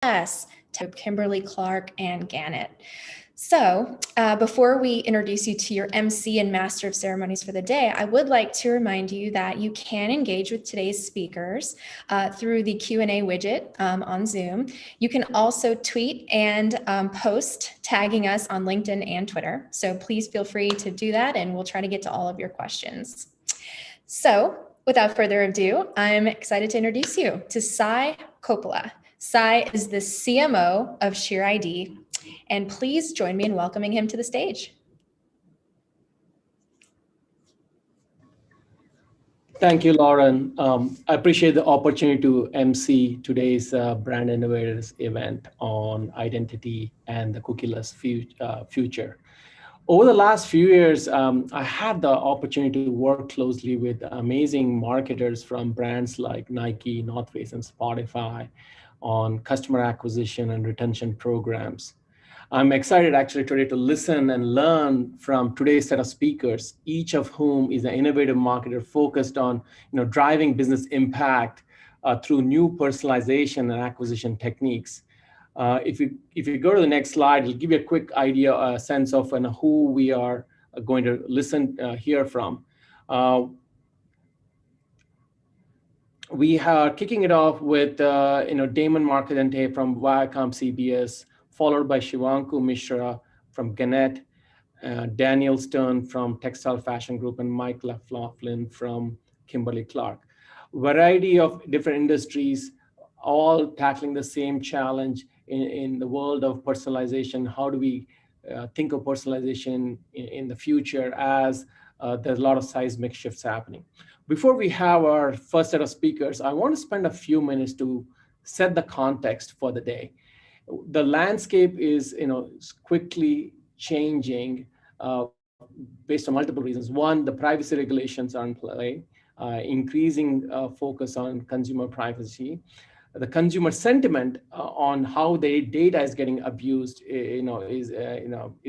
Yes, to Kimberly Clark and Gannett. So before we introduce you to your MC and Master of Ceremonies for the day, I would like to remind you that you can engage with today's speakers through the Q&A widget on Zoom. You can also tweet and post tagging us on LinkedIn and Twitter. So please feel free to do that and we'll try to get to all of your questions. So without further ado, I'm excited to introduce you to Sai Coppola. Sai is the CMO of Sheer ID, and please join me in welcoming him to the stage. Thank you, Lauren. I appreciate the opportunity to MC today's Brand Innovators event on identity and the cookieless future. Over the last few years, I had the opportunity to work closely with amazing marketers from brands like Nike, North Face, and Spotify on customer acquisition and retention programs. I'm excited actually today to listen and learn from today's set of speakers, each of whom is an innovative marketer focused on driving business impact through new personalization and acquisition techniques. If you go to the next slide, it'll give you a quick idea, a sense of who we are going to hear from. We are kicking it off with Damon Marcadente from Viacom CBS, followed by Shivanku Mishra from Gannett, Daniel Stern from Textile Fashion Group, and Mike LaFlaughlin from Kimberly Clark. Variety of different industries, all tackling the same challenge in the world of personalization. How do we think of personalization in the future as there's a lot of seismic shifts happening? Before we have our first set of speakers, I want to spend a few minutes to set the context for the day. The landscape is quickly changing based on multiple reasons. One, the privacy regulations are in play, increasing focus on consumer privacy. The consumer sentiment on how their data is getting abused, is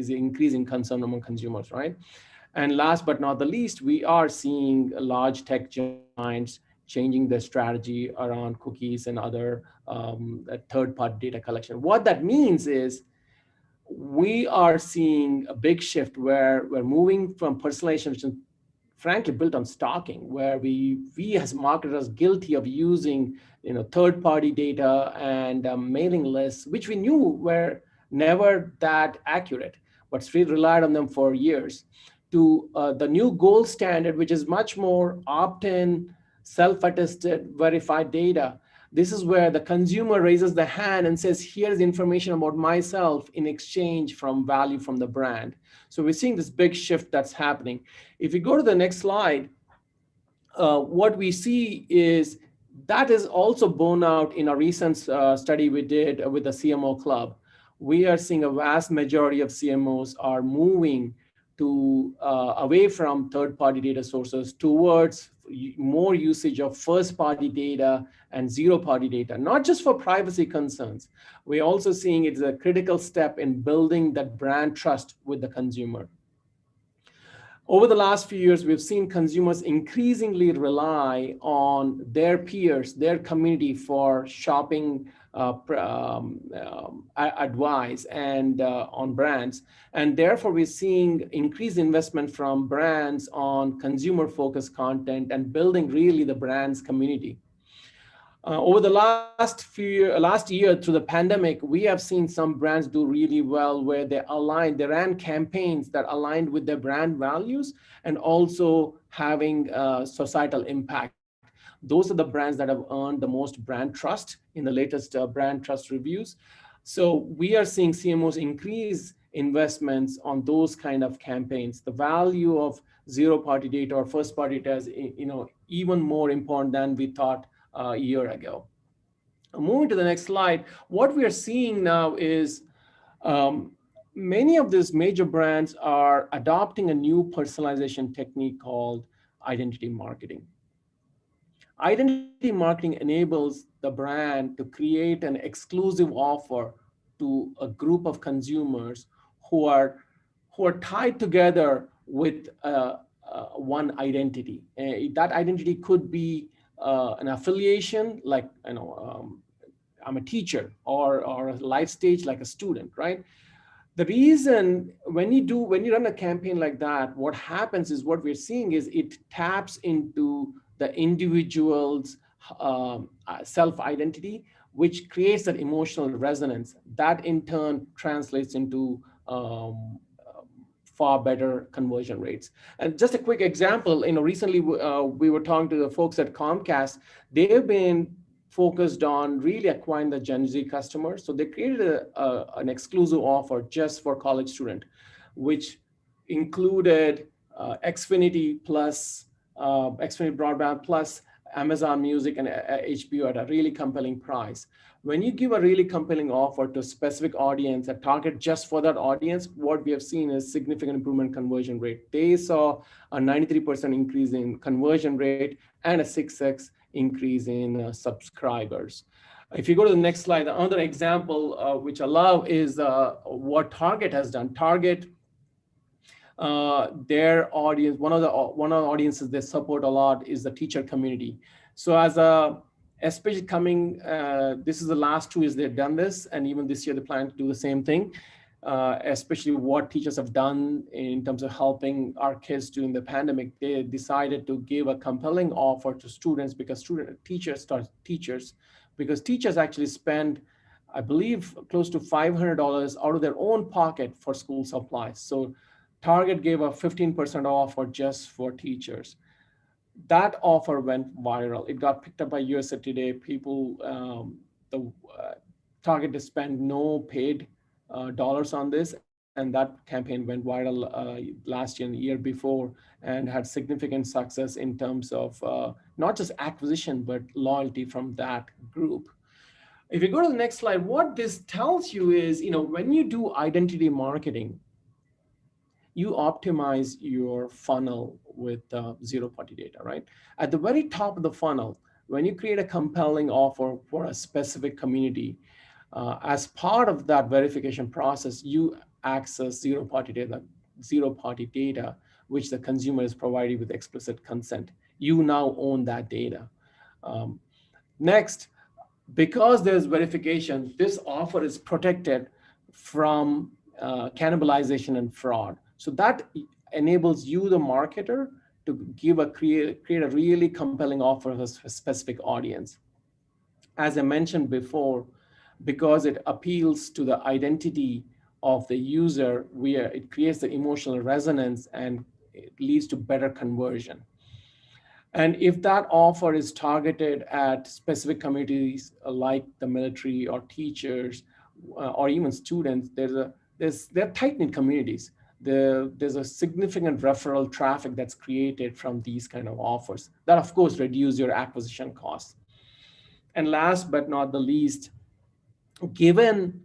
increasing concern among consumers, right? And last but not the least, we are seeing large tech giants changing their strategy around cookies and other third-party data collection. What that means is we are seeing a big shift where we're moving from personalization, which is frankly built on stalking, where we as marketers guilty of using third-party data and mailing lists, which we knew were never that accurate, but still relied on them for years, to the new gold standard, which is much more opt-in, self-attested, verified data. This is where the consumer raises the hand and says, here's information about myself in exchange from value from the brand. So we're seeing this big shift that's happening. If you go to the next slide, what we see is that is also borne out in a recent study we did with the CMO Club. We are seeing a vast majority of CMOs are moving to away from third-party data sources towards more usage of first-party data and zero-party data, not just for privacy concerns. We're also seeing it's a critical step in building that brand trust with the consumer. Over the last few years, we've seen consumers increasingly rely on their peers, their community for shopping advice and on brands. And therefore, we're seeing increased investment from brands on consumer-focused content and building really the brand's community. Over the last year through the pandemic, we have seen some brands do really well where they ran campaigns that aligned with their brand values and also having societal impact. Those are the brands that have earned the most brand trust in the latest brand trust reviews. So we are seeing CMOs increase investments on those kind of campaigns. The value of zero-party data or first-party data is even more important than we thought a year ago. Moving to the next slide, what we are seeing now is many of these major brands are adopting a new personalization technique called identity marketing. Identity marketing enables the brand to create an exclusive offer to a group of consumers who are tied together with one identity. That identity could be an affiliation, like I'm a teacher, or a life stage like a student, right? The reason when you run a campaign like that, what happens is what we're seeing is it taps into the individual's self-identity, which creates that emotional resonance that in turn translates into far better conversion rates. And just a quick example, recently we were talking to the folks at Comcast. They've been focused on really acquiring the Gen Z customers. So they created an exclusive offer just for college student, which included Xfinity plus, Xfinity broadband plus Amazon Music and HBO at a really compelling price. When you give a really compelling offer to a specific audience, a target just for that audience, what we have seen is significant improvement in conversion rate. They saw a 93% increase in conversion rate and a 6x increase in subscribers. If you go to the next slide, another example which I love is what Target has done. Target, their audience, one of the audiences they support a lot is the teacher community. So especially coming, this is the last 2 years they've done this, and even this year they plan to do the same thing. Especially what teachers have done in terms of helping our kids during the pandemic. They decided to give a compelling offer to students because teachers actually spend, I believe, close to $500 out of their own pocket for school supplies. So Target gave a 15% offer just for teachers. That offer went viral. It got picked up by USA Today. Target to spend no paid dollars on this, and that campaign went viral last year and the year before, and had significant success in terms of not just acquisition, but loyalty from that group. If you go to the next slide, what this tells you is, when you do identity marketing, you optimize your funnel with zero-party data, right? At the very top of the funnel, when you create a compelling offer for a specific community, as part of that verification process, you access zero-party data, which the consumer is provided with explicit consent. You now own that data. Next, because there's verification, this offer is protected from cannibalization and fraud. So that enables you, the marketer, to create a really compelling offer for a specific audience. As I mentioned before, because it appeals to the identity of the user, it creates the emotional resonance and it leads to better conversion. And if that offer is targeted at specific communities like the military or teachers or even students, they're tight-knit communities. There's a significant referral traffic that's created from these kind of offers that, of course, reduce your acquisition costs. And last but not the least, given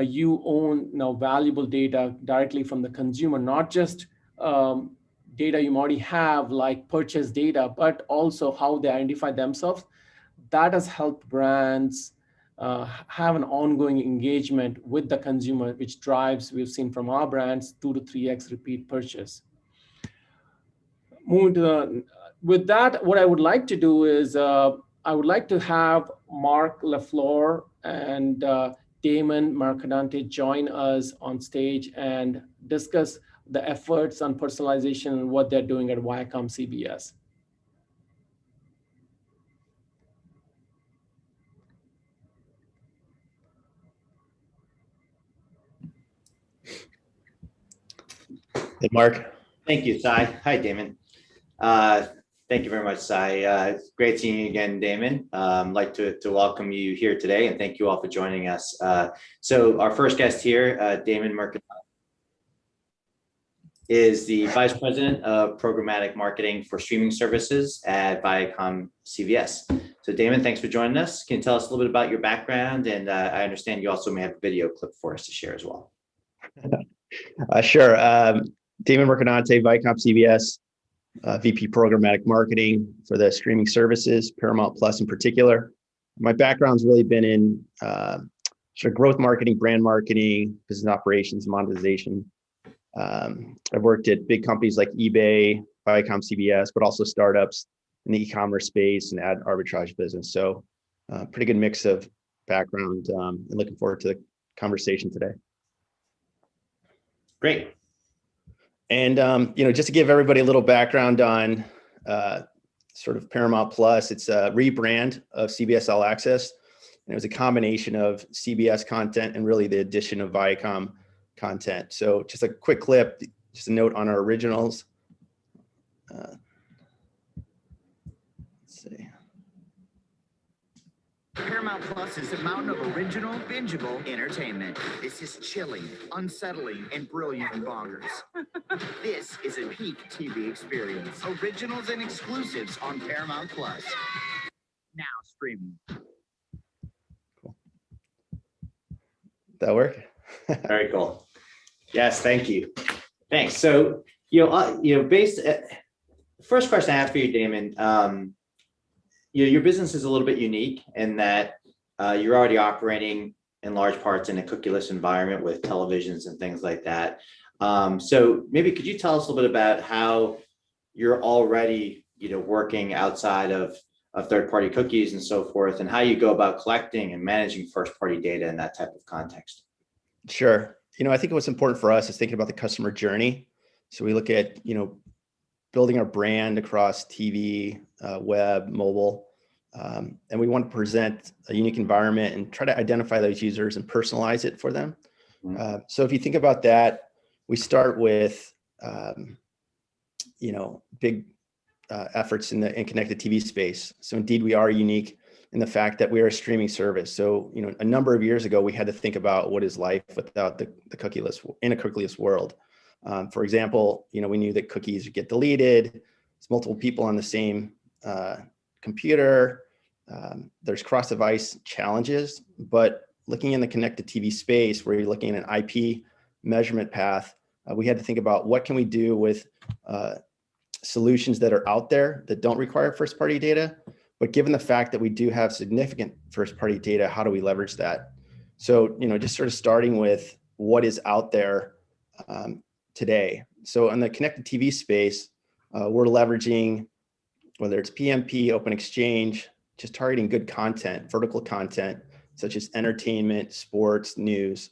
you own now valuable data directly from the consumer, not just data you already have like purchase data, but also how they identify themselves, that has helped brands have an ongoing engagement with the consumer, which drives, we've seen from our brands, 2 to 3x repeat purchase. With that, what I would like to do is I would like to have Mark LaFleur and Damon Mercadante join us on stage and discuss the efforts on personalization and what they're doing at Viacom CBS. Hey, Mark. Thank you, Sai. Hi, Damon. Thank you very much, Sai. It's great seeing you again, Damon. I'd like to welcome you here today and thank you all for joining us. So our first guest here, Damon Mercadante, is the Vice President of Programmatic Marketing for Streaming Services at Viacom CBS. So Damon, thanks for joining us. Can you tell us a little bit about your background? And I understand you also may have a video clip for us to share as well. Sure. Damon Mercadante, Viacom CBS, VP Programmatic Marketing for the streaming services, Paramount Plus in particular. My background's really been in sort of growth marketing, brand marketing, business operations, monetization. I've worked at big companies like eBay, Viacom CBS, but also startups in the e-commerce space and ad arbitrage business. So pretty good mix of background, and looking forward to the conversation today. Great. And just to give everybody a little background on sort of Paramount Plus, it's a rebrand of CBS All Access. And it was a combination of CBS content and really the addition of Viacom content. So just a quick clip, just a note on our originals. Let's see. Paramount Plus is a mountain of original, bingeable entertainment. This is chilling, unsettling, and brilliant and bonkers. This is a peak TV experience. Originals and exclusives on Paramount Plus. Now streaming. Cool. That work? Very cool. Yes, thank you. Thanks. So, first question I have for you, Damon. Your business is a little bit unique in that you're already operating in large parts in a cookieless environment with televisions and things like that. So maybe could you tell us a little bit about how you're already, working outside of third-party cookies and so forth, and how you go about collecting and managing first-party data in that type of context? Sure. I think what's important for us is thinking about the customer journey. So we look at, building our brand across TV, web, mobile, and we want to present a unique environment and try to identify those users and personalize it for them. So if you think about that, we start with, big efforts in connected TV space. So indeed, we are unique in the fact that we are a streaming service. So, a number of years ago, we had to think about what is life without the cookieless, in a cookieless world. For example, we knew that cookies would get deleted. There's multiple people on the same computer. There's cross-device challenges, but looking in the connected TV space where you're looking at an IP measurement path, we had to think about what can we do with solutions that are out there that don't require first-party data, but given the fact that we do have significant first-party data, how do we leverage that? So, just sort of starting with what is out there today. So in the connected TV space, we're leveraging, whether it's PMP, Open Exchange, just targeting good content, vertical content, such as entertainment, sports, news.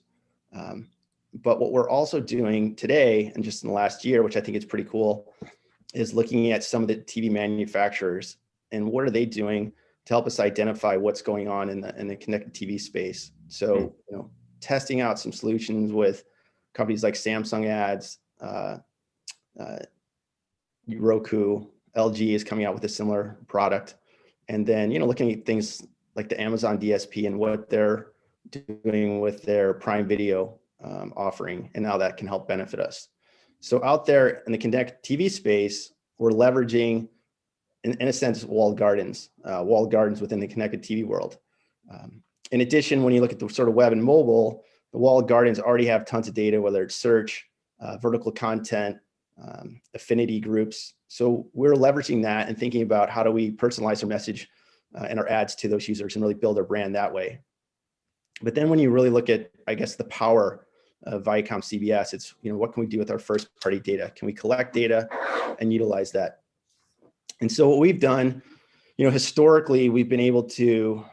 But what we're also doing today, and just in the last year, which I think is pretty cool, is looking at some of the TV manufacturers and what are they doing to help us identify what's going on in the connected TV space. So, testing out some solutions with companies like Samsung Ads, Roku, LG is coming out with a similar product. And then, looking at things like the Amazon DSP and what they're doing with their Prime Video offering and how that can help benefit us. So out there in the connected TV space, we're leveraging, in a sense, walled gardens within the connected TV world. In addition, when you look at the sort of web and mobile, the walled gardens already have tons of data, whether it's search, vertical content, affinity groups. So we're leveraging that and thinking about how do we personalize our message and our ads to those users and really build our brand that way. But then when you really look at, I guess, the power of Viacom CBS, it's, what can we do with our first party data? Can we collect data and utilize that? And so what we've done, historically, we've been able to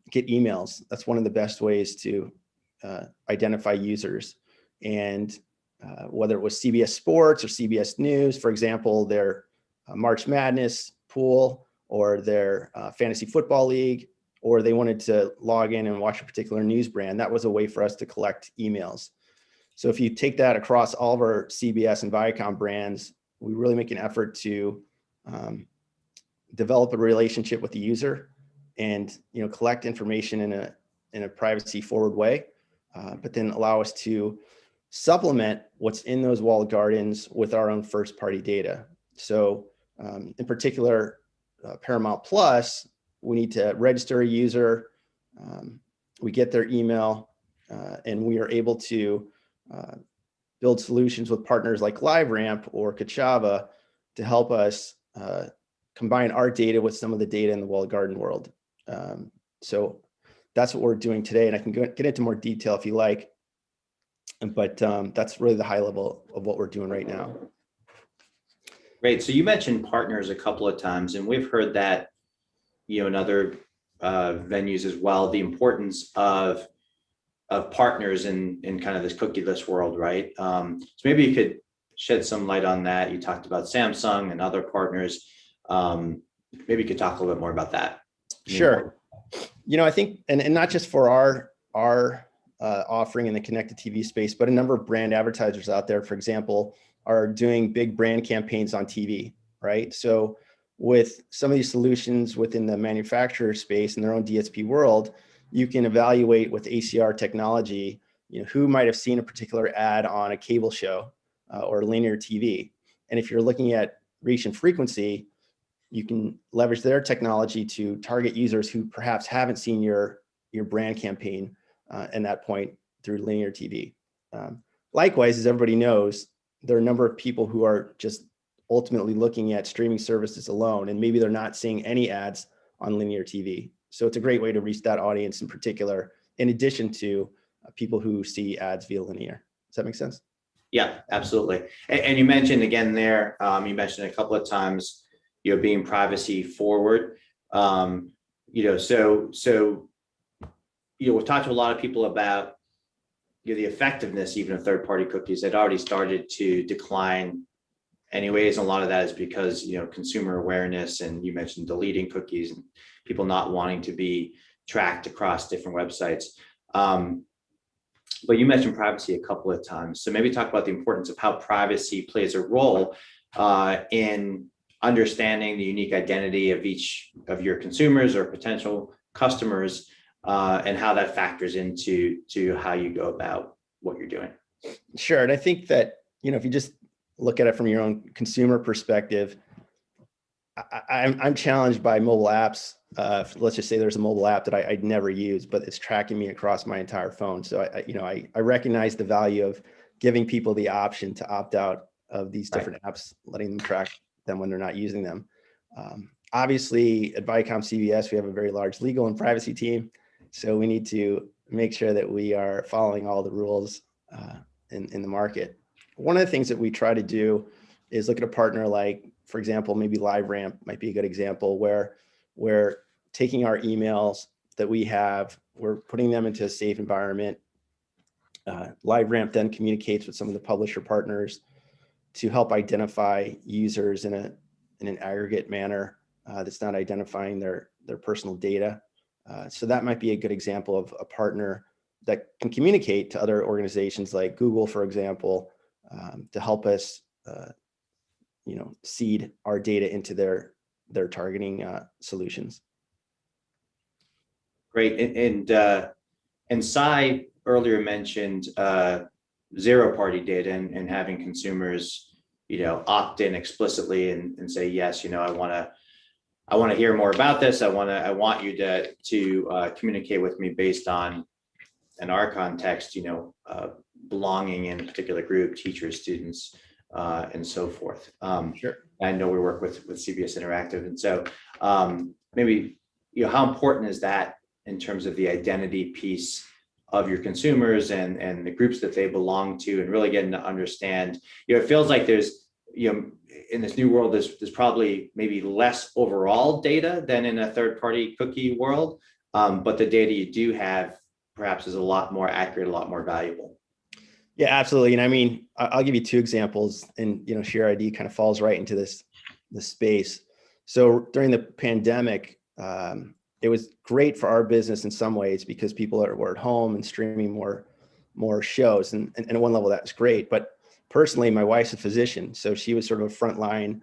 get emails. That's one of the best ways to identify users. And whether it was CBS Sports or CBS News, for example, their March Madness pool or their fantasy football league, or they wanted to log in and watch a particular news brand, that was a way for us to collect emails. So if you take that across all of our CBS and Viacom brands, we really make an effort to develop a relationship with the user and collect information in a privacy forward way, but then allow us to supplement what's in those walled gardens with our own first party data. So in particular, Paramount Plus, we need to register a user, we get their email, and we are able to build solutions with partners like LiveRamp or Kachava to help us combine our data with some of the data in the walled garden world. So that's what we're doing today, and I can get into more detail if you like, but that's really the high level of what we're doing right now. Great. So you mentioned partners a couple of times, and we've heard that, in other venues as well, the importance of partners in kind of this cookieless world, right? So maybe you could shed some light on that. You talked about Samsung and other partners. Maybe you could talk a little bit more about that. Sure. I think, and not just for our offering in the connected TV space, but a number of brand advertisers out there, for example, are doing big brand campaigns on TV, right? So with some of these solutions within the manufacturer space in their own DSP world, you can evaluate with ACR technology, who might have seen a particular ad on a cable show or linear TV. And if you're looking at reach and frequency, you can leverage their technology to target users who perhaps haven't seen your brand campaign at that point through linear TV. Likewise, as everybody knows, there are a number of people who are just ultimately looking at streaming services alone, and maybe they're not seeing any ads on linear TV. So it's a great way to reach that audience in particular, in addition to people who see ads via linear. Does that make sense? Yeah, absolutely. And you mentioned again there, you mentioned a couple of times, being privacy forward. So we've talked to a lot of people about the effectiveness even of third-party cookies that already started to decline anyways. And a lot of that is because, consumer awareness, and you mentioned deleting cookies and people not wanting to be tracked across different websites. But you mentioned privacy a couple of times. So maybe talk about the importance of how privacy plays a role in understanding the unique identity of each of your consumers or potential customers, and how that factors into how you go about what you're doing. Sure. And I think that, if you just look at it from your own consumer perspective, I'm challenged by mobile apps. Let's just say there's a mobile app that I'd never use, but it's tracking me across my entire phone. So I recognize the value of giving people the option to opt out of these different apps, letting them track them when they're not using them. Obviously, at Viacom CBS, we have a very large legal and privacy team. So we need to make sure that we are following all the rules in the market. One of the things that we try to do is look at a partner like, for example, maybe LiveRamp might be a good example, where we're taking our emails that we have, we're putting them into a safe environment. LiveRamp then communicates with some of the publisher partners to help identify users in an aggregate manner that's not identifying their personal data. So that might be a good example of a partner that can communicate to other organizations like Google, for example, to help us, seed our data into their targeting solutions. Great. And Sai earlier mentioned zero-party data and having consumers, opt in explicitly and say, yes, I want to hear more about this. I want you to communicate with me based on, in our context, belonging in a particular group, teachers, students, and so forth. Sure. I know we work with CBS Interactive, and so maybe how important is that in terms of the identity piece of your consumers and the groups that they belong to, and really getting to understand. It feels like there's in this new world, there's probably maybe less overall data than in a third-party cookie world, but the data you do have perhaps is a lot more accurate, a lot more valuable. Yeah, absolutely. And I mean, I'll give you two examples, and Share ID kind of falls right into this space. So during the pandemic, it was great for our business in some ways because people were at home and streaming more shows, and at one level that's great. But personally, my wife's a physician, so she was sort of a frontline,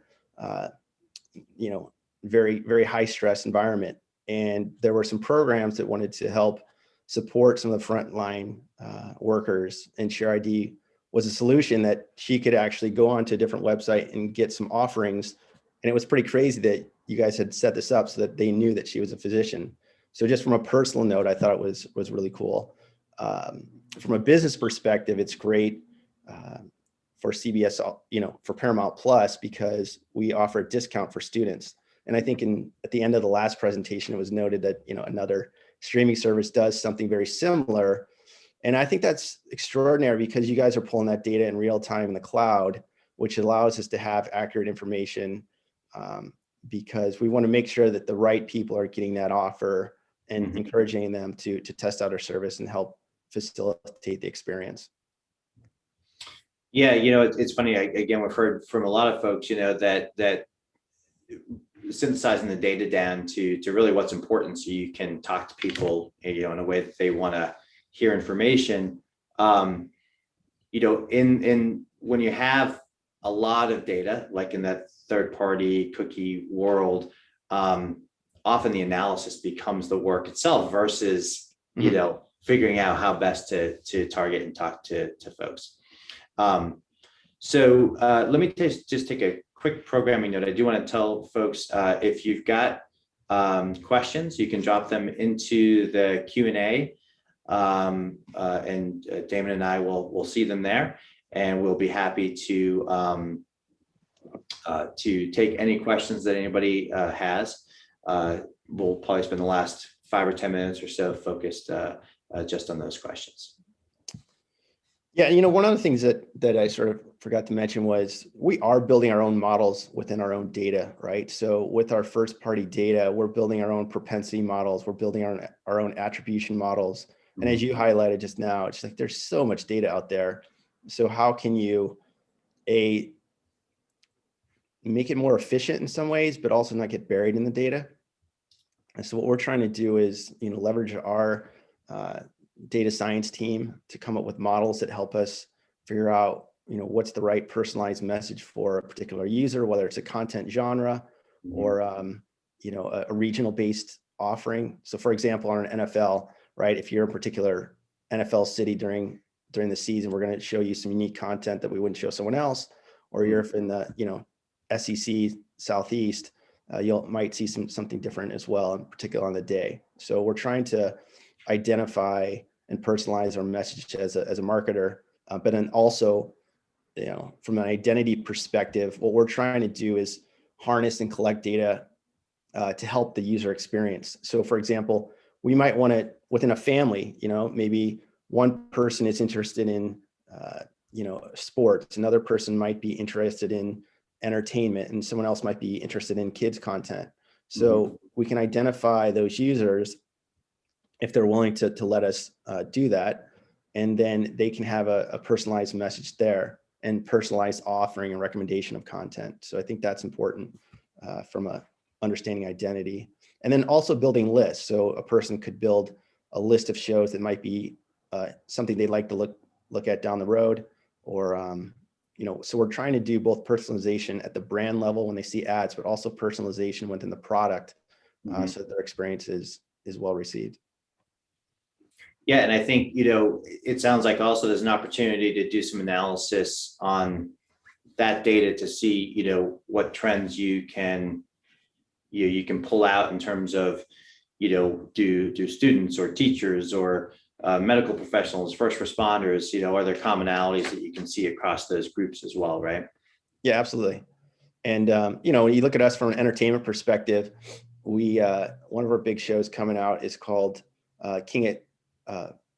very, very high stress environment. And there were some programs that wanted to help support some of the frontline workers, and Share ID was a solution that she could actually go onto a different website and get some offerings. And it was pretty crazy that you guys had set this up so that they knew that she was a physician. So just from a personal note, I thought it was really cool. From a business perspective, it's great for CBS, for Paramount Plus, because we offer a discount for students. And I think at the end of the last presentation, it was noted that, another streaming service does something very similar. And I think that's extraordinary because you guys are pulling that data in real time in the cloud, which allows us to have accurate information, because we want to make sure that the right people are getting that offer and encouraging them to test out our service and help facilitate the experience. Yeah, it's funny. Again, we've heard from a lot of folks, that synthesizing the data down to really what's important, so you can talk to people, in a way that they want to hear information. In when you have a lot of data, like in that third-party cookie world, often the analysis becomes the work itself versus figuring out how best to target and talk to folks. So let me just take a quick programming note. I do want to tell folks, if you've got questions, you can drop them into the Q&A, and Damon and I will see them there, and we'll be happy to take any questions that anybody has. We'll probably spend the last 5 or 10 minutes or so focused just on those questions. Yeah, one of the things that I sort of forgot to mention was we are building our own models within our own data, right? So with our first party data, we're building our own propensity models, we're building our own attribution models. And as you highlighted just now, it's like there's so much data out there. So how can you make it more efficient in some ways, but also not get buried in the data? And so what we're trying to do is, leverage our data science team to come up with models that help us figure out, what's the right personalized message for a particular user, whether it's a content genre or, a regional based offering. So for example, on an NFL, right, if you're a particular NFL city during the season, we're going to show you some unique content that we wouldn't show someone else. Or you're in the, SEC Southeast, might see something different as well, in particular on the day. So we're trying to identify and personalize our message as a marketer, but then also, from an identity perspective, what we're trying to do is harness and collect data to help the user experience. So for example, we might want to, within a family, maybe one person is interested in, sports, another person might be interested in entertainment, and someone else might be interested in kids content. So we can identify those users if they're willing to let us do that, and then they can have a personalized message there and personalized offering and recommendation of content. So I think that's important from a understanding identity, and then also building lists. So a person could build a list of shows that might be something they'd like to look at down the road, or so we're trying to do both personalization at the brand level when they see ads, but also personalization within the product, so that their experience is well received. Yeah, and I think, it sounds like also there's an opportunity to do some analysis on that data to see, what trends you can pull out in terms of, do students or teachers or medical professionals, first responders, are there commonalities that you can see across those groups as well, right? Yeah, absolutely. And, when you look at us from an entertainment perspective, we one of our big shows coming out is called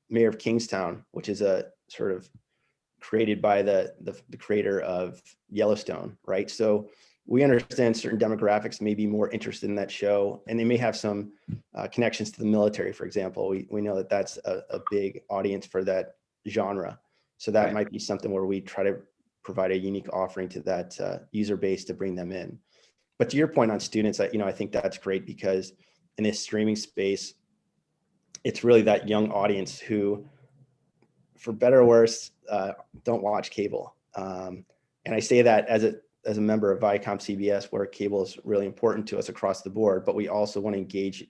Mayor of Kingstown, which is a sort of created by the creator of Yellowstone, right? So we understand certain demographics may be more interested in that show, and they may have some connections to the military, for example. We know that that's a big audience for that genre. So that might be something where we try to provide a unique offering to that user base to bring them in. But to your point on students, I think that's great, because in this streaming space, it's really that young audience who, for better or worse, don't watch cable. And I say that as a member of Viacom CBS, where cable is really important to us across the board, but we also want to engage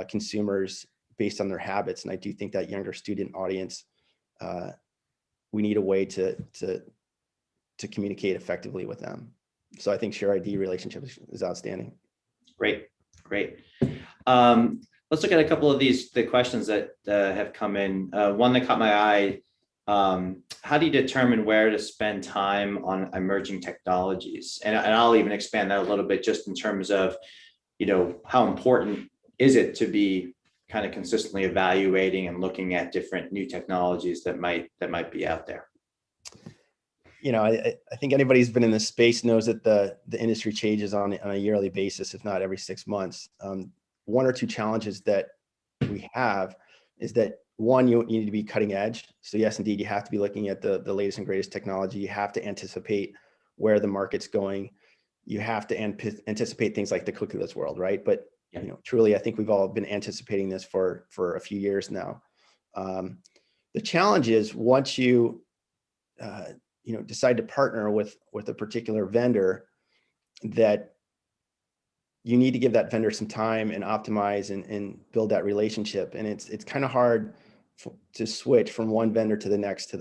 consumers based on their habits. And I do think that younger student audience, we need a way to communicate effectively with them. So I think Share ID relationship is outstanding. Great. Let's look at a couple of the questions that have come in. One that caught my eye: how do you determine where to spend time on emerging technologies? And I'll even expand that a little bit, just in terms of, how important is it to be kind of consistently evaluating and looking at different new technologies that might be out there? I think anybody who's been in this space knows that the industry changes on a yearly basis, if not every 6 months. One or two challenges that we have is that one, you need to be cutting edge. So yes, indeed, you have to be looking at the latest and greatest technology. You have to anticipate where the market's going. You have to anticipate things like the cookieless world, right? But truly, I think we've all been anticipating this for a few years now. The challenge is once you decide to partner with a particular vendor, that you need to give that vendor some time and optimize and build that relationship. And it's kind of hard to switch from one vendor to the next.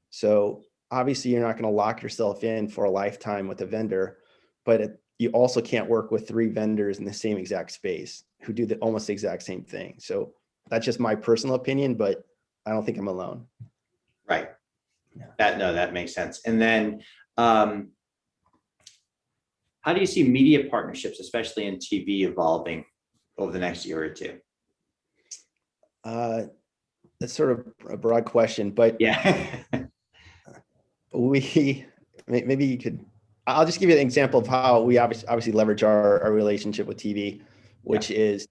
So obviously you're not going to lock yourself in for a lifetime with a vendor, but you also can't work with 3 vendors in the same exact space who do almost the exact same thing. So that's just my personal opinion, but I don't think I'm alone. Right. Yeah. That makes sense. And then, how do you see media partnerships, especially in TV, evolving over the next year or two? That's sort of a broad question, but yeah, maybe you could. I'll just give you an example of how we obviously leverage our relationship with TV, which is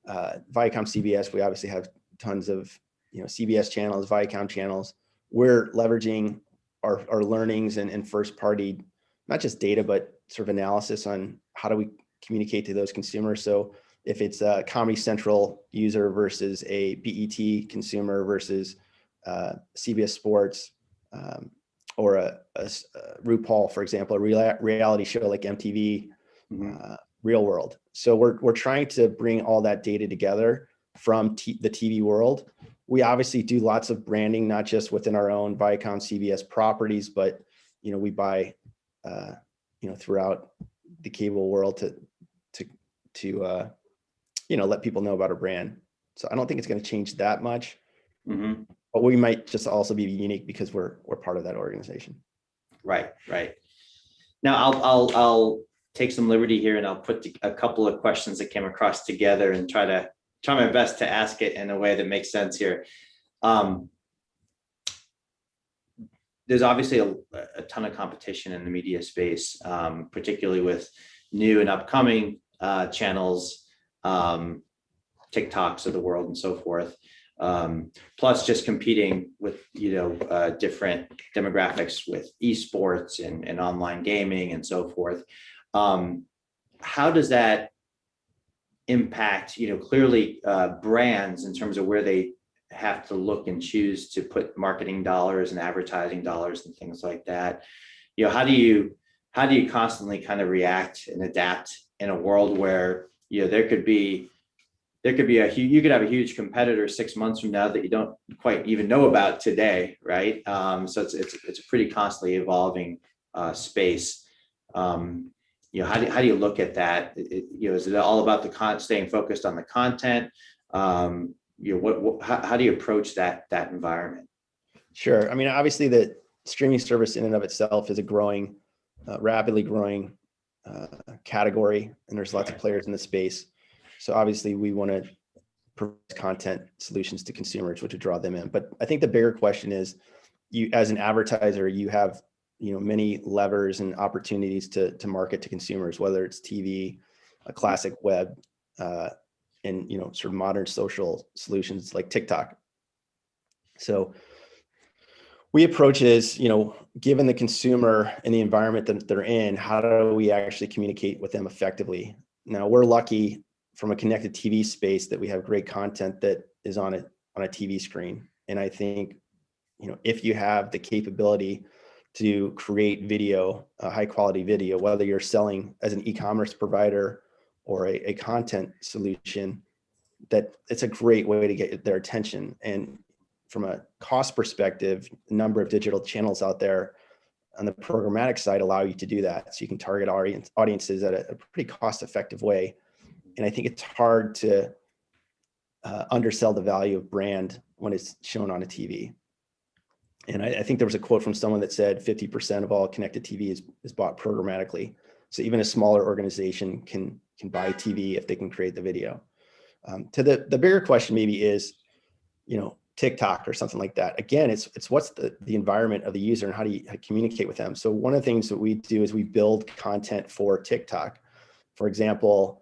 Viacom CBS. We obviously have tons of CBS channels, Viacom channels. We're leveraging our learnings and first party, not just data, but sort of analysis on how do we communicate to those consumers. So if it's a Comedy Central user versus a BET consumer versus CBS Sports, or a RuPaul, for example, a reality show like MTV, Real World. So we're trying to bring all that data together from the TV world. We obviously do lots of branding, not just within our own Viacom CBS properties, but we buy throughout the cable world to let people know about our brand. So I don't think it's going to change that much. But we might just also be unique because we're part of that organization. Right. Now I'll take some liberty here and I'll put a couple of questions that came across together and try my best to ask it in a way that makes sense here. There's obviously a ton of competition in the media space, particularly with new and upcoming channels, TikToks of the world and so forth. Plus just competing with, different demographics with esports and online gaming and so forth. How does that impact, clearly brands in terms of where they have to look and choose to put marketing dollars and advertising dollars and things like that? How do you constantly kind of react and adapt in a world where, you could have a huge competitor 6 months from now that you don't quite even know about today, right? So it's a pretty constantly evolving space. How do you look at that? Is it all about staying focused on the content? How do you approach that environment? Sure. I mean, obviously the streaming service in and of itself is a rapidly growing category, and there's lots of players in the space. So obviously we want to provide content solutions to consumers, which would draw them in. But I think the bigger question is, you as an advertiser, you have many levers and opportunities to market to consumers, whether it's TV, a classic web, and sort of modern social solutions like TikTok. So we approach it as, given the consumer and the environment that they're in, how do we actually communicate with them effectively? Now, we're lucky from a connected TV space that we have great content that is on a TV screen. And I think, if you have the capability to create video, high quality video, whether you're selling as an e-commerce provider or a content solution, that it's a great way to get their attention. And from a cost perspective, the number of digital channels out there on the programmatic side allow you to do that. So you can target audiences at a pretty cost effective way. And I think it's hard to undersell the value of brand when it's shown on a TV. And I think there was a quote from someone that said 50% of all connected TV is bought programmatically. So even a smaller organization can buy TV if they can create the video. To the bigger question maybe is, TikTok or something like that. Again, it's what's the environment of the user and how do you communicate with them? So one of the things that we do is we build content for TikTok. For example,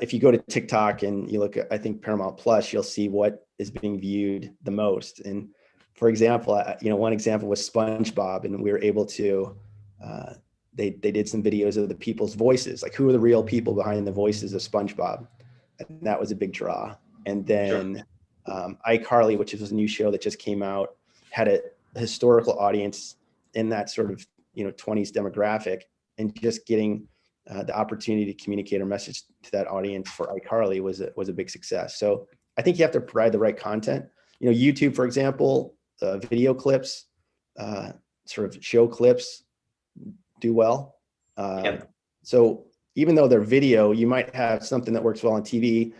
if you go to TikTok and you look at, I think Paramount Plus, you'll see what is being viewed the most. And for example, one example was SpongeBob, and we were able to, they did some videos of the people's voices, like who are the real people behind the voices of SpongeBob. And that was a big draw. And then iCarly, which was a new show that just came out, had a historical audience in that sort of 20s demographic, and just getting the opportunity to communicate our message to that audience for iCarly was a big success. So I think you have to provide the right content. YouTube, for example, video clips, sort of show clips do well. So even though they're video, you might have something that works well on TV,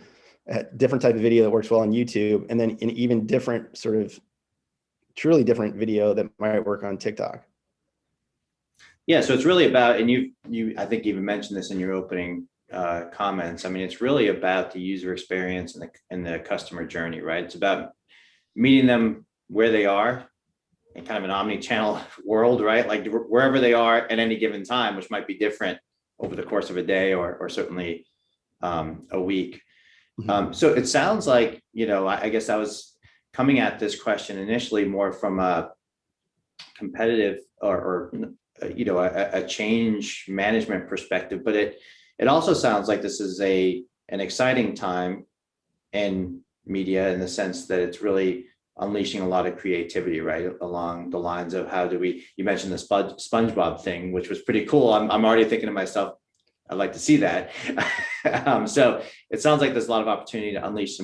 a different type of video that works well on YouTube, and then an even different sort of truly different video that might work on TikTok. Yeah, so it's really about, and you I think you even mentioned this in your opening comments. I mean, it's really about the user experience and the customer journey, right? It's about meeting them where they are in kind of an omni-channel world, right? Like wherever they are at any given time, which might be different over the course of a day or certainly a week. So it sounds like, I guess I was coming at this question initially more from a competitive or a change management perspective, but it also sounds like this is an exciting time in media in the sense that it's really unleashing a lot of creativity, right? Along the lines of you mentioned the SpongeBob thing, which was pretty cool. I'm already thinking to myself, I'd like to see that. So it sounds like there's a lot of opportunity to unleash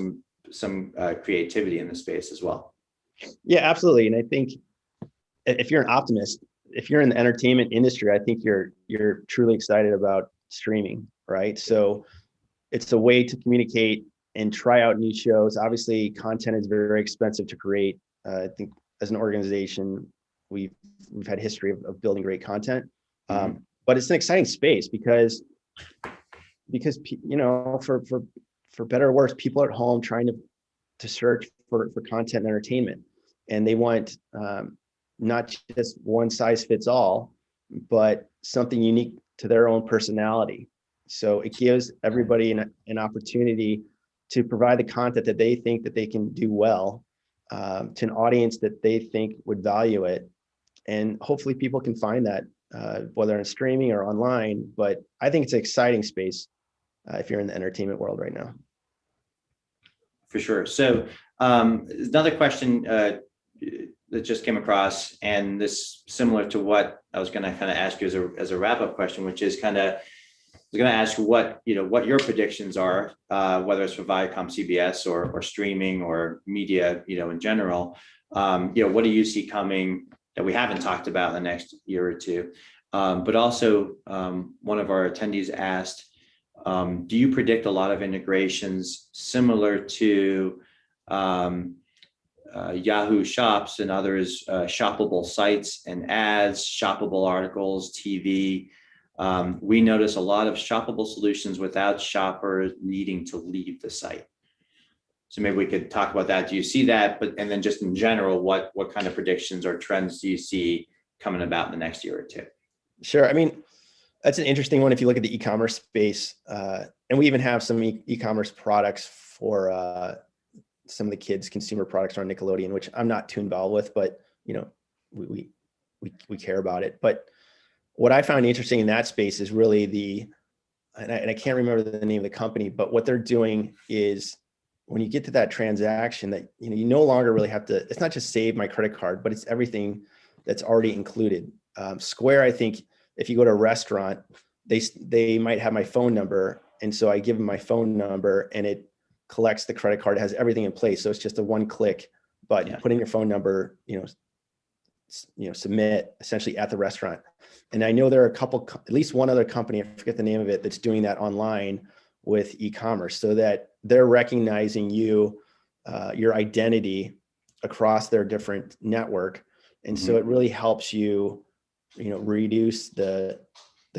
some creativity in the space as well. Yeah, absolutely. And I think if you're an optimist, if you're in the entertainment industry, I think you're truly excited about streaming, right? So it's a way to communicate and try out new shows. Obviously, content is very, very expensive to create. I think as an organization, we've had history of building great content, but it's an exciting space because for better or worse, people are at home trying to search for content and entertainment, and they want not just one size fits all, but something unique to their own personality. So it gives everybody an opportunity to provide the content that they think that they can do well to an audience that they think would value it. And hopefully people can find that whether in streaming or online. But I think it's an exciting space if you're in the entertainment world right now. For sure. So another question that just came across, and this similar to what I was going to kind of ask you as a wrap-up question, which is I was going to ask what your predictions are, whether it's for Viacom CBS or streaming or media, in general. What do you see coming that we haven't talked about in the next year or two? But also, one of our attendees asked, do you predict a lot of integrations similar to Yahoo Shops and others, shoppable sites and ads, shoppable articles, TV? We notice a lot of shoppable solutions without shoppers needing to leave the site. So maybe we could talk about that. Do you see that? And then just in general, what kind of predictions or trends do you see coming about in the next year or two? Sure. I mean, that's an interesting one if you look at the e-commerce space. And we even have some e-commerce products for some of the kids' consumer products on Nickelodeon, which I'm not too involved with, but we care about it. But what I found interesting in that space is really and I can't remember the name of the company, but what they're doing is when you get to that transaction that, you no longer really have to, it's not just save my credit card, but it's everything that's already included. Square, I think if you go to a restaurant, they might have my phone number. And so I give them my phone number and it collects the credit card. It has everything in place. So it's just a one click button. You put in your phone number, submit essentially at the restaurant. And I know there are at least one other company, I forget the name of it, that's doing that online with e-commerce, so that they're recognizing your identity across their different network. And so it really helps you, reduce the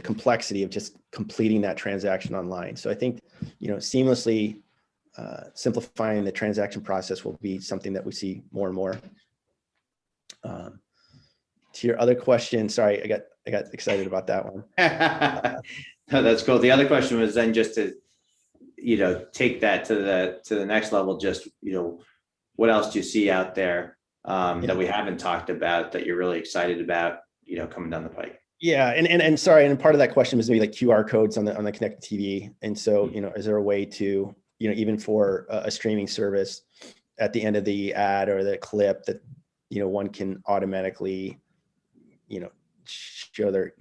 complexity of just completing that transaction online. So I think, seamlessly simplifying the transaction process will be something that we see more and more. To your other question, sorry, I got excited about that one. No, that's cool. The other question was then just to take that to the next level, just, what else do you see out there that we haven't talked about that you're really excited about, coming down the pike? Yeah, and sorry, and part of that question was maybe like QR codes on the connected TV. And so, is there a way to, even for a streaming service, at the end of the ad or the clip, that one can automatically, show their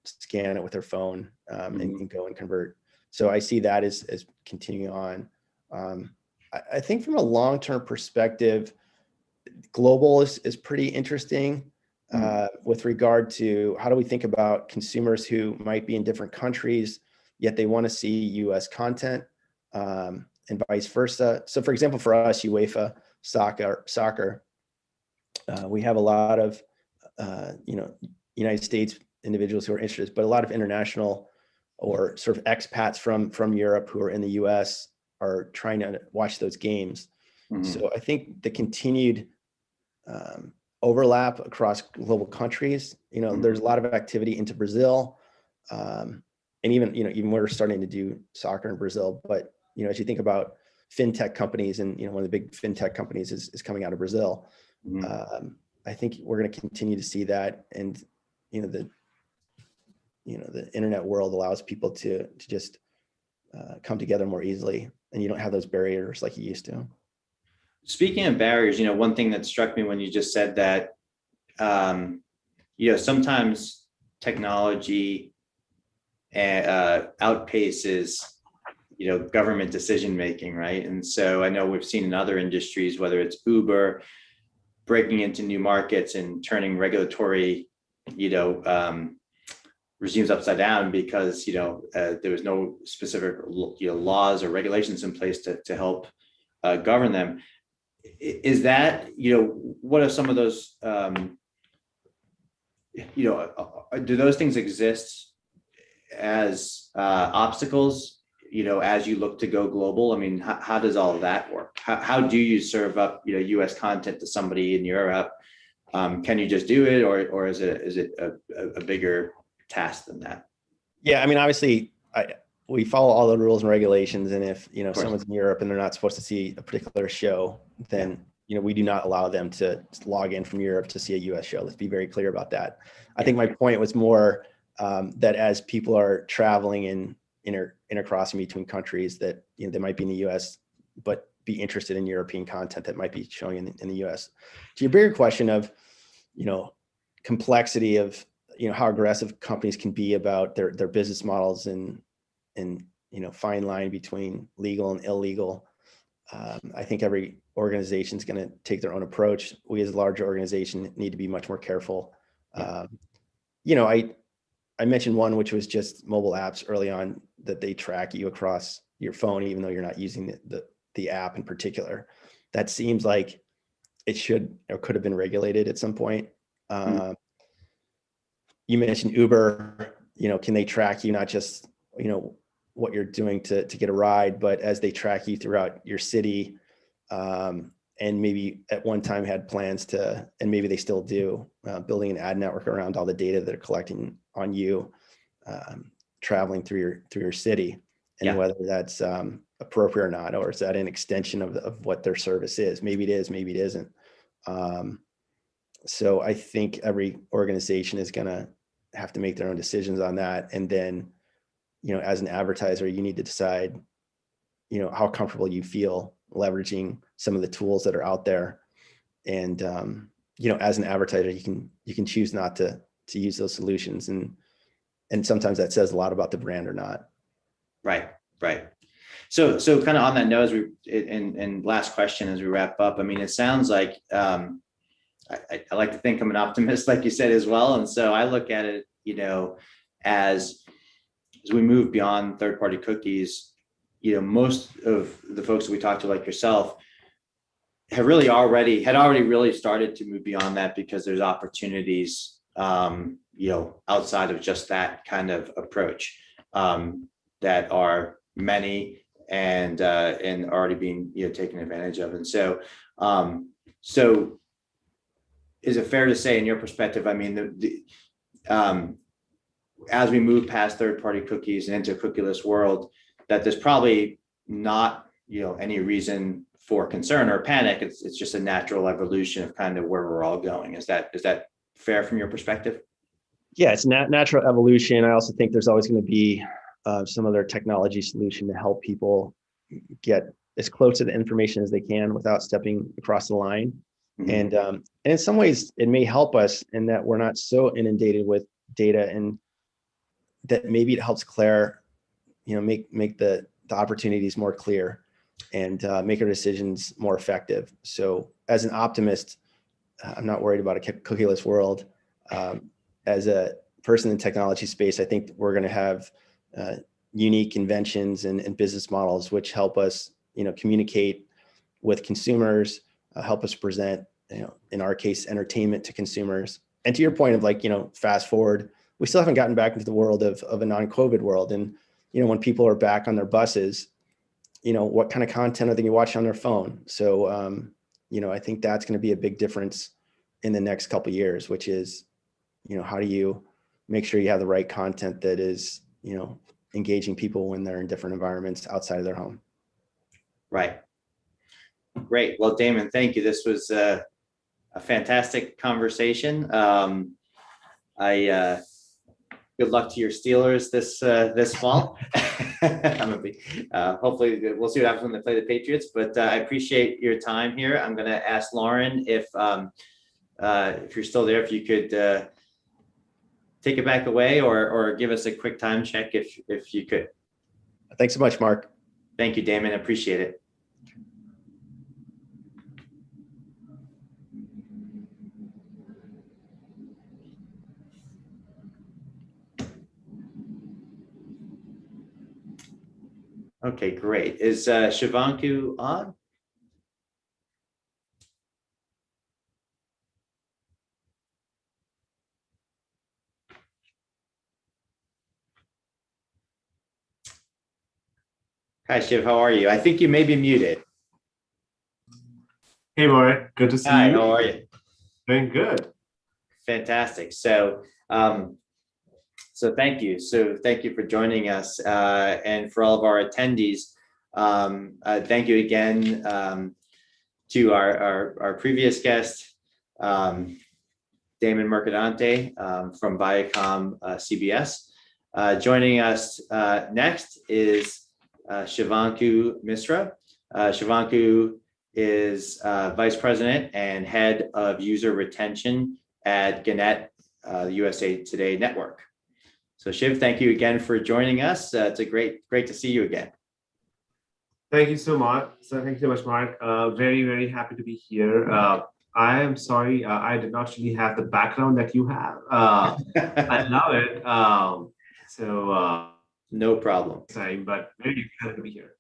scan it with their phone, and go and convert. So I see that as continuing on. I think from a long-term perspective, global is pretty interesting. With regard to how do we think about consumers who might be in different countries, yet they want to see US content, and vice versa. So for example, for us, UEFA soccer, we have a lot of, United States individuals who are interested, but a lot of international or sort of expats from Europe who are in the US are trying to watch those games. So I think the continued overlap across global countries, there's a lot of activity into Brazil, and even we're starting to do soccer in Brazil. But as you think about fintech companies, and one of the big fintech companies is coming out of Brazil, I think we're going to continue to see that. And the internet world allows people to just come together more easily, and you don't have those barriers like you used to. Speaking of barriers, one thing that struck me when you just said that, sometimes technology outpaces, government decision making, right? And so I know we've seen in other industries, whether it's Uber breaking into new markets and turning regulatory, regimes upside down because there was no specific laws or regulations in place to help govern them. Is that, what are some of those, do those things exist as obstacles, as you look to go global? I mean, how does all of that work? How do you serve up, US content to somebody in Europe? Can you just do it, or is it a bigger task than that? Yeah, I mean, obviously, we follow all the rules and regulations, and if someone's in Europe and they're not supposed to see a particular show, then we do not allow them to log in from Europe to see a US show. Let's be very clear about that. I think my point was more that as people are traveling and intercrossing between countries, that they might be in the US but be interested in European content that might be showing in the US. To your bigger question of complexity of how aggressive companies can be about their business models and fine line between legal and illegal. I think every organization is going to take their own approach. We as a larger organization need to be much more careful. I mentioned one, which was just mobile apps early on, that they track you across your phone, even though you're not using the app in particular. That seems like it should or could have been regulated at some point. You mentioned Uber, can they track you, not just, what you're doing to get a ride, but as they track you throughout your city, and maybe at one time had plans to, and maybe they still do, building an ad network around all the data that they're collecting on you, traveling through your city, and whether that's appropriate or not, or is that an extension of what their service is? Maybe it is, maybe it isn't. So I think every organization is going to have to make their own decisions on that. And then, as an advertiser, you need to decide, how comfortable you feel leveraging some of the tools that are out there. And, as an advertiser, you can choose not to use those solutions. And sometimes that says a lot about the brand or not. Right. So kind of on that note, and last question as we wrap up, I mean, it sounds like, I like to think I'm an optimist, like you said, as well. And so I look at it, as we move beyond third-party cookies, most of the folks that we talked to, like yourself, had already really started to move beyond that, because there's opportunities, outside of just that kind of approach, that are many and already being, taken advantage of. And so, is it fair to say, in your perspective, I mean, as we move past third-party cookies and into a cookieless world, that there's probably not, any reason for concern or panic. It's just a natural evolution of kind of where we're all going. Is that fair from your perspective? Yeah, it's natural evolution. I also think there's always going to be some other technology solution to help people get as close to the information as they can without stepping across the line. Mhm. And in some ways, it may help us in that we're not so inundated with data, and that maybe it helps make the opportunities more clear and make our decisions more effective. So as an optimist, I'm not worried about a cookieless world. As a person in the technology space, I think we're going to have unique inventions and business models which help us, communicate with consumers, help us present, in our case, entertainment to consumers. And to your point of fast forward, we still haven't gotten back into the world of a non-COVID world. And, when people are back on their buses, what kind of content are they going to watch on their phone? So, I think that's going to be a big difference in the next couple of years, which is, how do you make sure you have the right content that is, engaging people when they're in different environments outside of their home. Right. Great. Well, Damon, thank you. This was a fantastic conversation. Good luck to your Steelers this fall. Hopefully we'll see what happens when they play the Patriots, but I appreciate your time here. I'm going to ask Lauren if you're still there, if you could take it back away or give us a quick time check if you could. Thanks so much, Mark. Thank you, Damon. Appreciate it. Okay, great. Is Shivanku on? Hi, Shiv. How are you? I think you may be muted. Hey, Mark. Good to see Hi, you. how are you? Doing good. Fantastic. So thank you. So thank you for joining us, and for all of our attendees. Thank you again to our previous guest, Damon Mercadante from Viacom CBS. Joining us next is Shivanku Misra. Shivanku is Vice President and Head of User Retention at Gannett USA Today Network. So Shiv, thank you again for joining us. It's a great to see you again. Thank you so much. Thank you so much, Mark. Very, very happy to be here. I am sorry, I did not really have the background that you have. I love it. No problem. But very excited to be here.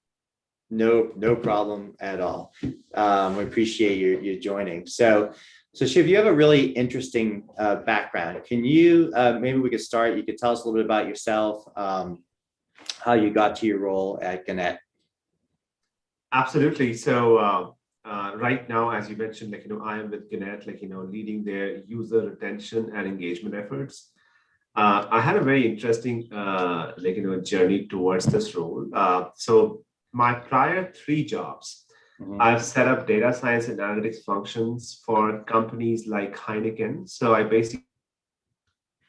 No problem at all. We appreciate you joining. So Shiv, you have a really interesting background. Can you, maybe we could start, you could tell us a little bit about yourself, how you got to your role at Gannett. Absolutely. So right now, as you mentioned, I am with Gannett, leading their user retention and engagement efforts. I had a very interesting, journey towards this role. So my prior 3 jobs, I've set up data science and analytics functions for companies like Heineken. So I basically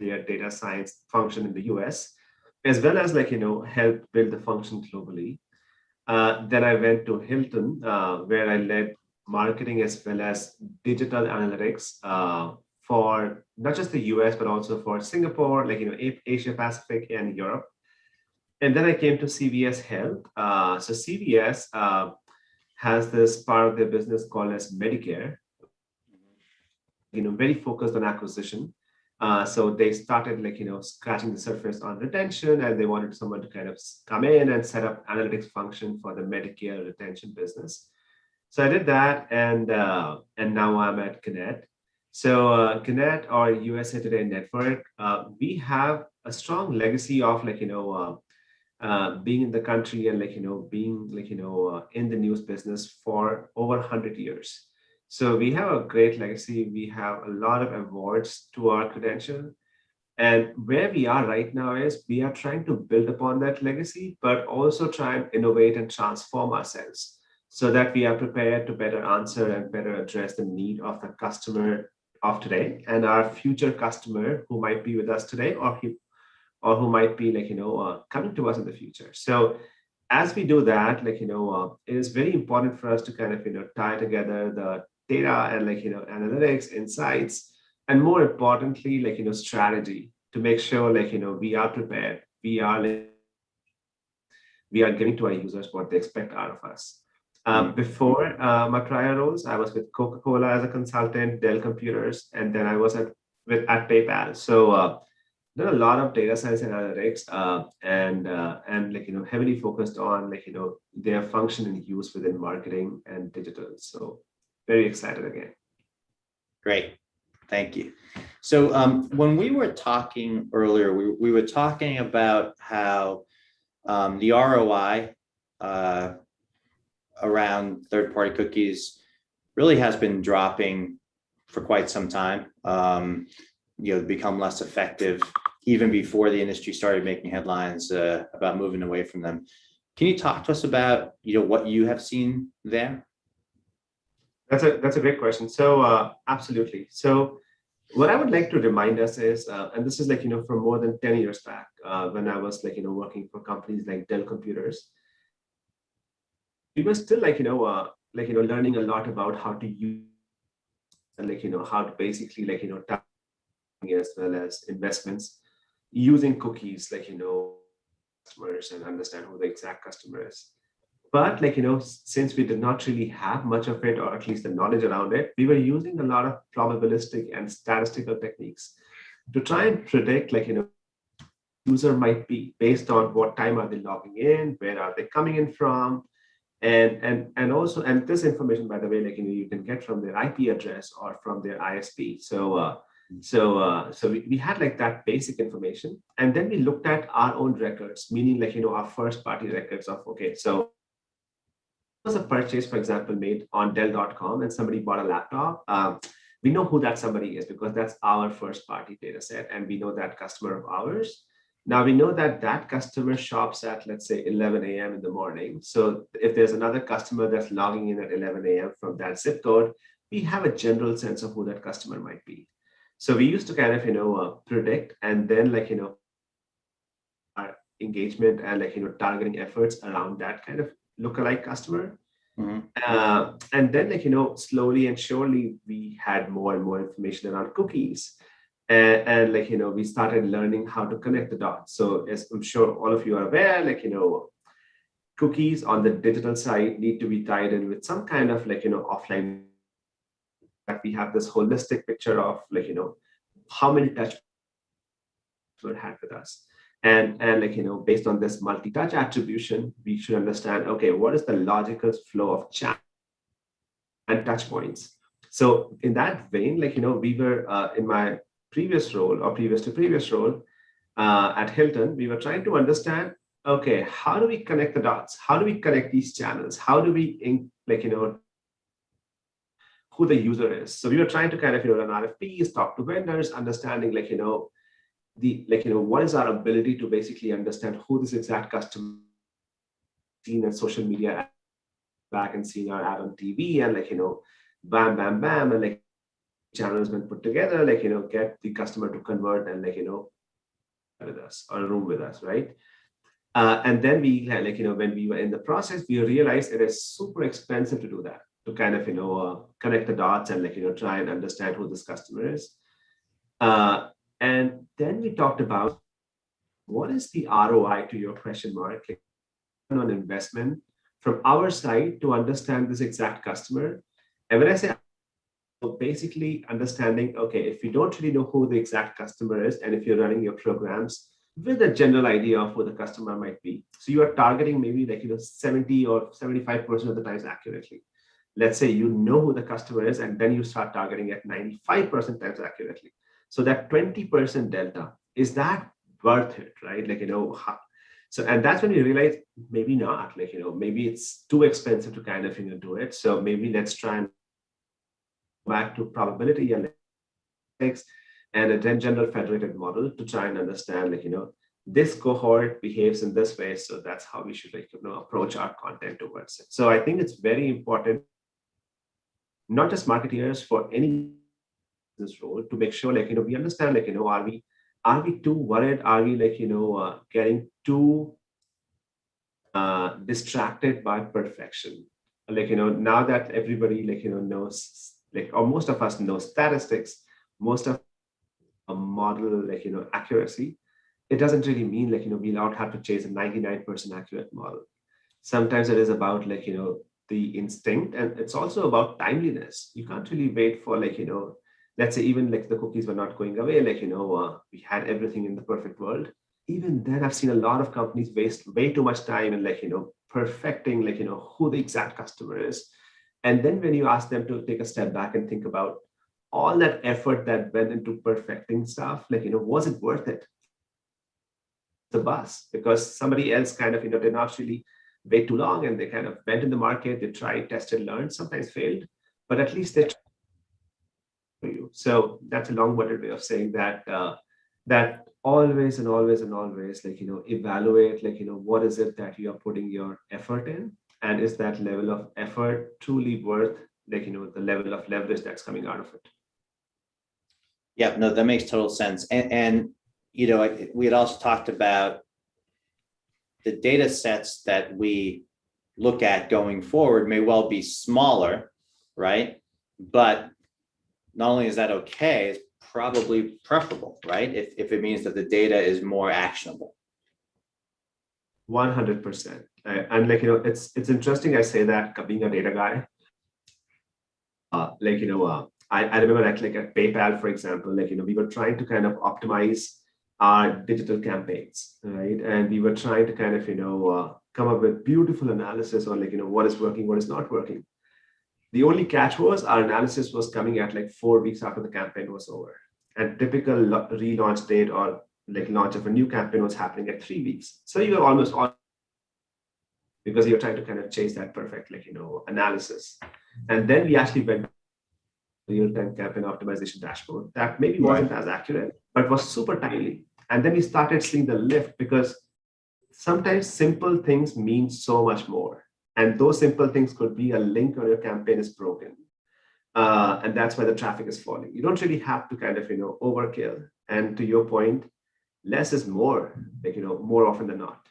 a data science function in the US, as well as help build the function globally. Then I went to Hilton, where I led marketing as well as digital analytics for not just the US, but also for Singapore, Asia Pacific and Europe. And then I came to CVS Health. So CVS has this part of their business called as Medicare, very focused on acquisition. So they started scratching the surface on retention, and they wanted someone to kind of come in and set up analytics function for the Medicare retention business. So I did that, and now I'm at Gannett. So Gannett, or USA Today Network, we have a strong legacy of being in the country and being in the news business for over 100 years. So we have a great legacy. We have a lot of awards to our credential. And where we are right now is we are trying to build upon that legacy, but also try and innovate and transform ourselves so that we are prepared to better answer and better address the need of the customer of today and our future customer who might be with us today or who might be coming to us in the future. So as we do that, it is very important for us to kind of tie together the data and analytics, insights, and more importantly, strategy to make sure we are prepared, we are giving to our users what they expect out of us. Before my prior roles, I was with Coca-Cola as a consultant, Dell Computers, and then I was at PayPal. So done a lot of data science and analytics, and heavily focused on their function and use within marketing and digital. So very excited again. Great. Thank you. So when we were talking earlier, we were talking about how the ROI around third-party cookies really has been dropping for quite some time, become less effective even before the industry started making headlines about moving away from them. Can you talk to us about what you have seen there? That's a great question. So absolutely. So what I would like to remind us is, and this is from more than 10 years back, when I was working for companies like Dell Computers, we were still learning a lot about how to use and how to basically target as well as investments using cookies, customers and understand who the exact customer is. But since we did not really have much of it, or at least the knowledge around it, we were using a lot of probabilistic and statistical techniques to try and predict user might be based on what time are they logging in, where are they coming in from, and also, and this information, by the way, you can get from their IP address or from their ISP. So we had that basic information, and then we looked at our own records, meaning our first party records of, okay, so was a purchase, for example, made on Dell.com and somebody bought a laptop. We know who that somebody is because that's our first party data set, and we know that customer of ours. Now we know that that customer shops at, let's say, 11 a.m. in the morning. So if there's another customer that's logging in at 11 a.m. from that zip code, we have a general sense of who that customer might be. So we used to kind of, predict, and then our engagement and targeting efforts around that kind of lookalike customer. Mm-hmm. And then slowly and surely we had more and more information around cookies. And we started learning how to connect the dots. So as I'm sure all of you are aware, cookies on the digital side need to be tied in with some kind of offline. We have this holistic picture of how many touch were had with us. And based on this multi-touch attribution, we should understand, okay, what is the logical flow of chat and touch points? So in that vein, we were in my previous role or previous to previous role at Hilton, we were trying to understand, okay, how do we connect the dots? How do we connect these channels? How do we who the user is? So we were trying to kind of run RFPs, talk to vendors, understanding what is our ability to basically understand who this exact customer seen in social media back and seeing our ad on TV and bam, bam, bam, and channels been put together, get the customer to convert and with us or room with us, right? And then we when we were in the process, we realized it is super expensive to do that, to kind of connect the dots and try and understand who this customer is. And then we talked about what is the ROI, to your question mark, on investment from our side to understand this exact customer. And when I say basically understanding, okay, if you don't really know who the exact customer is, and if you're running your programs with a general idea of who the customer might be, so you are targeting maybe 70 or 75% of the times accurately. Let's say you know who the customer is, and then you start targeting at 95% times accurately. So that 20% delta, is that worth it, right? So, and that's when we realize maybe not, maybe it's too expensive to kind of do it. So maybe let's try and back to probability and and a general federated model to try and understand, like, this cohort behaves in this way. So that's how we should, like, approach our content towards it. So I think it's very important, not just marketeers, for any business role, to make sure, like, we understand, like, are we too worried? Are we, like, getting too distracted by perfection? Like, now that everybody, like, knows, like, or most of us know statistics, most of a model, like, accuracy, it doesn't really mean, like, we don't have to chase a 99% accurate model. Sometimes it is about, like, the instinct, and it's also about timeliness. You can't really wait for, like, let's say even like the cookies were not going away, like, we had everything in the perfect world. Even then, I've seen a lot of companies waste way too much time in, like, perfecting, like, who the exact customer is. And then when you ask them to take a step back and think about all that effort that went into perfecting stuff, like, was it worth it? The bus, because somebody else kind of, did not really wait too long, and they kind of went in the market, they tried, tested, learned, sometimes failed, but at least they tried for you. So that's a long-winded way of saying that that always and always and always, like, evaluate, like, what is it that you are putting your effort in, and is that level of effort truly worth, like, the level of leverage that's coming out of it? Yeah, no, that makes total sense. And we had also talked about the data sets that we look at going forward may well be smaller, right? But not only is that okay, it's probably preferable, right? If it means that the data is more actionable. 100%. And, like, it's interesting I say that, being a data guy. Like, I remember like at PayPal, for example, like, we were trying to kind of optimize our digital campaigns, right? And we were trying to kind of, come up with beautiful analysis on, like, what is working, what is not working. The only catch was our analysis was coming at like 4 weeks after the campaign was over. And typical relaunch date or like launch of a new campaign was happening at 3 weeks. So you were almost all, because you're trying to kind of chase that perfect, like, analysis. And then we actually went real-time campaign optimization dashboard that maybe wasn't as accurate, but was super timely. And then we started seeing the lift, because sometimes simple things mean so much more. And those simple things could be a link on your campaign is broken. And that's why the traffic is falling. You don't really have to kind of, overkill. And to your point, less is more, like, more often than not.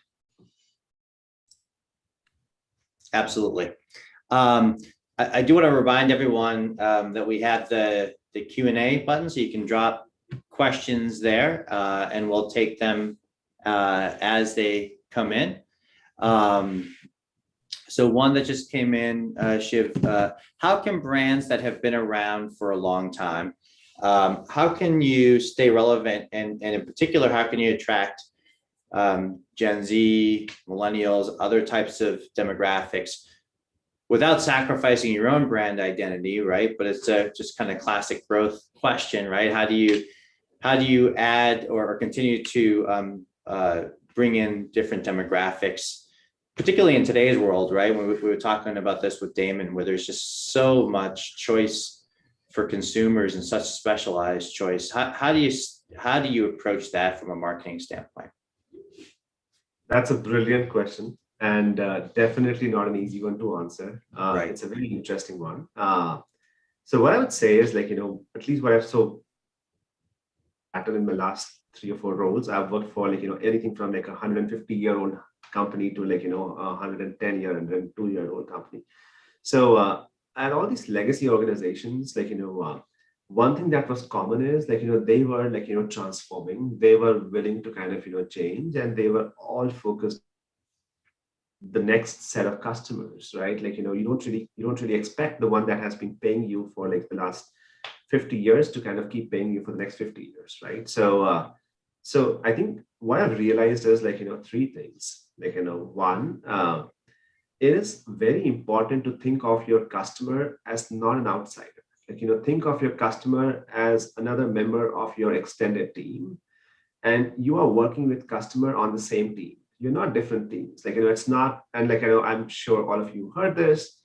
Absolutely. I do want to remind everyone that we have the Q&A button, so you can drop questions there, and we'll take them as they come in. So one that just came in, Shiv, how can brands that have been around for a long time, how can you stay relevant, and in particular, how can you attract Gen Z, millennials, other types of demographics without sacrificing your own brand identity, right? But it's a just kind of classic growth question, right? How do you add or continue to bring in different demographics, particularly in today's world, right? When we were talking about this with Damon, where there's just so much choice for consumers and such specialized choice. How do you approach that from a marketing standpoint? That's a brilliant question, and definitely not an easy one to answer. Right. It's a really interesting one. So what I would say is, like, at least what I've so pattern in my last 3 or 4 roles, I've worked for, like, anything from like a 150-year-old company to, like, a 110-year and then 2-year-old company. So at all these legacy organizations, like, one thing that was common is, like, they were, like, transforming, they were willing to kind of, change, and they were all focused the next set of customers, right? Like, you don't really expect the one that has been paying you for like the last 50 years to kind of keep paying you for the next 50 years, right? So I think what I've realized is, like, 3 things. Like, one, it is very important to think of your customer as not an outsider. Like, think of your customer as another member of your extended team, and you are working with customer on the same team. You're not different teams. Like, it's not, and like, I'm sure all of you heard this,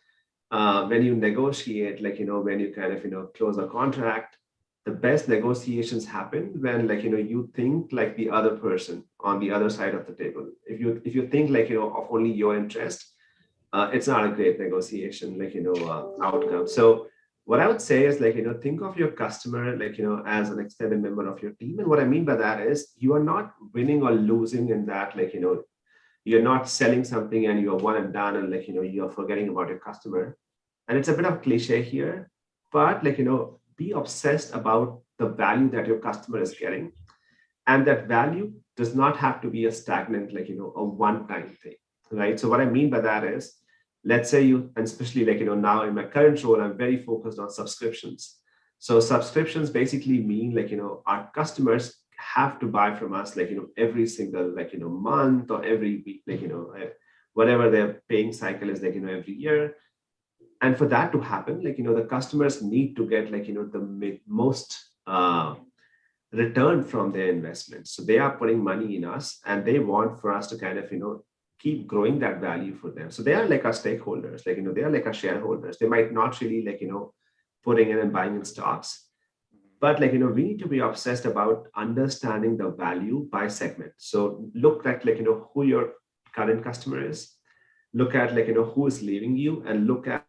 when you negotiate, like, when you kind of, close a contract, the best negotiations happen when you think like the other person on the other side of the table. If you think of only your interest, it's not a great negotiation outcome. So what I would say is think of your customer as an extended member of your team. And what I mean by that is you are not winning or losing in that you're not selling something and you're one and done and you're forgetting about your customer. And it's a bit of cliche here, but be obsessed about the value that your customer is getting. And that value does not have to be a stagnant, a one-time thing, right? So what I mean by that is, let's say you, and especially now in my current role, I'm very focused on subscriptions. So subscriptions basically mean our customers have to buy from us every single month or every week, whatever their paying cycle is every year. And for that to happen, the customers need to get the most return from their investment. So they are putting money in us and they want for us to kind of keep growing that value for them. So they are like our stakeholders, they are like our shareholders. They might not really putting in and buying in stocks, but we need to be obsessed about understanding the value by segment. So look at who your current customer is, look at who is leaving you, and look at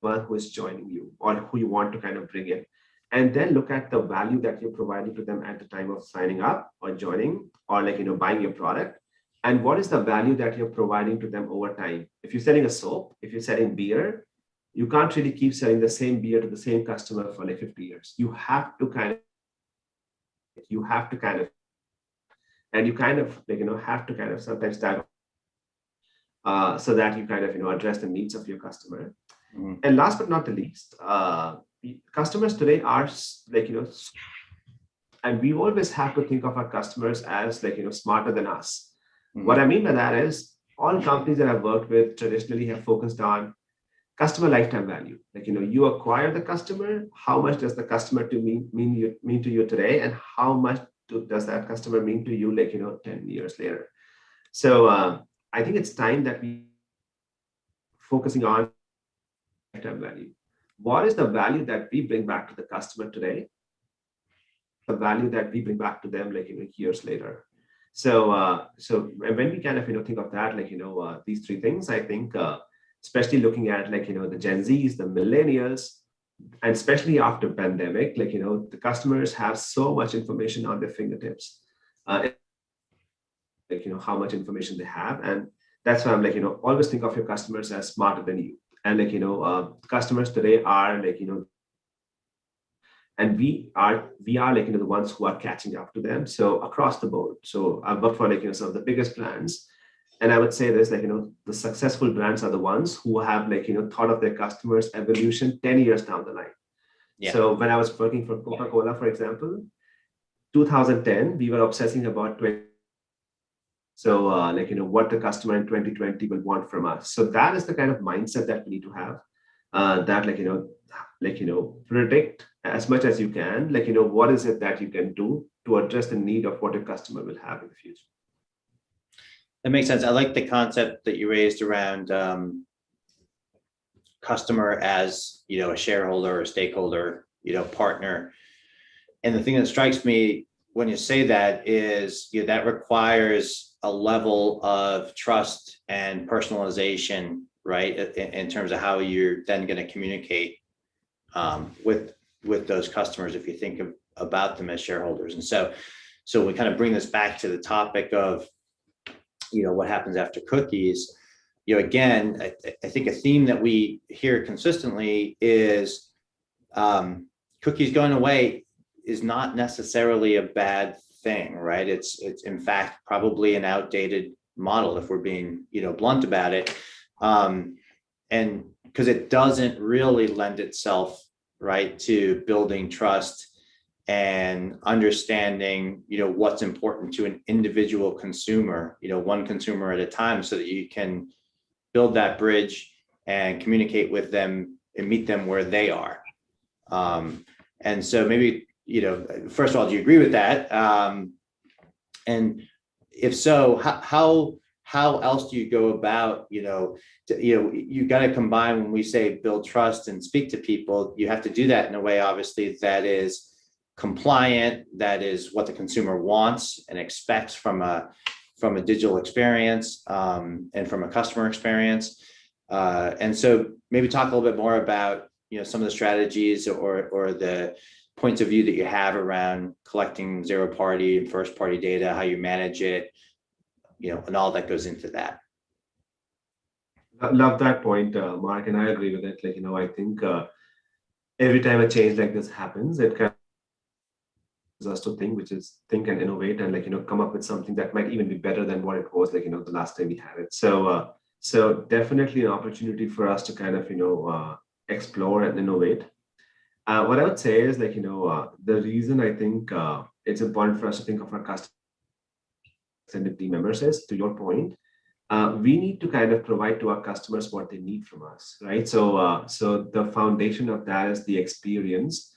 one who is joining you or who you want to kind of bring in. And then look at the value that you're providing to them at the time of signing up or joining or buying your product. And what is the value that you're providing to them over time? If you're selling a soap, if you're selling beer, you can't really keep selling the same beer to the same customer for 50 years. You have to kind of, and you kind of have to kind of sometimes dive so that you kind of address the needs of your customer. Mm-hmm. And last but not the least, customers today are and we always have to think of our customers as smarter than us. Mm-hmm. What I mean by that is all companies that I've worked with traditionally have focused on customer lifetime value. You acquire the customer, how much does the customer mean to you today, and how much does that customer mean to you 10 years later. So I think it's time that we focusing on lifetime value. What is the value that we bring back to the customer today? The value that we bring back to them years later. So when we kind of think of that these three things, I think especially looking at the Gen Zs, the millennials, and especially after pandemic, the customers have so much information on their fingertips, how much information they have. And that's why I'm always think of your customers as smarter than you. And customers today are and we are the ones who are catching up to them. So across the board. So I've worked for some of the biggest brands. And I would say this, the successful brands are the ones who have thought of their customers' evolution 10 years down the line. Yeah. So when I was working for Coca-Cola, for example, 2010, we were obsessing about 20. So what the customer in 2020 will want from us. So that is the kind of mindset that we need to have. That predict as much as you can. What is it that you can do to address the need of what your customer will have in the future. That makes sense. I like the concept that you raised around customer as, a shareholder or stakeholder, partner. And the thing that strikes me when you say that is, that requires a level of trust and personalization, right? In terms of how you're then going to communicate with those customers, if you think about them as shareholders. And so we kind of bring this back to the topic of, what happens after cookies. Again, I think a theme that we hear consistently is cookies going away is not necessarily a bad thing, right? It's in fact probably an outdated model if we're being blunt about it, and because it doesn't really lend itself right to building trust and understanding what's important to an individual consumer, one consumer at a time, so that you can build that bridge and communicate with them and meet them where they are. And so maybe first of all, do you agree with that? And if so, how how else do you go about, you got to combine, when we say build trust and speak to people, you have to do that in a way, obviously, that is compliant, that is what the consumer wants and expects from a digital experience, and from a customer experience. And so maybe talk a little bit more about, some of the strategies or the points of view that you have around collecting zero party and first party data, how you manage it, and all that goes into that. Love that point, Mark, and I agree with it. I think every time a change like this happens, it kind of us to think, which is think and innovate, and come up with something that might even be better than what it was the last time we had it. So definitely an opportunity for us to kind of explore and innovate. What I would say is the reason I think it's important for us to think of our customers extended team members is, to your point, we need to kind of provide to our customers what they need from us, right? So the foundation of that is the experience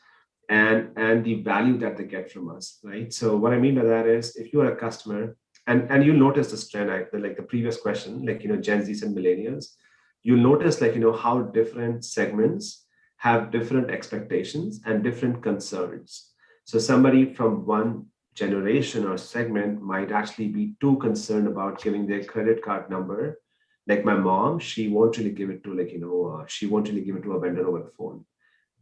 and the value that they get from us, right? So what I mean by that is, if you are a customer, and you'll notice this trend, like the previous question, Gen Zs and millennials, you'll notice how different segments have different expectations and different concerns. So somebody from one generation or segment might actually be too concerned about giving their credit card number. Like my mom, she won't really give it to she won't really give it to a vendor over the phone.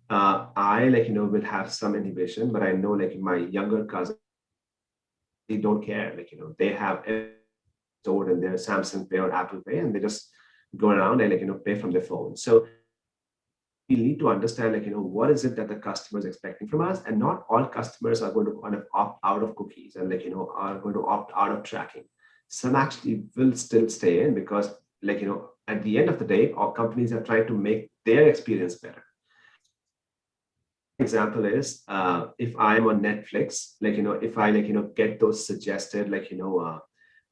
I will have some inhibition, but I know my younger cousins, they don't care. They have it stored in their Samsung Pay or Apple Pay, and they just go around and pay from their phone. So we need to understand what is it that the customer is expecting from us, and not all customers are going to kind of opt out of cookies and are going to opt out of tracking. Some actually will still stay in because at the end of the day, all companies are trying to make their experience better. Example is if I'm on Netflix, if I get those suggested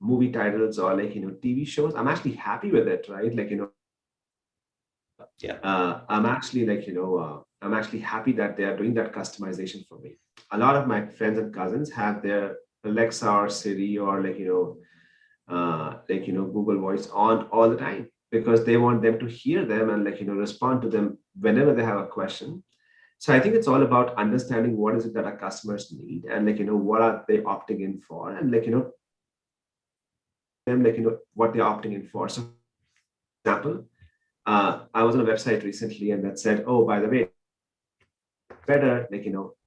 movie titles or TV shows, I'm actually happy with it, right? I'm actually I'm actually happy that they are doing that customization for me. A lot of my friends and cousins have their Alexa or Siri or Google Voice on all the time, because they want them to hear them and respond to them whenever they have a question. So I think it's all about understanding what is it that our customers need, and what are they opting in for, and them what they're opting in for. So, for example, I was on a website recently and that said, oh, by the way, better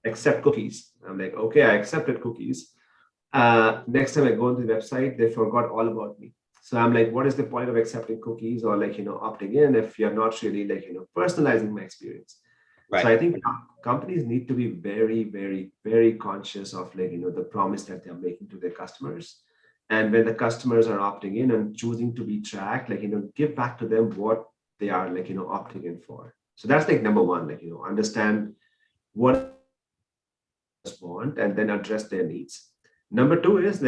accept cookies. I'm like, okay, I accepted cookies. Next time I go into the website, they forgot all about me. So I'm like, what is the point of accepting cookies or opting in if you're not really personalizing my experience? Right. So I think companies need to be very, very, very conscious of the promise that they're making to their customers. And when the customers are opting in and choosing to be tracked, give back to them what they are opting in for. So that's number one, understand what they want and then address their needs. Number two is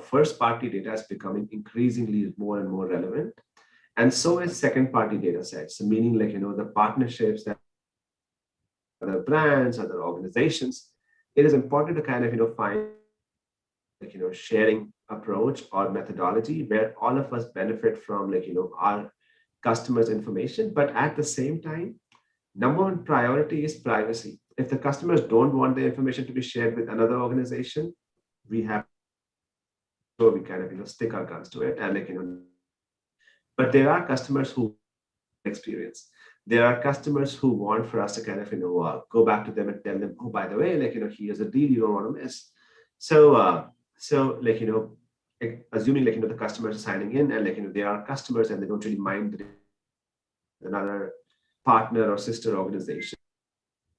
first party data is becoming increasingly more and more relevant. And so is second party data sets. So meaning the partnerships that other brands, other organizations, it is important to kind of find sharing approach or methodology where all of us benefit from our customers' information. But at the same time, number one priority is privacy. If the customers don't want the information to be shared with another organization, we have so we kind of stick our guns to it and but there are customers who experience. There are customers who want for us to kind of go back to them and tell them, oh, by the way, here's a deal you don't want to miss. So assuming the customers are signing in and they are customers and they don't really mind another partner or sister organization,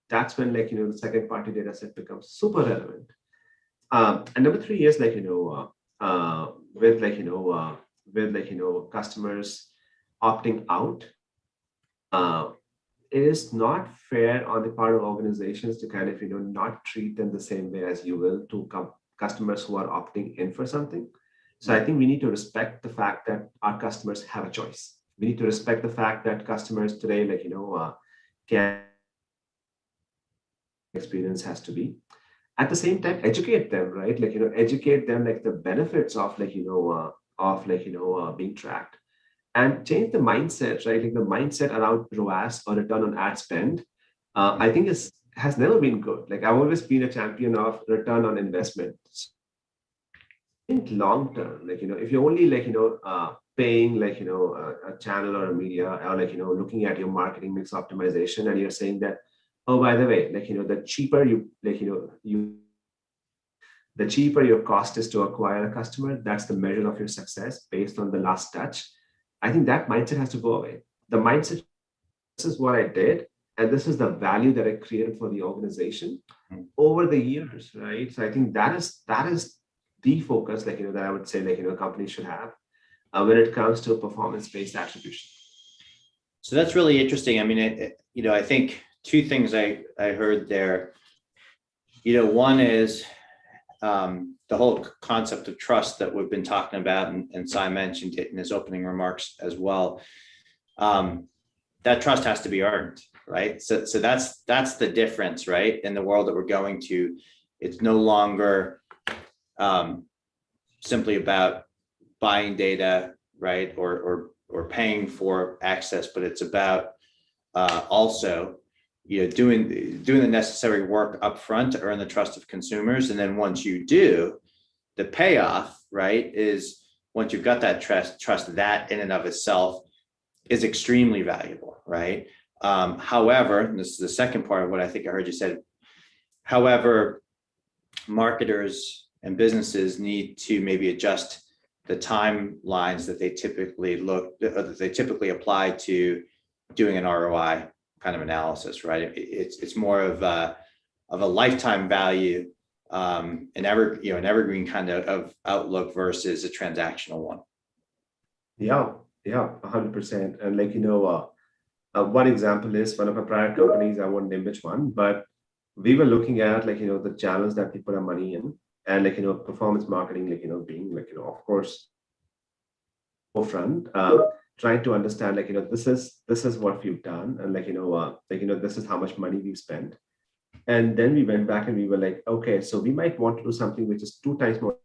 that's when the second party data set becomes super relevant. And number three is with customers opting out, it is not fair on the part of organizations to kind of not treat them the same way as you will to customers who are opting in for something. So I think we need to respect the fact that our customers have a choice. We need to respect the fact that customers today can experience has to be. At the same time, educate them, right? Educate them the benefits of of being tracked, and change the mindset, right? Like the mindset around ROAS, or return on ad spend, I think has never been good. Like I've always been a champion of return on investment. Think long term, if you're only paying a channel or a media, or looking at your marketing mix optimization, and you're saying that, oh, by the way, the cheaper the cheaper your cost is to acquire a customer, that's the measure of your success based on the last touch. I think that mindset has to go away. The mindset, this is what I did, and this is the value that I created for the organization over the years, right? So I think that is the focus, that I would say, companies should have when it comes to performance-based attribution. So that's really interesting. I mean, I think two things I heard there. One is the whole concept of trust that we've been talking about, and Sai mentioned it in his opening remarks as well. That trust has to be earned, right? So that's the difference, right? In the world that we're going to, it's no longer simply about buying data, right, or paying for access, but it's about also doing the necessary work up front to earn the trust of consumers. And then once you do, the payoff, right, is once you've got that trust, that in and of itself is extremely valuable, right? However, and this is the second part of what I think I heard you said, however, marketers and businesses need to maybe adjust the timelines that they typically apply to doing an ROI kind of analysis, right? It's more of a lifetime value, an evergreen kind of outlook versus a transactional one. Yeah, 100%. And one example is one of our prior companies. I won't name which one, but we were looking at the channels that we put our money in, and performance marketing, being of course forefront, trying to understand this is what we've done, and this is how much money we've spent. And then we went back and we were like, okay, so we might want to do something which is 2 times more,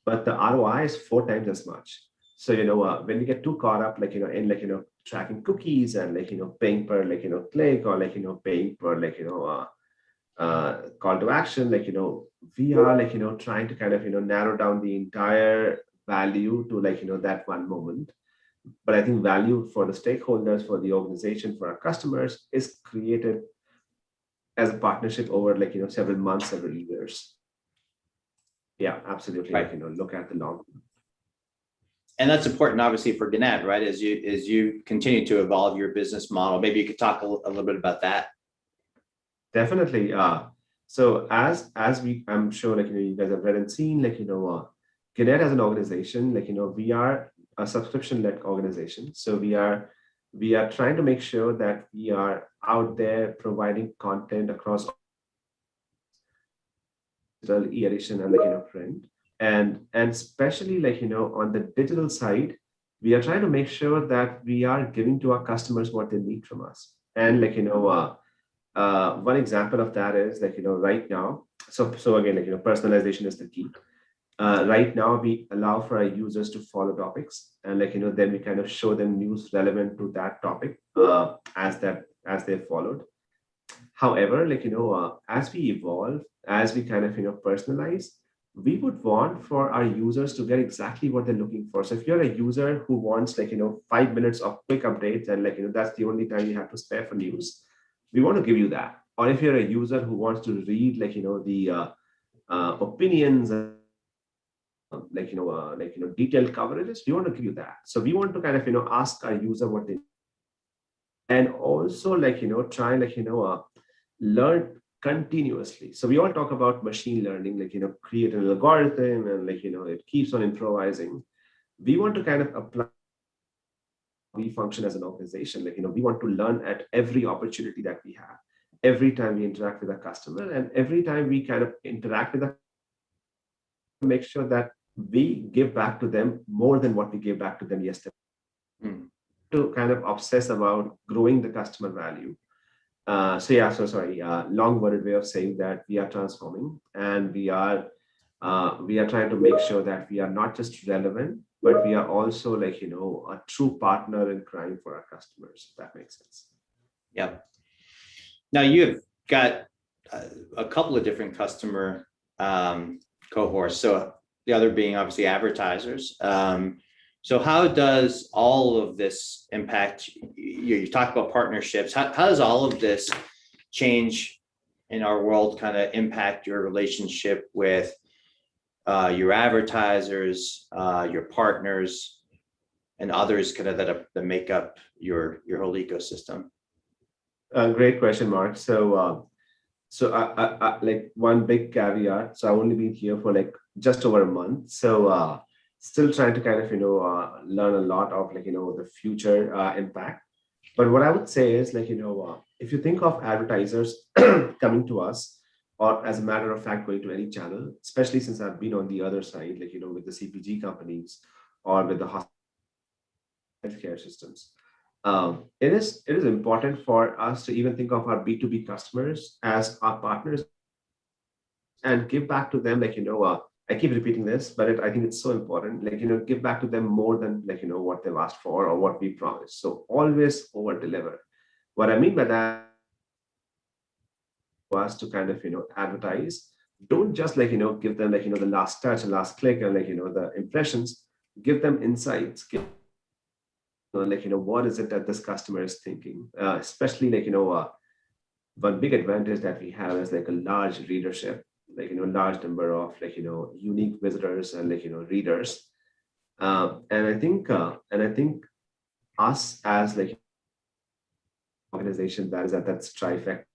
but the ROI is 4 times as much. So when we get too caught up in tracking cookies and paying per click, or paying per call to action, we are trying to kind of narrow down the entire value to that one moment. But I think value for the stakeholders, for the organization, for our customers is created as a partnership over several months, several years. Yeah, absolutely. Right. Look at the long term. And that's important, obviously, for Gannett, right? As you continue to evolve your business model, maybe you could talk a little bit about that. Definitely. So as I'm sure you guys have read and seen, Gannett as an organization, we are a subscription-led organization. So we are trying to make sure that we are out there providing content across digital, e-edition, and print. And especially on the digital side, we are trying to make sure that we are giving to our customers what they need from us. And one example of that is right now. So again, personalization is the key. Right now, we allow for our users to follow topics, and then we kind of show them news relevant to that topic as they've followed. However, as we evolve, as we kind of personalize, we would want for our users to get exactly what they're looking for. So if you're a user who wants 5 minutes of quick updates, and that's the only time you have to spare for news, we want to give you that. Or if you're a user who wants to read the opinions, detailed coverages, we want to give you that. So we want to kind of ask our user what they, and also try and learn continuously. So we all talk about machine learning, create an algorithm, and it keeps on improvising. We want to kind of apply, we function as an organization, we want to learn at every opportunity that we have, every time we interact with a customer, and every time we kind of interact with them, make sure that we give back to them more than what we gave back to them yesterday. To kind of obsess about growing the customer value. Long-worded way of saying that we are transforming, and we are we are trying to make sure that we are not just relevant, but we are also a true partner in crime for our customers, if that makes sense. Yeah. Now you've got a couple of different customer cohorts. So the other being obviously advertisers. So how does all of this impact, you talk about partnerships, how does all of this change in our world kind of impact your relationship with your advertisers, your partners, and others kind of that make up your whole ecosystem? Great question, Mark. So I like one big caveat. So I've only been here for just over a month. So still trying to kind of learn a lot of the future impact. But what I would say is if you think of advertisers coming to us, or as a matter of fact going to any channel, especially since I've been on the other side, with the CPG companies or with the healthcare systems. It is important for us to even think of our B2B customers as our partners and give back to them. I keep repeating this, but I think it's so important. Give back to them more than what they've asked for or what we promised. So always over deliver. What I mean by that was to kind of advertise. Don't just give them the last touch and last click and the impressions. Give them insights. What is it that this customer is thinking, especially one big advantage that we have is a large readership, large number of unique visitors and readers, and I think us as organization that's trifecta,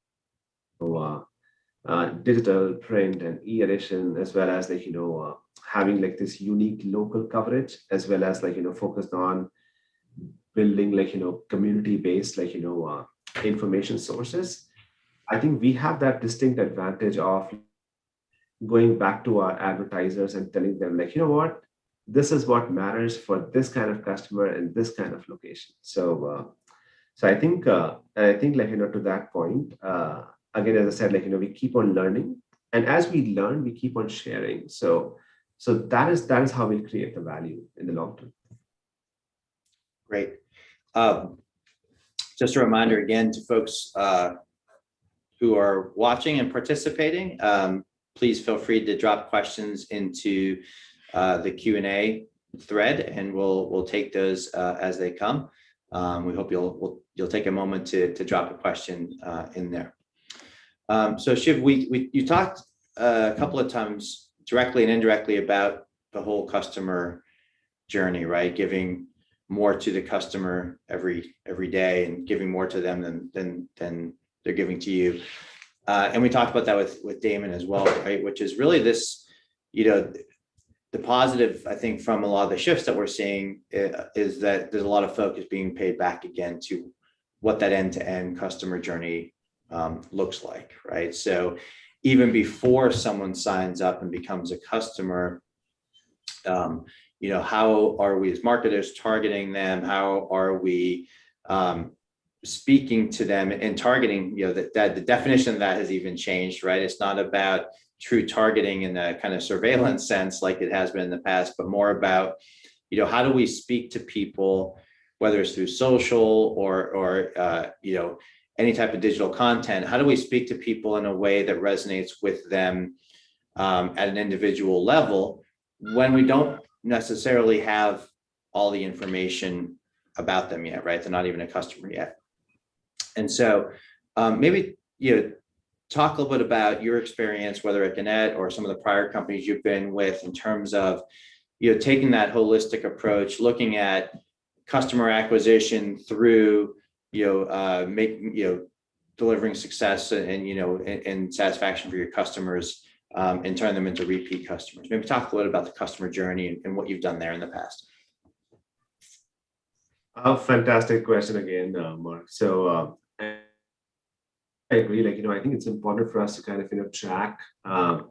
digital, print, and e-edition, as well as having this unique local coverage, as well as focused on building community-based information sources. I think we have that distinct advantage of going back to our advertisers and telling them what, this is what matters for this kind of customer in this kind of location. So I think to that point, again, as I said, we keep on learning, and as we learn, we keep on sharing. So that is how we create the value in the long term. Great. Just a reminder again to folks who are watching and participating, please feel free to drop questions into the Q&A thread, and we'll take those as they come. We hope you'll take a moment to drop a question in there. So Shiv, you talked a couple of times directly and indirectly about the whole customer journey, right? Giving more to the customer every day and giving more to them than they're giving to you. And we talked about that with Damon as well, right? Which is really this, the positive, I think, from a lot of the shifts that we're seeing is that there's a lot of focus being paid back again to what that end-to-end customer journey looks like, right? So even before someone signs up and becomes a customer, how are we as marketers targeting them? How are we speaking to them and targeting? That the definition of that has even changed, right? It's not about true targeting in a kind of surveillance sense like it has been in the past, but more about, how do we speak to people, whether it's through social or any type of digital content? How do we speak to people in a way that resonates with them at an individual level when we don't necessarily have all the information about them yet, right? They're not even a customer yet. And so maybe, talk a little bit about your experience, whether at Gannett or some of the prior companies you've been with, in terms of, taking that holistic approach, looking at customer acquisition through, delivering success and satisfaction for your customers, and turn them into repeat customers. Maybe talk a little about the customer journey and what you've done there in the past. Fantastic question again, Mark. So I agree. I think it's important for us to kind of track our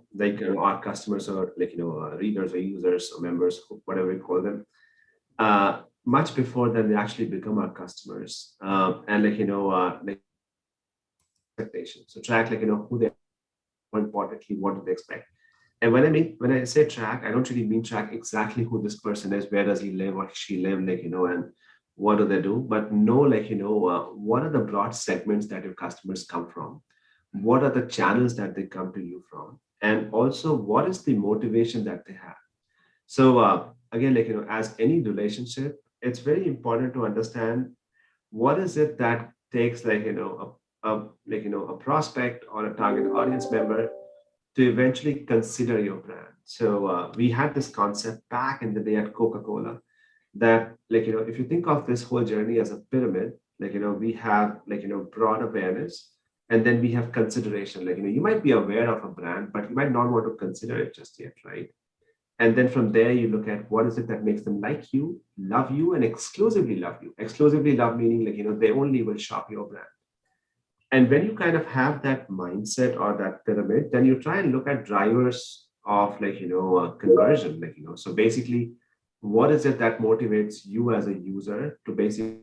customers, or readers or users or members, whatever we call them, much before then they actually become our customers, and expectations. So track who they are, more importantly, what do they expect. And when I say track, I don't really mean track exactly who this person is, where does he live or she live, and what do they do, but know, what are the broad segments that your customers come from? What are the channels that they come to you from? And also, what is the motivation that they have? So again, as any relationship, it's very important to understand what is it that takes a prospect or a target audience member to eventually consider your brand. So we had this concept back in the day at Coca-Cola that if you think of this whole journey as a pyramid, we have broad awareness, and then we have consideration. You might be aware of a brand, but you might not want to consider it just yet, right? And then from there, you look at what is it that makes them like you, love you, and exclusively love you. Exclusively love meaning they only will shop your brand. And when you kind of have that mindset or that pyramid, then you try and look at drivers of conversion. So basically, what is it that motivates you as a user to basically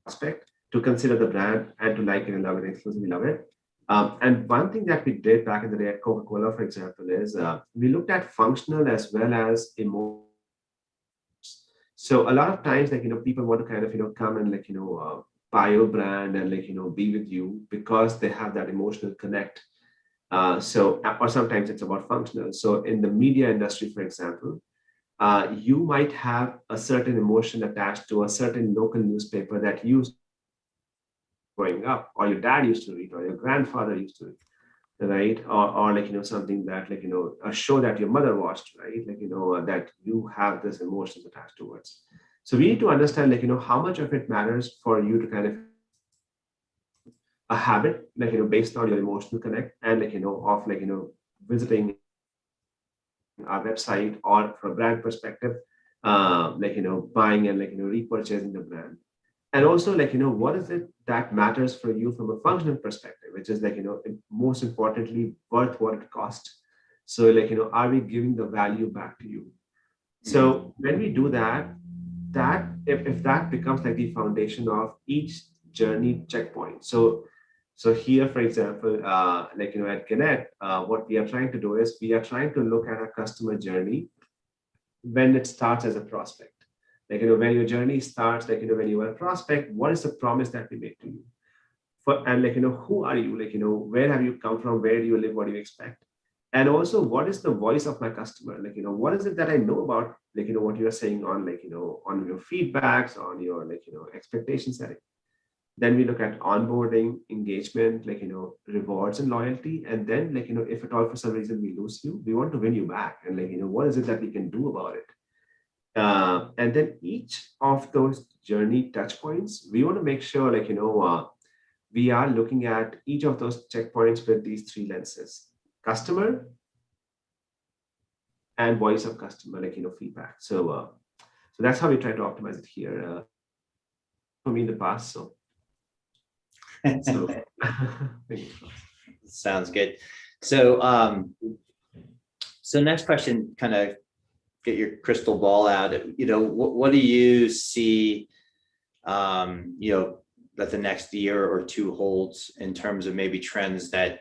prospect, to consider the brand and to like it and love it, exclusively love it. And one thing that we did back in the day at Coca-Cola, for example, is we looked at functional as well as emotional. So a lot of times, people want to kind of, come and buy your brand and be with you because they have that emotional connect. Or sometimes it's about functional. So in the media industry, for example, you might have a certain emotion attached to a certain local newspaper that you growing up, or your dad used to read, or your grandfather used to read, right? Or something that a show that your mother watched, right? That you have this emotions attached towards. So we need to understand how much of it matters for you to kind of a habit, based on your emotional connect, and of visiting our website, or from a brand perspective, buying and repurchasing the brand. And also what is it that matters for you from a functional perspective, which is most importantly worth what it costs. So are we giving the value back to you? So when we do that, if that becomes like the foundation of each journey checkpoint. So here, for example, at Gannett, what we are trying to do is we are trying to look at a customer journey when it starts as a prospect. When your journey starts, when you are a prospect, what is the promise that we make to you? And who are you? Where have you come from? Where do you live? What do you expect? And also, what is the voice of my customer? What is it that I know about, what you are saying on, on your feedbacks, on your, expectation setting. Then we look at onboarding, engagement, rewards and loyalty. And then, if at all for some reason we lose you, we want to win you back. And what is it that we can do about it? And then each of those journey touch points, we want to make sure, we are looking at each of those checkpoints with these three lenses: customer and voice of customer, feedback. So that's how we try to optimize it here. For me in the past, so Sounds good. So next question, kind of get your crystal ball out. What do you see, that the next year or two holds in terms of maybe trends that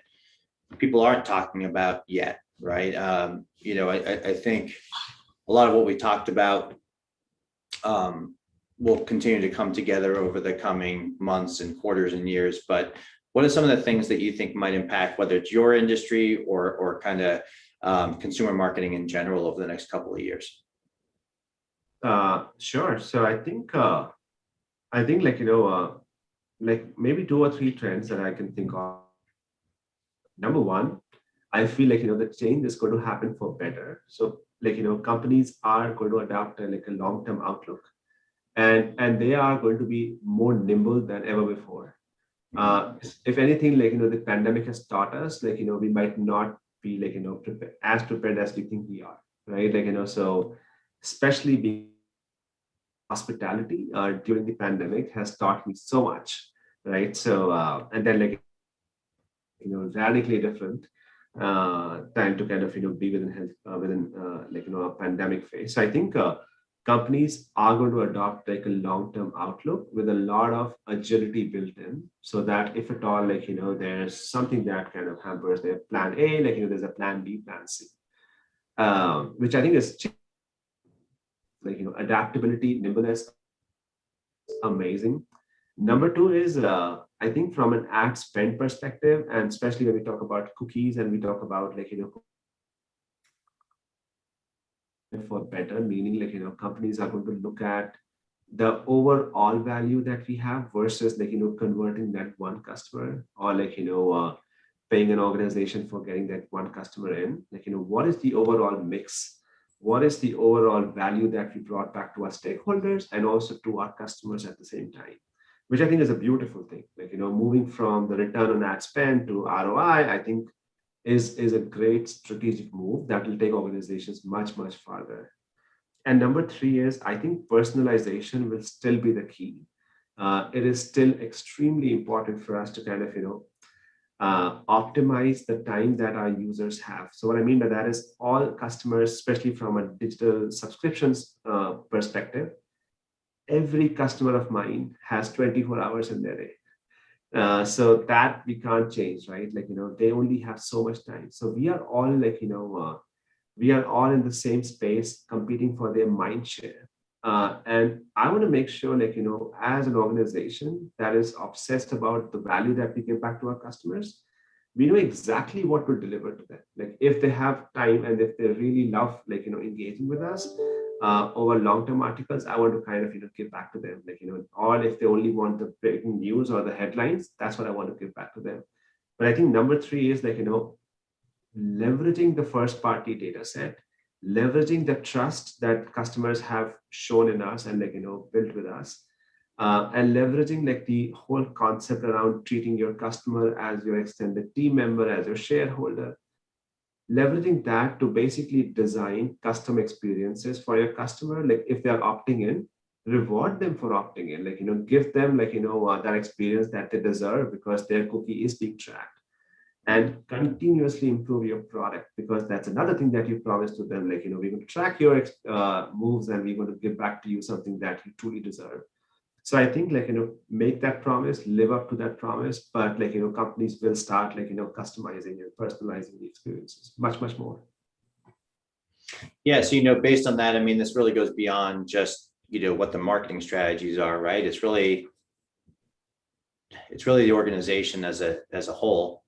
people aren't talking about yet, right? I think a lot of what we talked about will continue to come together over the coming months and quarters and years. But what are some of the things that you think might impact, whether it's your industry or kind of consumer marketing in general over the next couple of years? Sure. So I think maybe two or three trends that I can think of. Number one, I feel the change is going to happen for better. So companies are going to adopt a long-term outlook, and they are going to be more nimble than ever before. If anything, the pandemic has taught us, we might not be as prepared as we think we are, right? So especially being hospitality during the pandemic has taught me so much, right? So and then radically different time to kind of be within health within a pandemic phase. So I think companies are going to adopt like a long-term outlook with a lot of agility built in, so that if at all, like, there's something that kind of hampers their plan A, like, there's a plan B, plan C, which I think is like, adaptability, nimbleness, amazing. Number two is, I think from an ad spend perspective, and especially when we talk about cookies and we talk about like, for better, meaning like, companies are going to look at the overall value that we have versus like, converting that one customer, or like, paying an organization for getting that one customer in. Like, what is the overall mix? What is the overall value that we brought back to our stakeholders and also to our customers at the same time? Which I think is a beautiful thing. Like, moving from the return on ad spend to ROI, I think is a great strategic move that will take organizations much, much farther. And number three is, I think personalization will still be the key. It is still extremely important for us to kind of, optimize the time that our users have. So what I mean by that is all customers, especially from a digital subscriptions perspective, every customer of mine has 24 hours in their day. So that we can't change, right? Like, they only have so much time. So we are all like, we are all in the same space competing for their mind share. And I want to make sure, like, as an organization that is obsessed about the value that we give back to our customers, we know exactly what to deliver to them. Like, if they have time and if they really love, like, engaging with us over long-term articles, I want to kind of, give back to them. Like, or if they only want the breaking news or the headlines, that's what I want to give back to them. But I think number three is like, leveraging the first party data set, leveraging the trust that customers have shown in us and like, built with us, and leveraging like the whole concept around treating your customer as your extended team member, as your shareholder, leveraging that to basically design custom experiences for your customer. Like, if they're opting in, reward them for opting in, like, give them like, that experience that they deserve because their cookie is being tracked. And continuously improve your product, because that's another thing that you promised to them. Like, we're going to track your moves and we're going to give back to you something that you truly deserve. So I think like, make that promise, live up to that promise, but like, companies will start like, customizing and personalizing the experiences much, much more. Yeah. So, based on that, I mean, this really goes beyond just, what the marketing strategies are, right? It's really the organization as a whole,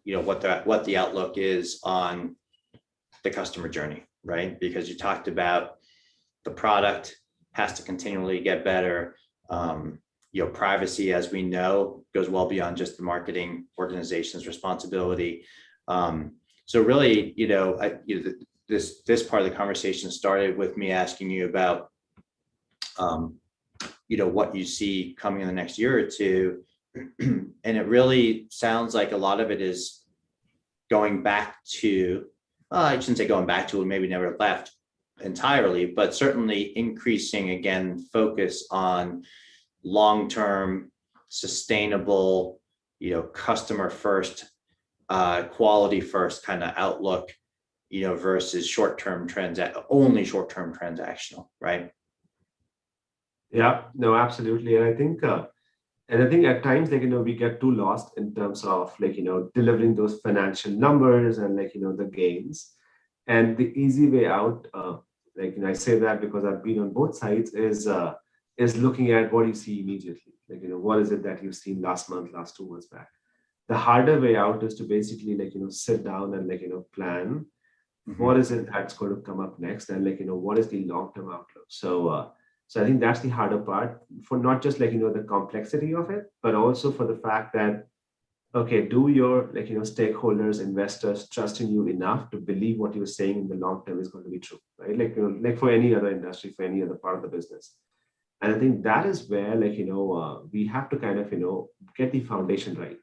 what the outlook is on the customer journey, right? Because you talked about the product has to continually get better. Privacy, as we know, goes well beyond just the marketing organization's responsibility. So really, this part of the conversation started with me asking you about, what you see coming in the next year or two. And it really sounds like a lot of it is going back to, I shouldn't say going back to, maybe never left entirely, but certainly increasing again focus on long-term, sustainable, customer first, quality first kind of outlook, versus short-term only short-term transactional, right? Yeah, no, absolutely. And I think at times, like, we get too lost in terms of like, delivering those financial numbers and like, the gains. And the easy way out, I say that because I've been on both sides, is looking at what you see immediately. Like, what is it that you've seen last month, last 2 months back? The harder way out is to basically like, sit down and like, plan what is it that's going to come up next, and like, what is the long-term outlook. So I think that's the harder part, for not just like, the complexity of it, but also for the fact that, okay, do your like, stakeholders, investors trust in you enough to believe what you're saying in the long term is going to be true, right? Like, like for any other industry, for any other part of the business. And I think that is where like, we have to kind of, get the foundation right.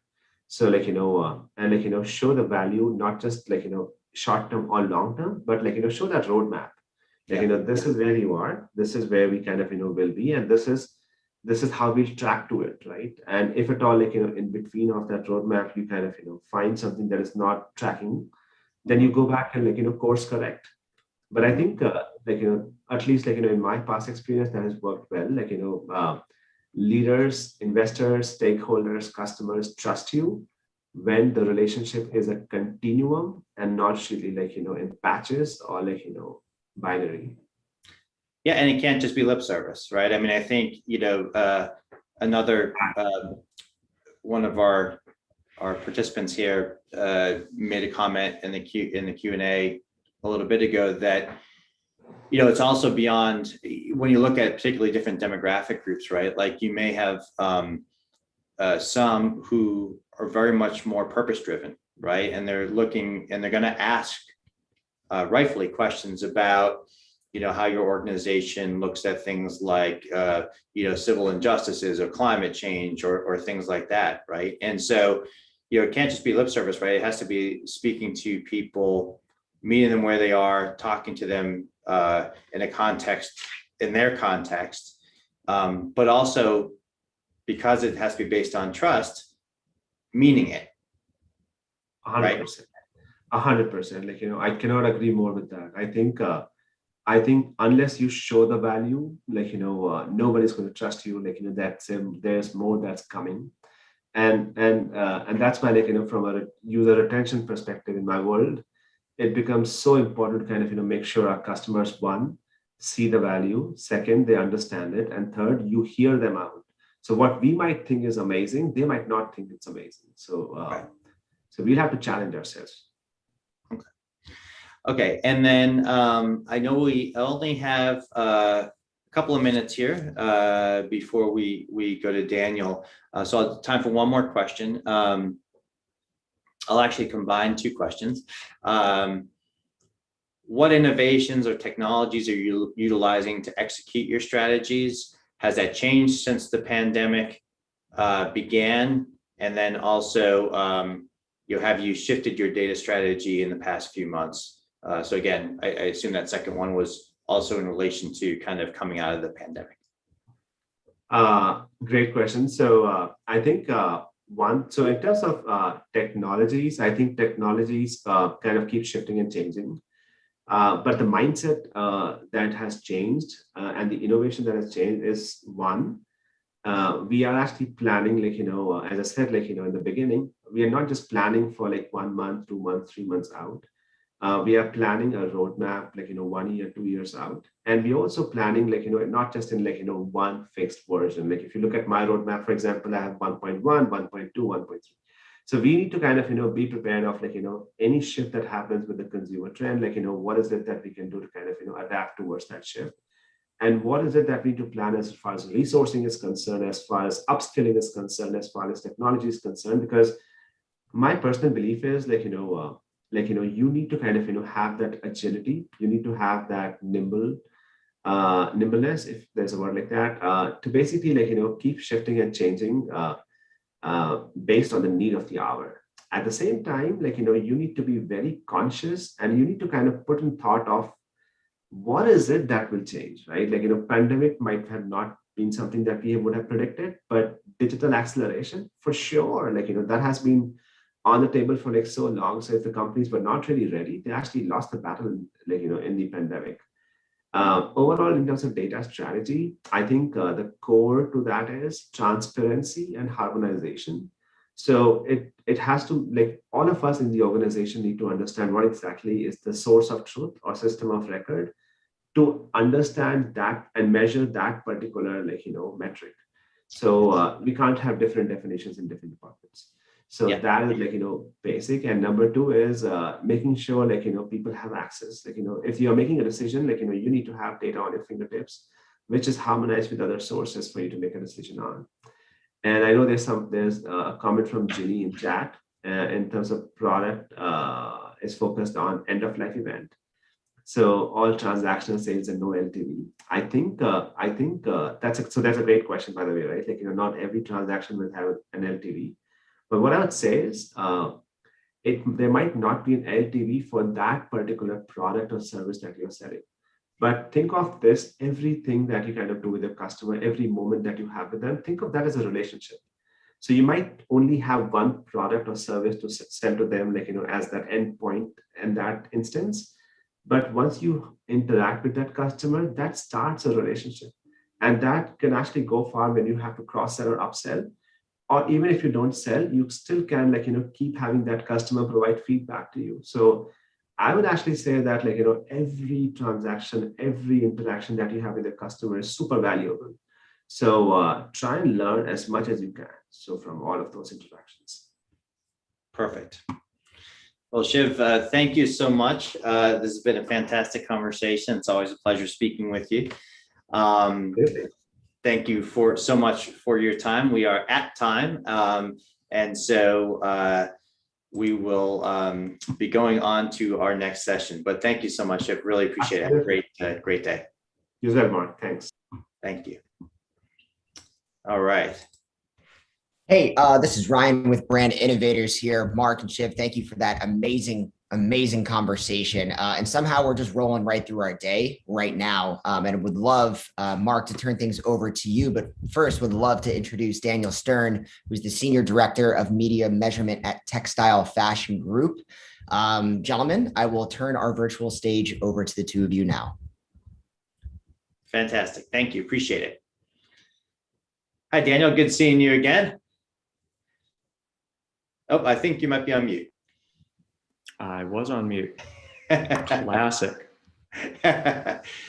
So like, and like, show the value, not just like, short term or long term, but like, show that roadmap. Like, this is where you are, this is where we kind of, will be, and this is how we track to it, right? And if at all, like, in between of that roadmap, you kind of, find something that is not tracking, then you go back and like, course correct. But I think at least in my past experience, that has worked well. Leaders, investors, stakeholders, customers trust you when the relationship is a continuum and not really in patches or binary. Yeah, and it can't just be lip service, right? I mean, I think another one of our participants here made a comment in the Q&A a little bit ago that it's also beyond when you look at particularly different demographic groups, right? Like you may have some who are very much more purpose driven, right? And they're looking and they're going to ask rightfully questions about how your organization looks at things like civil injustices or climate change or things like that, right? And so it can't just be lip service, right? It has to be speaking to people, meeting them where they are, talking to them in their context, but also because it has to be based on trust, meaning it. 100%. 100%. I cannot agree more with that. I think unless you show the value, nobody's going to trust you. There's more that's coming, and that's why from a user retention perspective in my world, it becomes so important to make sure our customers, one, see the value, second, they understand it, and third, you hear them out. So what we might think is amazing, they might not think it's amazing. So so we'll have to challenge ourselves. Okay, and then I know we only have a couple of minutes here before we go to Daniel. So time for one more question. I'll actually combine two questions. What innovations or technologies are you utilizing to execute your strategies? Has that changed since the pandemic began? And then also, have you shifted your data strategy in the past few months? So again, I assume that second one was also in relation to kind of coming out of the pandemic. Great question. So I think so in terms of technologies, I think technologies kind of keep shifting and changing. But the mindset that has changed and the innovation that has changed is one, we are actually planning, as I said, in the beginning, we are not just planning for 1 month, 2 months, 3 months out. We are planning a roadmap, 1 year, 2 years out. And we're also planning, not just in, one fixed version. If you look at my roadmap, for example, I have 1.1, 1.2, 1.3. So we need to kind of, be prepared of, any shift that happens with the consumer trend, what is it that we can do to kind of, adapt towards that shift? And what is it that we need to plan as far as resourcing is concerned, as far as upskilling is concerned, as far as technology is concerned? Because my personal belief is, you need to kind of, have that agility. You need to have that nimbleness, if there's a word like that, to basically, keep shifting and changing based on the need of the hour. At the same time, you need to be very conscious and you need to kind of put in thought of what is it that will change, right? Pandemic might have not been something that we would have predicted, but digital acceleration for sure, that has been on the table for so long. So if the companies were not really ready, they actually lost the battle, in the pandemic. Overall, in terms of data strategy, I think the core to that is transparency and harmonization. So it has to, all of us in the organization need to understand what exactly is the source of truth or system of record to understand that and measure that particular, metric. So we can't have different definitions in different departments. So yeah, that is basic. And number two is making sure people have access. If you're making a decision, you need to have data on your fingertips, which is harmonized with other sources for you to make a decision on. And I know there's a comment from Ginny in chat in terms of product is focused on end of life event. So all transactional sales and no LTV. I think that's a great question, by the way, right? Not every transaction will have an LTV. But what I would say is there might not be an LTV for that particular product or service that you're selling. But think of this, everything that you kind of do with your customer, every moment that you have with them, think of that as a relationship. So you might only have one product or service to sell to them, as that endpoint in that instance. But once you interact with that customer, that starts a relationship. And that can actually go far when you have to cross-sell or upsell. Or even if you don't sell, you still can keep having that customer provide feedback to you. So I would actually say that every transaction, every interaction that you have with the customer is super valuable. So try and learn as much as you can. So from all of those interactions. Perfect. Well, Shiv, thank you so much. This has been a fantastic conversation. It's always a pleasure speaking with you. Thank you so much for your time. We are at time. And so we will be going on to our next session. But thank you so much, Shiv. Really appreciate it. Have a great day. You as well, Mark. Thanks. Thank you. All right. Hey, this is Ryan with Brand Innovators here. Mark and Shiv, thank you for that amazing conversation. And somehow we're just rolling right through our day right now. And would love, Mark, to turn things over to you. But first, would love to introduce Daniel Stern, who's the Senior Director of Media Measurement at Textile Fashion Group. Gentlemen, I will turn our virtual stage over to the two of you now. Fantastic. Thank you. Appreciate it. Hi, Daniel. Good seeing you again. Oh, I think you might be on mute. I was on mute. Classic.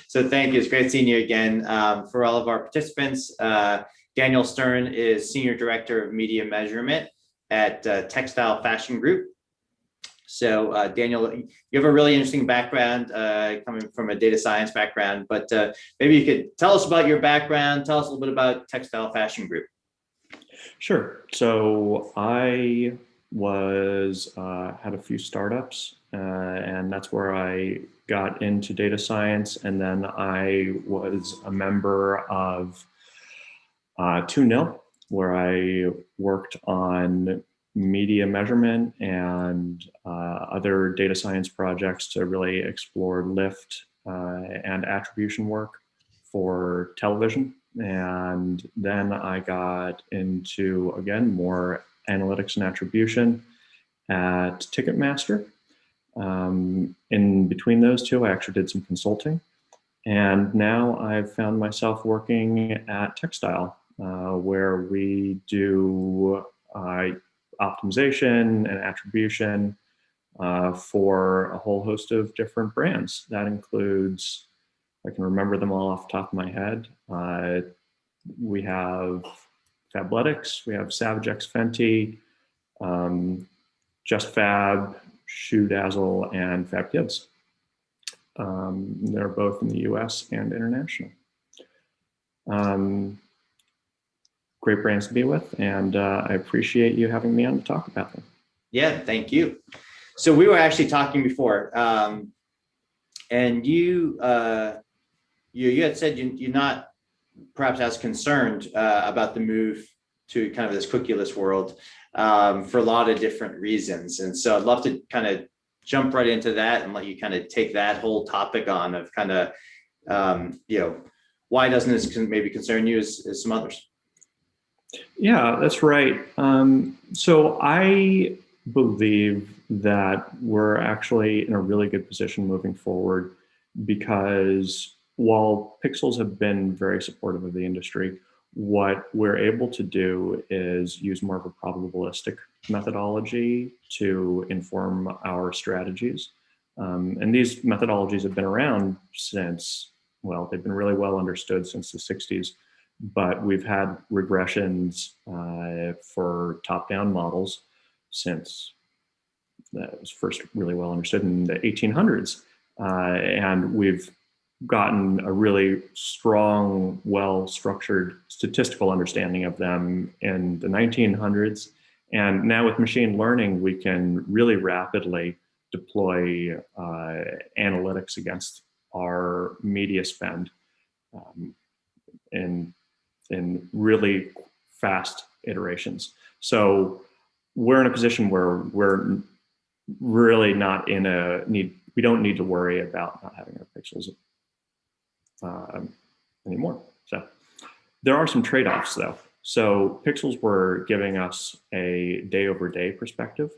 So thank you. It's great seeing you again. For all of our participants, Daniel Stern is Senior Director of Media Measurement at Textile Fashion Group. So Daniel, you have a really interesting background coming from a data science background, but maybe you could tell us about your background, tell us a little bit about Textile Fashion Group. Sure. So I had a few startups, and that's where I got into data science. And then I was a member of 2Nil, where I worked on media measurement and other data science projects to really explore lift and attribution work for television. And then I got into, again, more analytics and attribution at Ticketmaster. In between those two, I actually did some consulting. And now I've found myself working at Textile, where we do optimization and attribution for a whole host of different brands. That includes, I can remember them all off the top of my head. We have Fabletics, we have Savage X Fenty, Just Fab, Shoe Dazzle, and Fab Kids. They're both in the US and international. Great brands to be with, and I appreciate you having me on to talk about them. Yeah, thank you. So we were actually talking before, and you had said you're not perhaps as concerned about the move to kind of this cookieless world for a lot of different reasons. And so I'd love to kind of jump right into that and let you kind of take that whole topic on of kind of, why doesn't this maybe concern you as some others? Yeah, that's right. So I believe that we're actually in a really good position moving forward, because while Pixels have been very supportive of the industry, what we're able to do is use more of a probabilistic methodology to inform our strategies. And these methodologies have been around since, well, they've been really well understood since the 60s, but we've had regressions for top-down models since that was first really well understood in the 1800s. And we've gotten a really strong, well-structured statistical understanding of them in the 1900s. And now with machine learning, we can really rapidly deploy analytics against our media spend in really fast iterations. So we're in a position where we're really not in a need, we don't need to worry about not having our pixels anymore. So there are some trade-offs though. So pixels were giving us a day-over-day perspective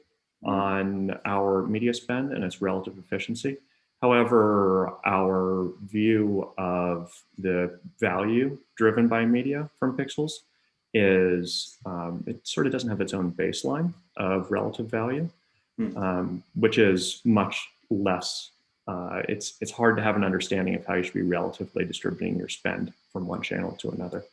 on our media spend and its relative efficiency. However, our view of the value driven by media from pixels is it sort of doesn't have its own baseline of relative value, which is much less. It's hard to have an understanding of how you should be relatively distributing your spend from one channel to another.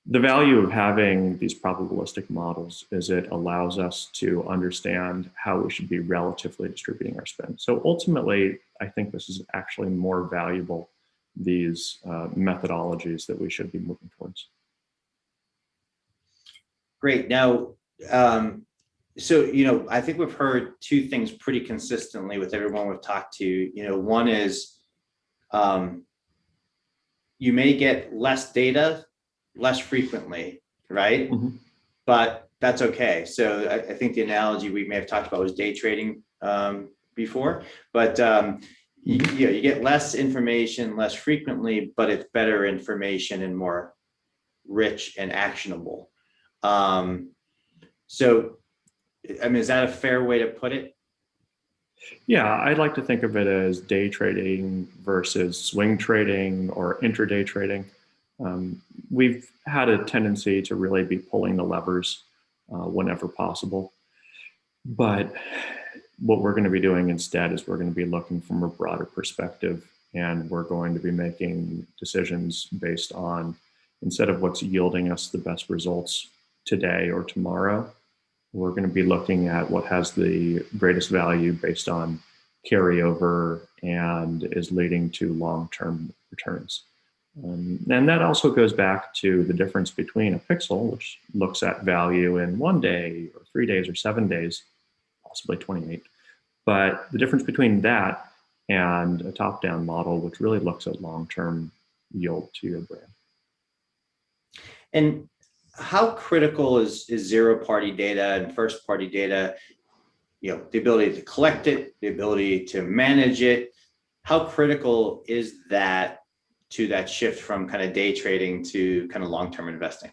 The value of having these probabilistic models is it allows us to understand how we should be relatively distributing our spend. So ultimately, I think this is actually more valuable, these methodologies that we should be moving towards. Great. Now, so, I think we've heard two things pretty consistently with everyone we've talked to. One is you may get less data less frequently, right? Mm-hmm. But that's okay. So I think the analogy we may have talked about was day trading before, but you get less information less frequently, but it's better information and more rich and actionable. So, is that a fair way to put it? Yeah, I'd like to think of it as day trading versus swing trading or intraday trading. We've had a tendency to really be pulling the levers whenever possible. But what we're going to be doing instead is we're going to be looking from a broader perspective, and we're going to be making decisions based on, instead of what's yielding us the best results today or tomorrow, we're going to be looking at what has the greatest value based on carryover and is leading to long-term returns. And that also goes back to the difference between a pixel, which looks at value in 1 day or 3 days or 7 days, possibly 28. But the difference between that and a top-down model, which really looks at long-term yield to your brand. And how critical is zero-party data and first-party data? The ability to collect it, the ability to manage it. How critical is that to that shift from kind of day trading to kind of long-term investing?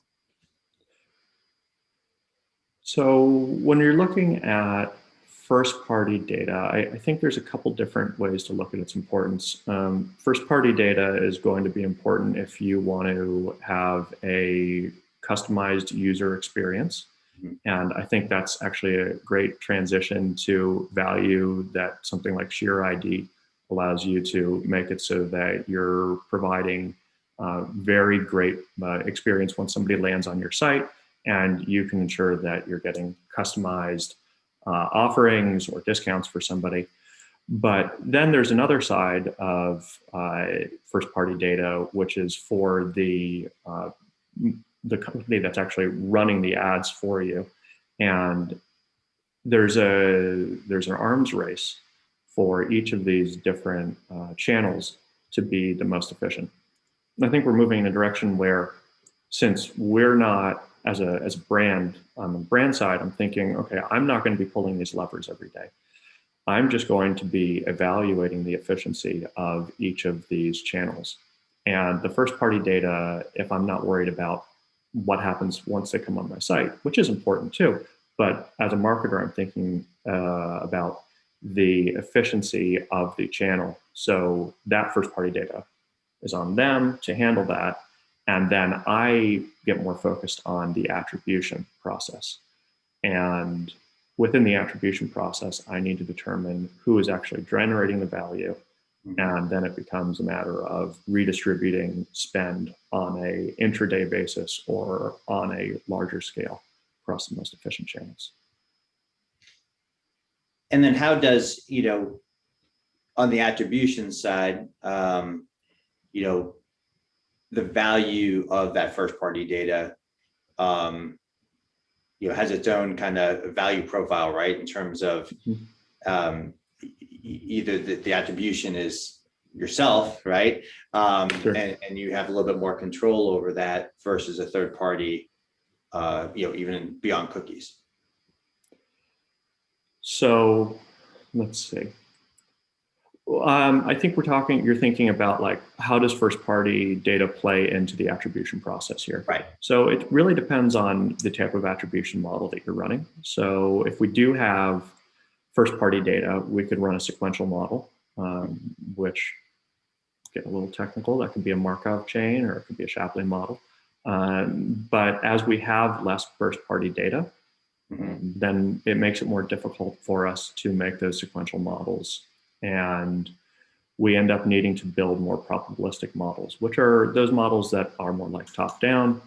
So when you're looking at first-party data, I think there's a couple different ways to look at its importance. First-party data is going to be important if you want to have a customized user experience. And I think that's actually a great transition to value that something like Sheer ID allows you to make it so that you're providing very great experience when somebody lands on your site, and you can ensure that you're getting customized offerings or discounts for somebody. But then there's another side of first-party data, which is for the company that's actually running the ads for you. And there's an arms race for each of these different channels to be the most efficient. And I think we're moving in a direction where, since we're not, as a brand, on the brand side, I'm thinking, okay, I'm not going to be pulling these levers every day. I'm just going to be evaluating the efficiency of each of these channels. And the first party data, if I'm not worried about what happens once they come on my site, which is important too, but as a marketer, I'm thinking about the efficiency of the channel. So that first party data is on them to handle that. And then I get more focused on the attribution process. And within the attribution process, I need to determine who is actually generating the value. And then it becomes a matter of redistributing spend on a intraday basis or on a larger scale across the most efficient channels. And then how does, on the attribution side, the value of that first party data, has its own kind of value profile, right? In terms of either the attribution is yourself, right? Sure. And you have a little bit more control over that versus a third party, even beyond cookies. So let's see. I think you're thinking about like, how does first party data play into the attribution process here? Right. So it really depends on the type of attribution model that you're running. So if we do have first party data, we could run a sequential model. which get a little technical. That could be a Markov chain or it could be a Shapley model. But as we have less first-party data, then it makes it more difficult for us to make those sequential models. And we end up needing to build more probabilistic models, which are those models that are more like top-down.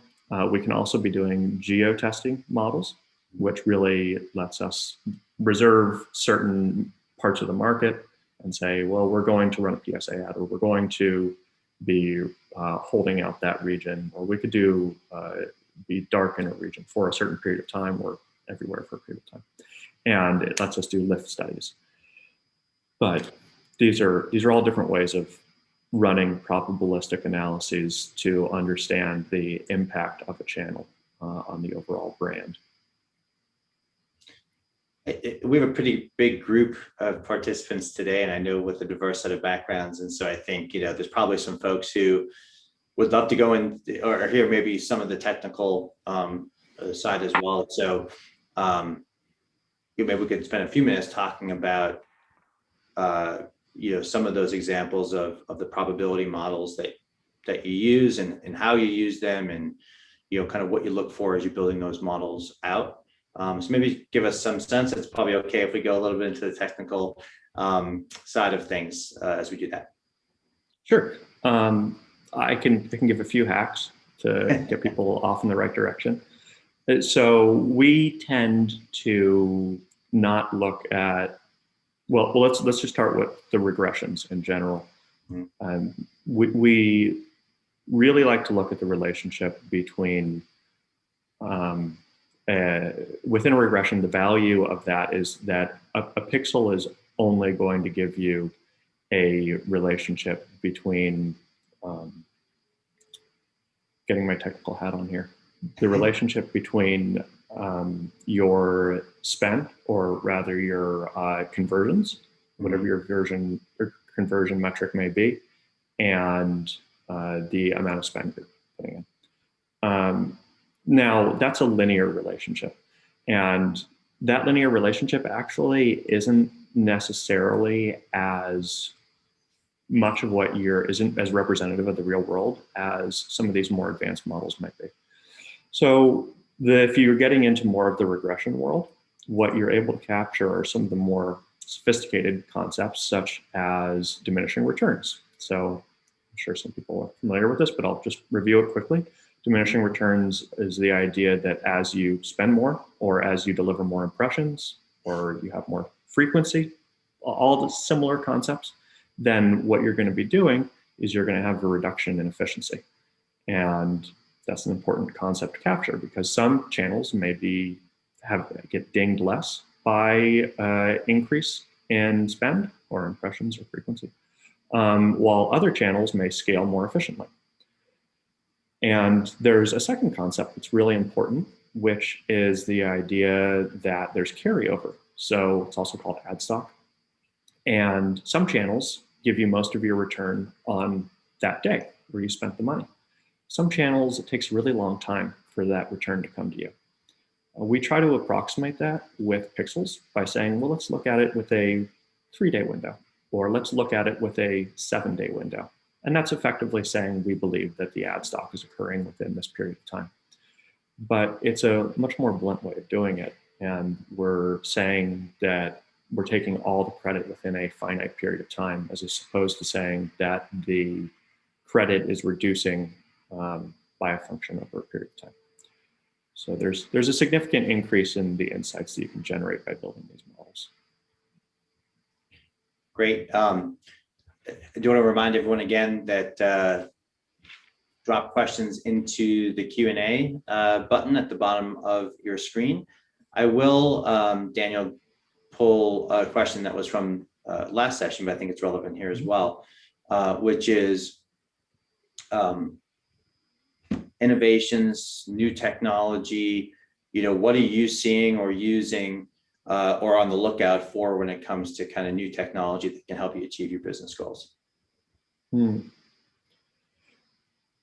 We can also be doing geo-testing models, which really lets us reserve certain parts of the market and say, well, we're going to run a PSA ad, or we're going to be holding out that region, or we could do be dark in a region for a certain period of time, or everywhere for a period of time. And it lets us do lift studies. But these are all different ways of running probabilistic analyses to understand the impact of a channel on the overall brand. We have a pretty big group of participants today, and I know with a diverse set of backgrounds. And so I think, there's probably some folks who would love to go in or hear maybe some of the technical side as well. So maybe we could spend a few minutes talking about some of those examples of the probability models that you use and how you use them, and kind of what you look for as you're building those models out. So maybe give us some sense. It's probably okay if we go a little bit into the technical side of things as we do that. Sure. I can give a few hacks to get people off in the right direction. So we tend to not look at, well, let's just start with the regressions in general. We really like to look at the relationship between within a regression. The value of that is that a pixel is only going to give you a relationship between, getting my technical hat on here, the relationship between your spend, or rather your conversions, whatever your conversion metric may be, and the amount of spend you're putting in. Now, that's a linear relationship. And that linear relationship actually isn't necessarily as much of what isn't as representative of the real world as some of these more advanced models might be. So if you're getting into more of the regression world, what you're able to capture are some of the more sophisticated concepts, such as diminishing returns. So I'm sure some people are familiar with this, but I'll just review it quickly. Diminishing returns is the idea that as you spend more, or as you deliver more impressions, or you have more frequency, all the similar concepts, then what you're going to be doing is you're going to have a reduction in efficiency. And that's an important concept to capture, because some channels may get dinged less by increase in spend or impressions or frequency, while other channels may scale more efficiently. And there's a second concept that's really important, which is the idea that there's carryover. So it's also called ad stock. And some channels give you most of your return on that day where you spent the money. Some channels, it takes a really long time for that return to come to you. We try to approximate that with pixels by saying, well, let's look at it with a 3-day window, or let's look at it with a 7-day window. And that's effectively saying we believe that the ad stock is occurring within this period of time. But it's a much more blunt way of doing it. And we're saying that we're taking all the credit within a finite period of time, as opposed to saying that the credit is reducing by a function over a period of time. So there's a significant increase in the insights that you can generate by building these models. Great. I do want to remind everyone again that drop questions into the Q&A button at the bottom of your screen. I will, Daniel, pull a question that was from last session, but I think it's relevant here as well, which is innovations, new technology. What are you seeing or using or on the lookout for when it comes to kind of new technology that can help you achieve your business goals?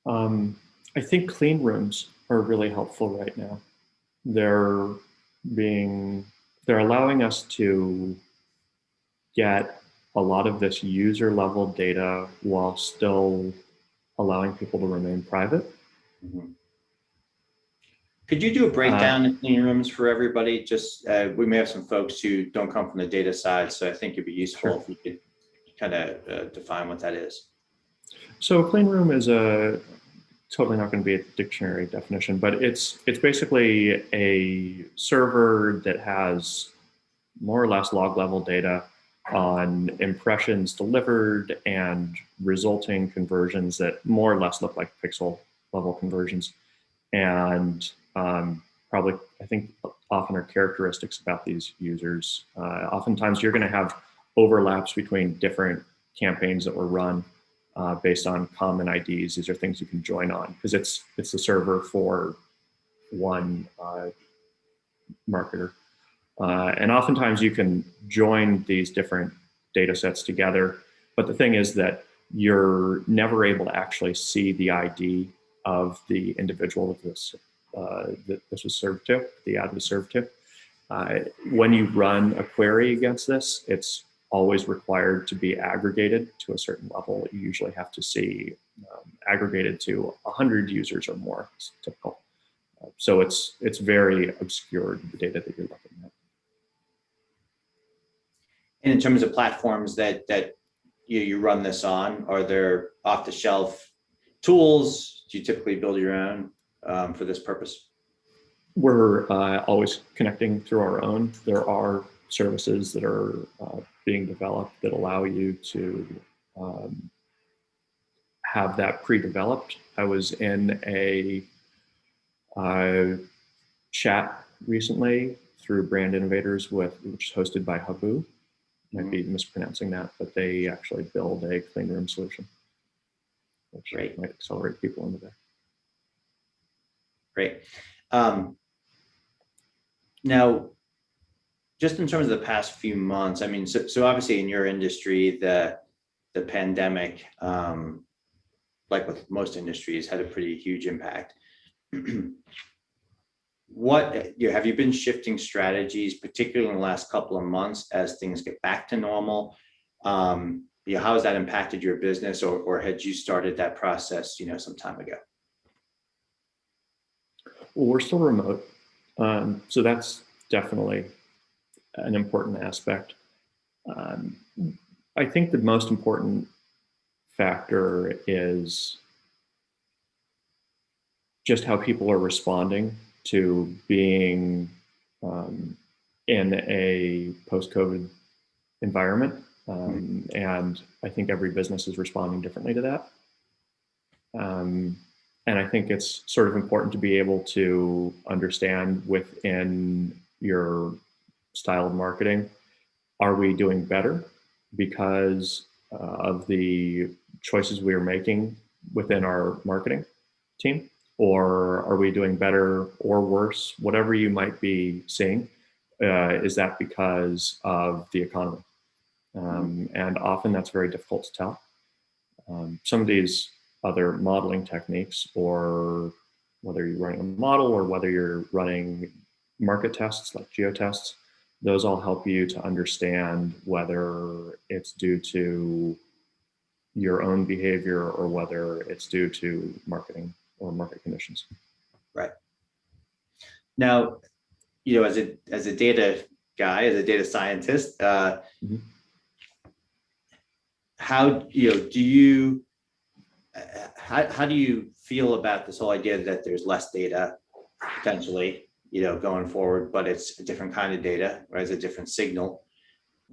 I think clean rooms are really helpful right now. They're allowing us to get a lot of this user level data while still allowing people to remain private. Mhm. Could you do a breakdown in clean rooms for everybody? Just we may have some folks who don't come from the data side, so I think it'd be useful if you could kind of define what that is. So a clean room is totally not going to be a dictionary definition, but it's basically a server that has more or less log level data on impressions delivered and resulting conversions that more or less look like pixel level conversions. And probably, I think, often are characteristics about these users. Oftentimes, you're going to have overlaps between different campaigns that were run based on common IDs. These are things you can join on because it's the server for one marketer. And oftentimes, you can join these different data sets together. But the thing is that you're never able to actually see the ID of the individual that this was served to, the ad was served to. When you run a query against this, it's always required to be aggregated to a certain level. You usually have to see aggregated to 100 users or more. It's typical. So it's very obscured, the data that you're looking at. And in terms of platforms that you run this on, are there off-the-shelf tools? Do you typically build your own for this purpose? We're always connecting through our own. There are services that are being developed that allow you to have that pre-developed. I was in a chat recently through Brand Innovators which is hosted by Habu. Might be mispronouncing that, but they actually build a clean room solution, which might accelerate people into there. Great. Now, just in terms of the past few months, I mean, so obviously in your industry, the pandemic, like with most industries, had a pretty huge impact. Have you been shifting strategies, particularly in the last couple of months as things get back to normal? How has that impacted your business, or had you started that process, some time ago? Well, we're still remote. So that's definitely an important aspect. I think the most important factor is just how people are responding to being in a post-COVID environment. And I think every business is responding differently to that. And I think it's sort of important to be able to understand within your style of marketing, are we doing better because of the choices we are making within our marketing team? Or are we doing better or worse? Whatever you might be seeing, is that because of the economy? And often that's very difficult to tell. Some of these other modeling techniques, or whether you're running a model or whether you're running market tests like geotests, those all help you to understand whether it's due to your own behavior or whether it's due to marketing or market conditions. Right. Now, as a data guy, as a data scientist, how do you feel about this whole idea that there's less data potentially, going forward, but it's a different kind of data, right? It's a different signal,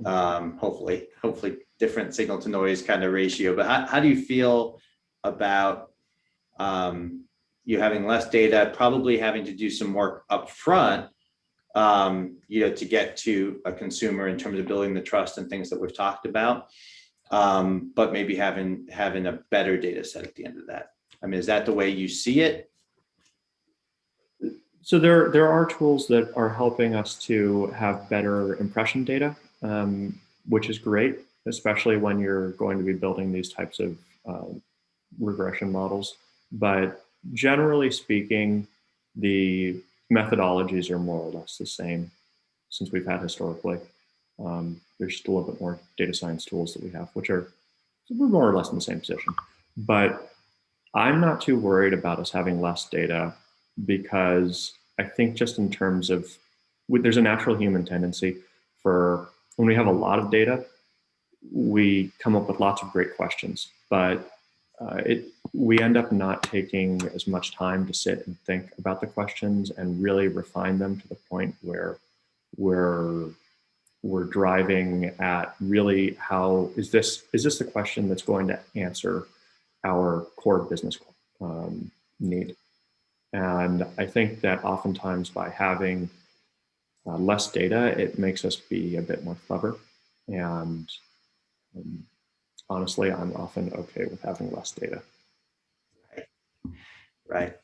hopefully different signal to noise kind of ratio. But how do you feel about you having less data, probably having to do some work up front, to get to a consumer in terms of building the trust and things that we've talked about, but maybe having a better data set at the end of that? I mean, is that the way you see it? So there are tools that are helping us to have better impression data, which is great, especially when you're going to be building these types of regression models. But generally speaking, the methodologies are more or less the same since we've had historically. There's just a little bit more data science tools that we have, which are more or less in the same position. But I'm not too worried about us having less data, because I think just in terms of, there's a natural human tendency for, when we have a lot of data, we come up with lots of great questions, but we end up not taking as much time to sit and think about the questions and really refine them to the point where we're driving at really, how is this the question that's going to answer our core business need? And I think that oftentimes by having less data, it makes us be a bit more clever. And honestly, I'm often okay with having less data. Right.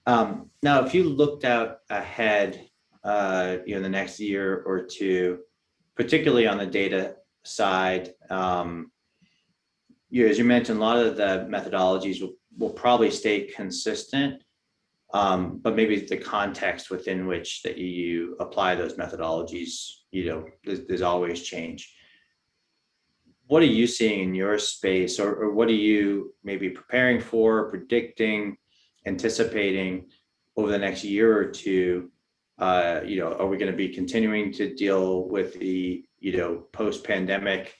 Now, if you looked out ahead, the next year or two, particularly on the data side, as you mentioned, a lot of the methodologies will probably stay consistent, but maybe the context within which that you apply those methodologies, there's always change. What are you seeing in your space, or what are you maybe preparing for, predicting, anticipating over the next year or two? Are we going to be continuing to deal with the post-pandemic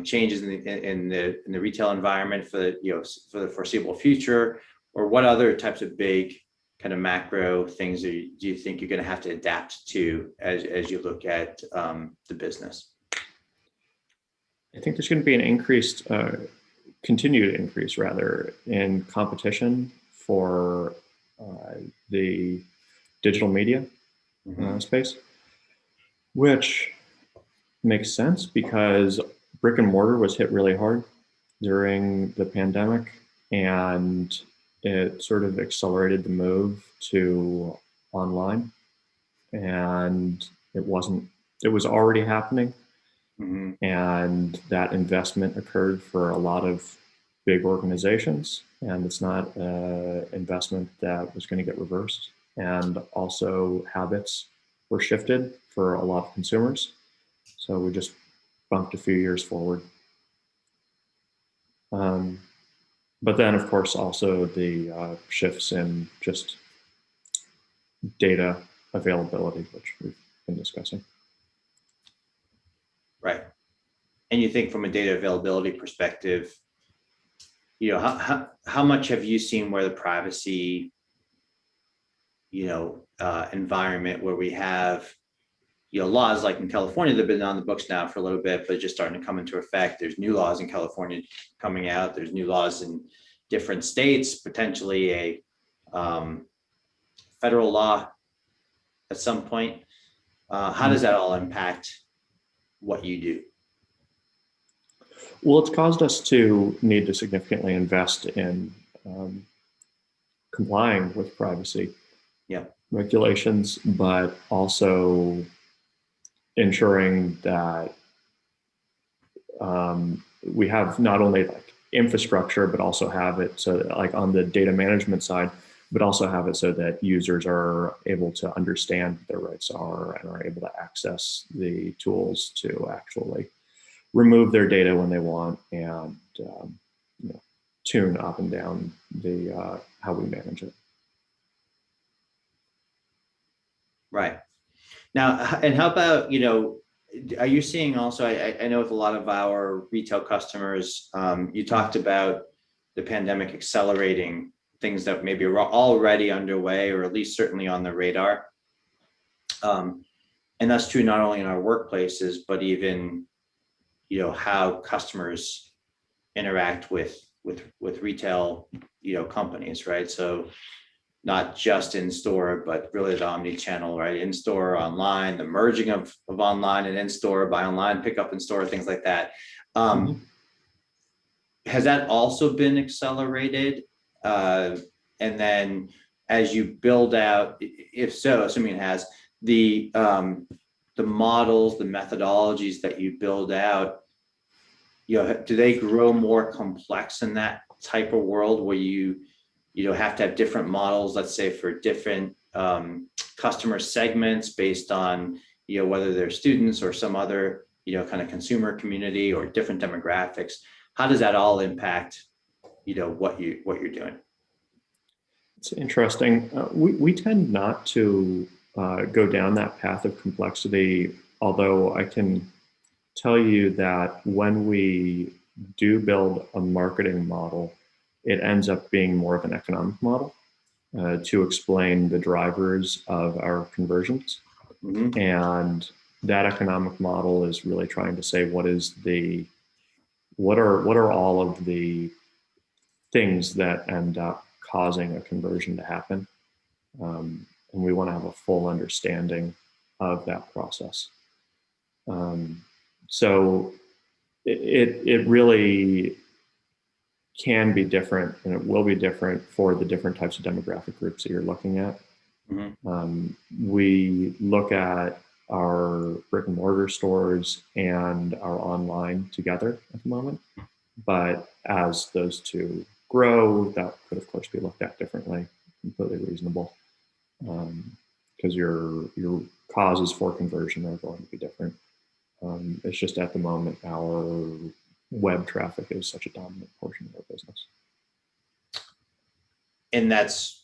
changes in the retail environment for the foreseeable future, or what other types of big kind of macro things do you think you're going to have to adapt to as you look at the business? I think there's going to be an continued increase rather, in competition for the digital media space, which makes sense because brick and mortar was hit really hard during the pandemic, and it sort of accelerated the move to online, and it was already happening. And that investment occurred for a lot of big organizations, and it's not an investment that was going to get reversed. And also habits were shifted for a lot of consumers. So we just bumped a few years forward. But then, of course, also the shifts in just data availability, which we've been discussing. Right. And you think from a data availability perspective, how much have you seen where the privacy, environment where we have, laws like in California that have been on the books now for a little bit, but just starting to come into effect. There's new laws in California coming out. There's new laws in different states, potentially a federal law at some point. How does that all impact what you do? Well, it's caused us to need to significantly invest in complying with privacy regulations, but also ensuring that we have not only like infrastructure, but also have it so that, like on the data management side, but also have it so that users are able to understand what their rights are and are able to access the tools to actually remove their data when they want, and tune up and down the how we manage it. Right. Now, and how about, are you seeing also, I know with a lot of our retail customers, you talked about the pandemic accelerating things that maybe were already underway, or at least certainly on the radar. And that's true not only in our workplaces, but even how customers interact with retail companies, right? So not just in store, but really the omni-channel, right? In store, online, the merging of online and in store, buy online, pick up in store, things like that. Has that also been accelerated? And then as you build out, if so, assuming it has, the models, the methodologies that you build out, do they grow more complex in that type of world where you have to have different models, let's say for different customer segments based on whether they're students or some other, kind of consumer community or different demographics, how does that all impact, what you're doing? It's interesting. We tend not to go down that path of complexity, although I can tell you that when we do build a marketing model, it ends up being more of an economic model to explain the drivers of our conversions. Mm-hmm. And that economic model is really trying to say what are all of the things that end up causing a conversion to happen. And we want to have a full understanding of that process. So it really can be different, and it will be different for the different types of demographic groups that you're looking at. Mm-hmm. We look at our brick and mortar stores and our online together at the moment, but as those two grow, that could of course be looked at differently. Completely reasonable, because your causes for conversion are going to be different. It's just at the moment our web traffic is such a dominant portion of our business. And that's,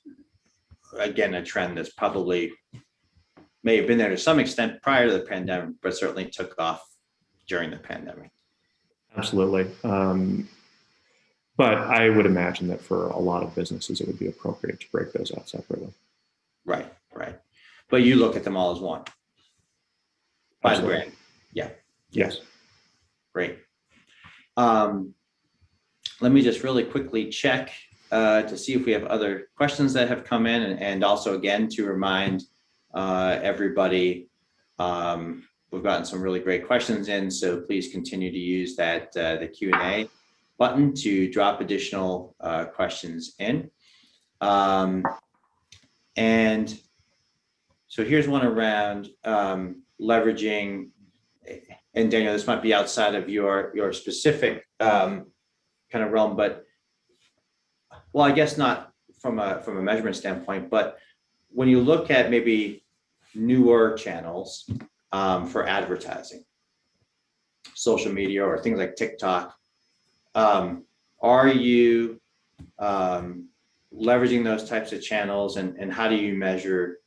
again, a trend that's probably may have been there to some extent prior to the pandemic, but certainly took off during the pandemic. Absolutely. But I would imagine that for a lot of businesses, it would be appropriate to break those out separately. Right. But you look at them all as one. By the brand. Yeah. Yes. Great. Let me just really quickly check to see if we have other questions that have come in, and also again to remind everybody, we've gotten some really great questions in, so please continue to use that the Q&A button to drop additional questions in. And so here's one around leveraging, and Daniel, this might be outside of your specific kind of realm, but well, I guess not from a measurement standpoint, but when you look at maybe newer channels for advertising, social media or things like TikTok, are you leveraging those types of channels, and how do you measure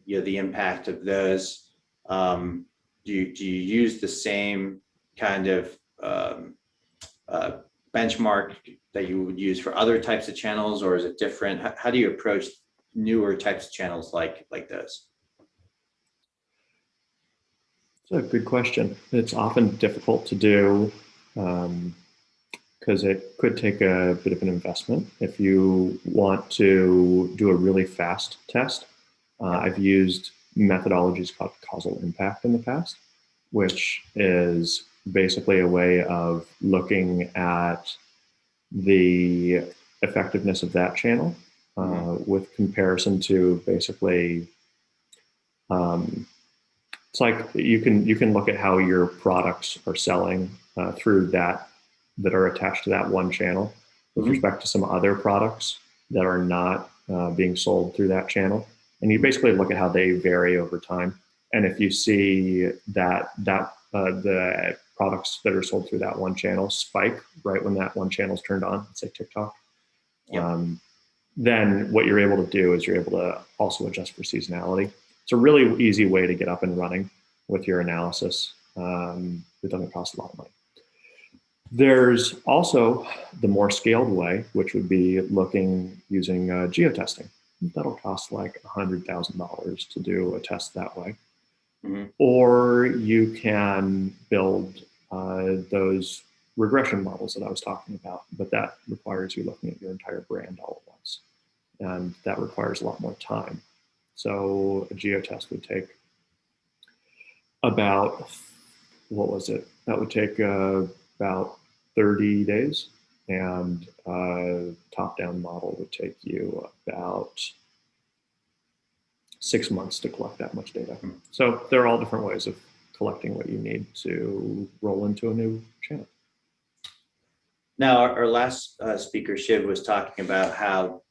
the impact of those? Do you use the same kind of benchmark that you would use for other types of channels, or is it different? How do you approach newer types of channels like those? It's a good question. It's often difficult to do because it could take a bit of an investment. If you want to do a really fast test, I've used methodologies called causal impact in the past, which is basically a way of looking at the effectiveness of that channel with comparison to basically, it's like you can look at how your products are selling through that are attached to that one channel with respect to some other products that are not being sold through that channel. And you basically look at how they vary over time. And if you see that the products that are sold through that one channel spike right when that one channel is turned on, say TikTok, then what you're able to do is you're able to also adjust for seasonality. It's a really easy way to get up and running with your analysis. It doesn't cost a lot of money. There's also the more scaled way, which would be using geotesting. That'll cost like $100,000 to do a test that way. Or you can build those regression models that I was talking about, but that requires you looking at your entire brand all at once. And that requires a lot more time. So a geotest would take about, that would take about 30 days, and a top-down model would take you about 6 months to collect that much data. So there are all different ways of collecting what you need to roll into a new channel. Now, our last speaker, Shiv, was talking about how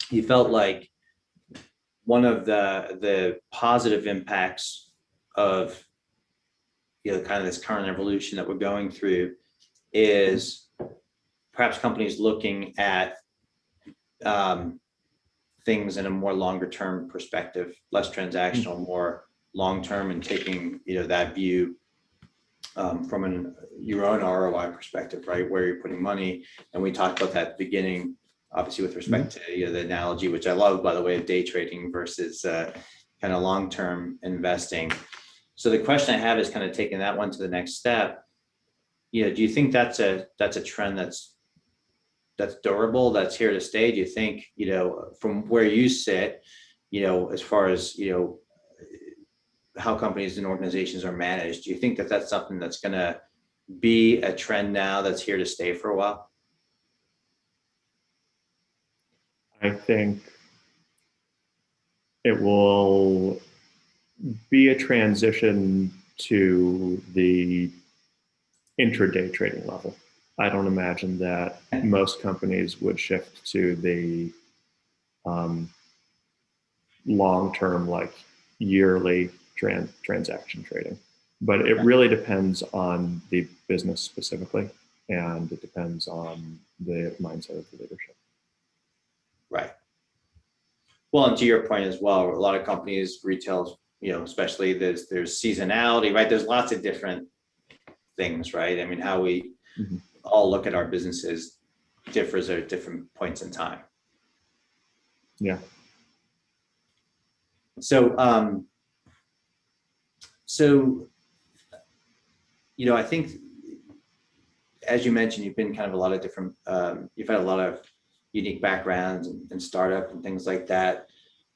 he felt like one of the positive impacts of, kind of this current evolution that we're going through is perhaps companies looking at things in a more longer term perspective, less transactional, more long term, and taking that view from your own ROI perspective, right, where you're putting money. And we talked about that at the beginning, obviously with respect to the analogy, which I love, by the way, of day trading versus kind of long term investing. So the question I have is kind of taking that one to the next step. Do you think that's a trend that's durable, that's here to stay? Do you think, from where you sit, as far as, how companies and organizations are managed, do you think that that's something that's going to be a trend now that's here to stay for a while? I think it will be a transition to the intraday trading level. I don't imagine that most companies would shift to the long-term, like yearly transaction trading. But it really depends on the business specifically, and it depends on the mindset of the leadership. Right. Well, and to your point as well, a lot of companies, retail, especially there's seasonality, right? There's lots of different things, right? I mean, how we all look at our businesses differs at different points in time. Yeah. So, I think, as you mentioned, you've been kind of a lot of different, you've had a lot of unique backgrounds and startup and things like that.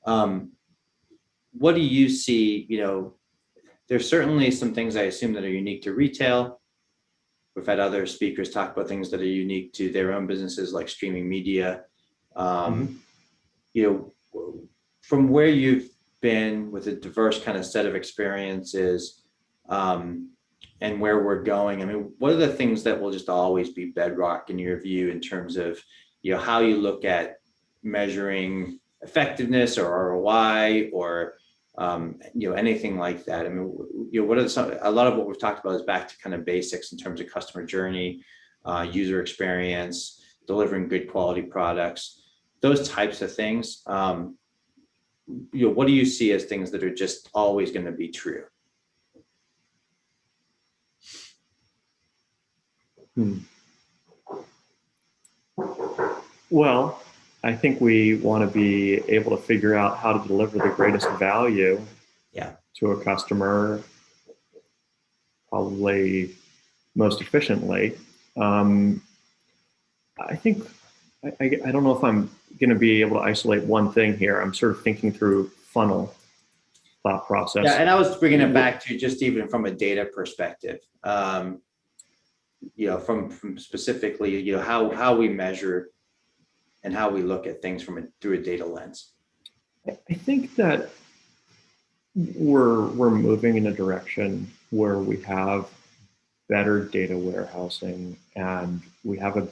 What do you see? There's certainly some things I assume that are unique to retail. We've had other speakers talk about things that are unique to their own businesses, like streaming media. From where you've been with a diverse kind of set of experiences, and where we're going, I mean, what are the things that will just always be bedrock in your view in terms of, how you look at measuring effectiveness or ROI or, anything like that? I mean, what are a lot of what we've talked about is back to kind of basics in terms of customer journey, user experience, delivering good quality products, those types of things. What do you see as things that are just always going to be true? Well, I think we want to be able to figure out how to deliver the greatest value to a customer, probably most efficiently. I think, I don't know if I'm going to be able to isolate one thing here. I'm sort of thinking through funnel thought process. Yeah, and I was bringing it back to just even from a data perspective, from specifically, how we measure and how we look at things through a data lens. I think that we're moving in a direction where we have better data warehousing and we have a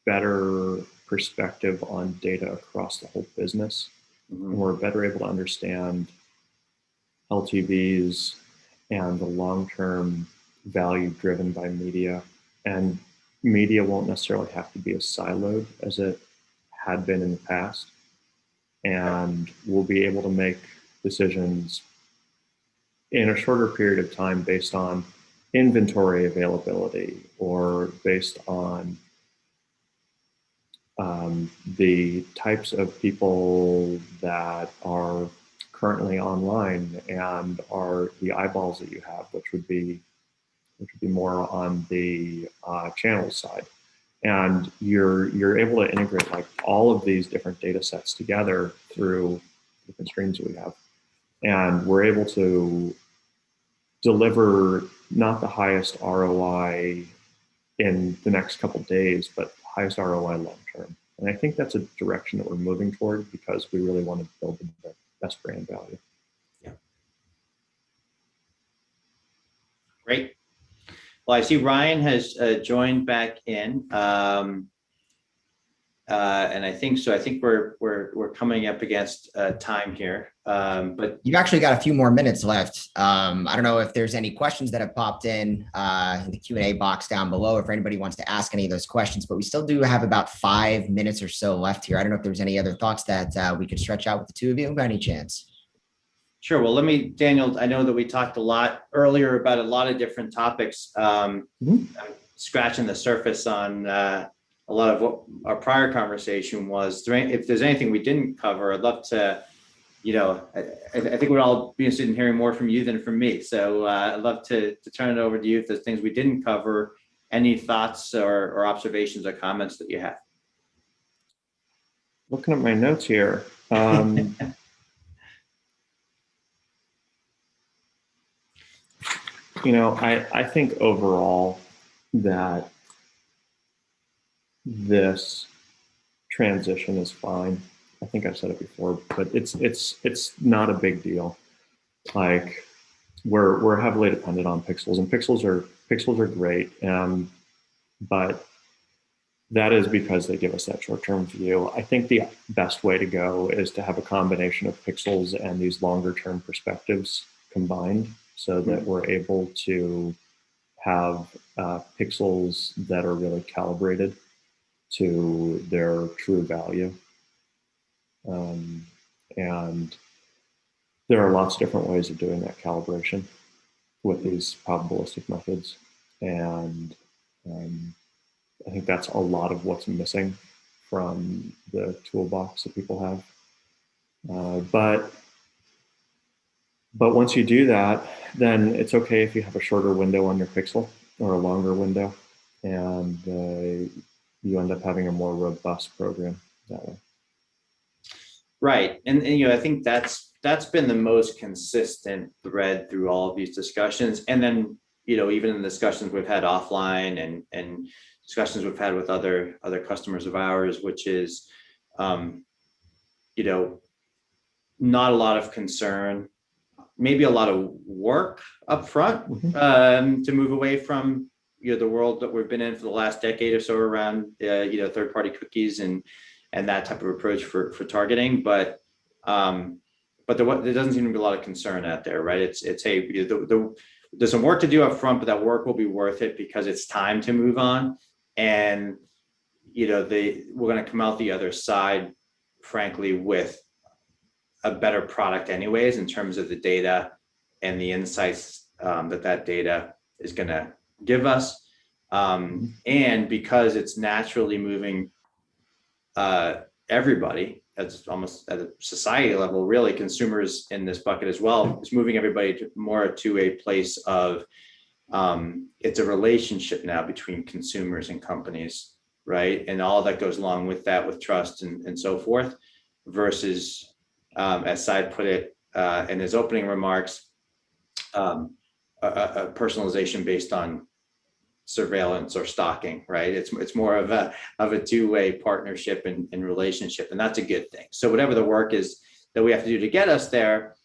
better perspective on data across the whole business. And we're better able to understand LTVs and the long-term value driven by media. And media won't necessarily have to be as siloed as it had been in the past. And we'll be able to make decisions in a shorter period of time based on inventory availability or based on the types of people that are currently online and are the eyeballs that you have, which would be more on the channel side. And you're able to integrate like all of these different data sets together through different streams that we have. And we're able to deliver not the highest ROI in the next couple of days, but highest ROI long term. And I think that's a direction that we're moving toward because we really want to build the best brand value. Yeah. Great. Well, I see Ryan has joined back in. And I think so. I think we're coming up against time here. But You've actually got a few more minutes left. I don't know if there's any questions that have popped in the Q&A box down below, if anybody wants to ask any of those questions, but we still do have about 5 minutes or so left here. I don't know if there's any other thoughts that we could stretch out with the two of you by any chance. Sure. Well, Daniel, I know that we talked a lot earlier about a lot of different topics. I'm scratching the surface on a lot of what our prior conversation was. If there's anything we didn't cover, I'd love to, I think we'd all be interested in hearing more from you than from me. So I'd love to turn it over to you if there's things we didn't cover, any thoughts or observations or comments that you have. Looking at my notes here. I think overall that this transition is fine. I think I've said it before, but it's not a big deal. Like we're heavily dependent on pixels, and pixels are great, but that is because they give us that short-term view. I think the best way to go is to have a combination of pixels and these longer-term perspectives combined, so that we're able to have pixels that are really calibrated to their true value. And there are lots of different ways of doing that calibration with these probabilistic methods. And I think that's a lot of what's missing from the toolbox that people have. But once you do that, then it's okay if you have a shorter window on your pixel or a longer window, and you end up having a more robust program that way. Right, and I think that's been the most consistent thread through all of these discussions, and then even in the discussions we've had offline and discussions we've had with other customers of ours, which is not a lot of concern, maybe a lot of work up front to move away from the world that we've been in for the last decade or so around third-party cookies and that type of approach for targeting, but there doesn't seem to be a lot of concern out there, right? It's hey, there's some work to do up front, but that work will be worth it because it's time to move on, and we're going to come out the other side, frankly, with a better product anyways, in terms of the data and the insights that data is going to give us. And because it's naturally moving everybody, that's almost at a society level, really consumers in this bucket as well, is moving everybody more to a place of it's a relationship now between consumers and companies, right? And all that goes along with that, with trust and so forth, versus as Cy put it in his opening remarks, a personalization based on surveillance or stalking, right? It's more of a two-way partnership and relationship, and that's a good thing. So whatever the work is that we have to do to get us there,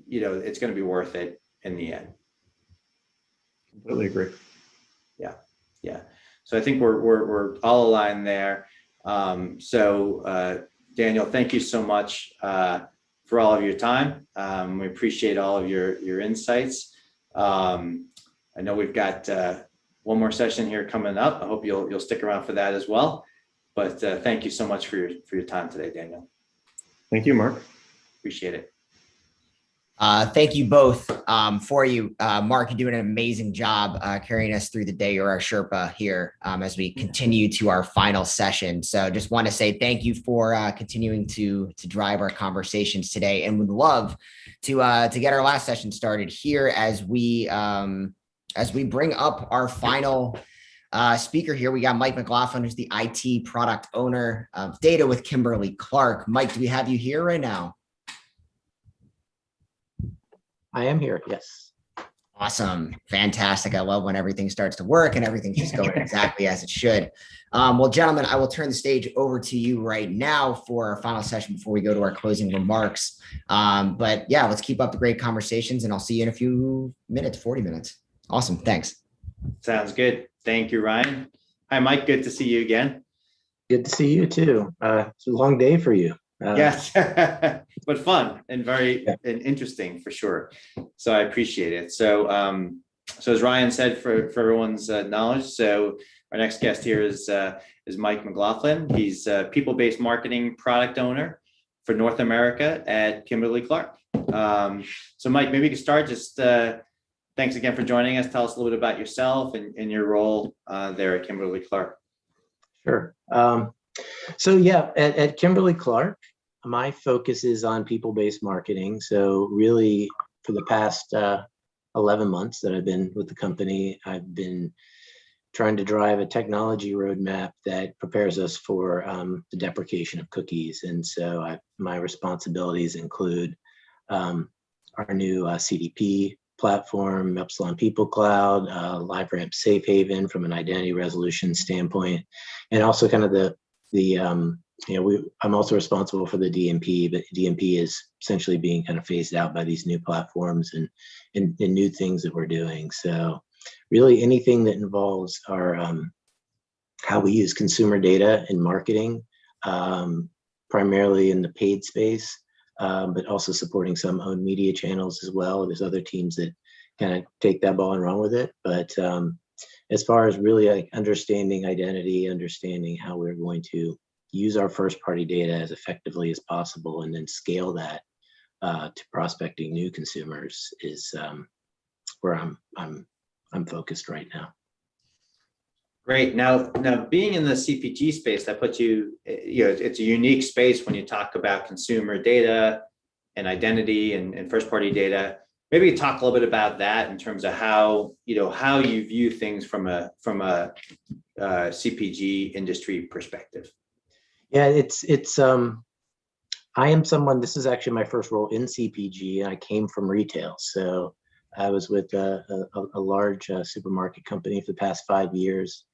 it's going to be worth it in the end. Completely agree. Yeah. So I think we're all aligned there. Daniel, thank you so much for all of your time. We appreciate all of your insights. I know we've got one more session here coming up. I hope you'll stick around for that as well. But thank you so much for your time today, Daniel. Thank you, Mark. Appreciate it. Thank you both for you. Mark, you're doing an amazing job carrying us through the day. You're our Sherpa here as we continue to our final session. So just want to say thank you for continuing to drive our conversations today, and would love to get our last session started here as we bring up our final speaker here. We got Mike McLaughlin, who's the IT product owner of data with Kimberly Clark. Mike, do we have you here right now? I am here, yes. Awesome. Fantastic. I love when everything starts to work and everything's just going exactly as it should. Well, gentlemen, I will turn the stage over to you right now for our final session before we go to our closing remarks. But yeah, let's keep up the great conversations, and I'll see you in a few minutes, 40 minutes. Awesome. Thanks. Sounds good. Thank you, Ryan. Hi, Mike. Good to see you again. Good to see you too. It's a long day for you. Yes, but fun and very Yeah. and interesting for sure. So I appreciate it. So as Ryan said, for everyone's knowledge, so our next guest here is Mike McLaughlin. He's a people-based marketing product owner for North America at Kimberly-Clark. So Mike, maybe you could start. Just thanks again for joining us. Tell us a little bit about yourself and your role there at Kimberly-Clark. Sure. So yeah, at Kimberly-Clark, my focus is on people-based marketing. So really, for the past 11 months that I've been with the company, I've been trying to drive a technology roadmap that prepares us for the deprecation of cookies. And so my responsibilities include our new CDP platform, Epsilon People Cloud, LiveRamp Safe Haven from an identity resolution standpoint, and also kind of I'm also responsible for the DMP, but DMP is essentially being kind of phased out by these new platforms and new things that we're doing. So really anything that involves our how we use consumer data in marketing, primarily in the paid space, but also supporting some owned media channels as well. There's other teams that kind of take that ball and run with it. But as far as really like understanding identity, understanding how we're going to use our first party data as effectively as possible and then scale that to prospecting new consumers is where I'm focused right now. Great. Now being in the CPG space, that puts you, it's a unique space when you talk about consumer data and identity and first party data. Maybe talk a little bit about that in terms of how you view things from a CPG industry perspective. Yeah, I am someone, this is actually my first role in CPG, and I came from retail. So I was with a large supermarket company for the past 5 years.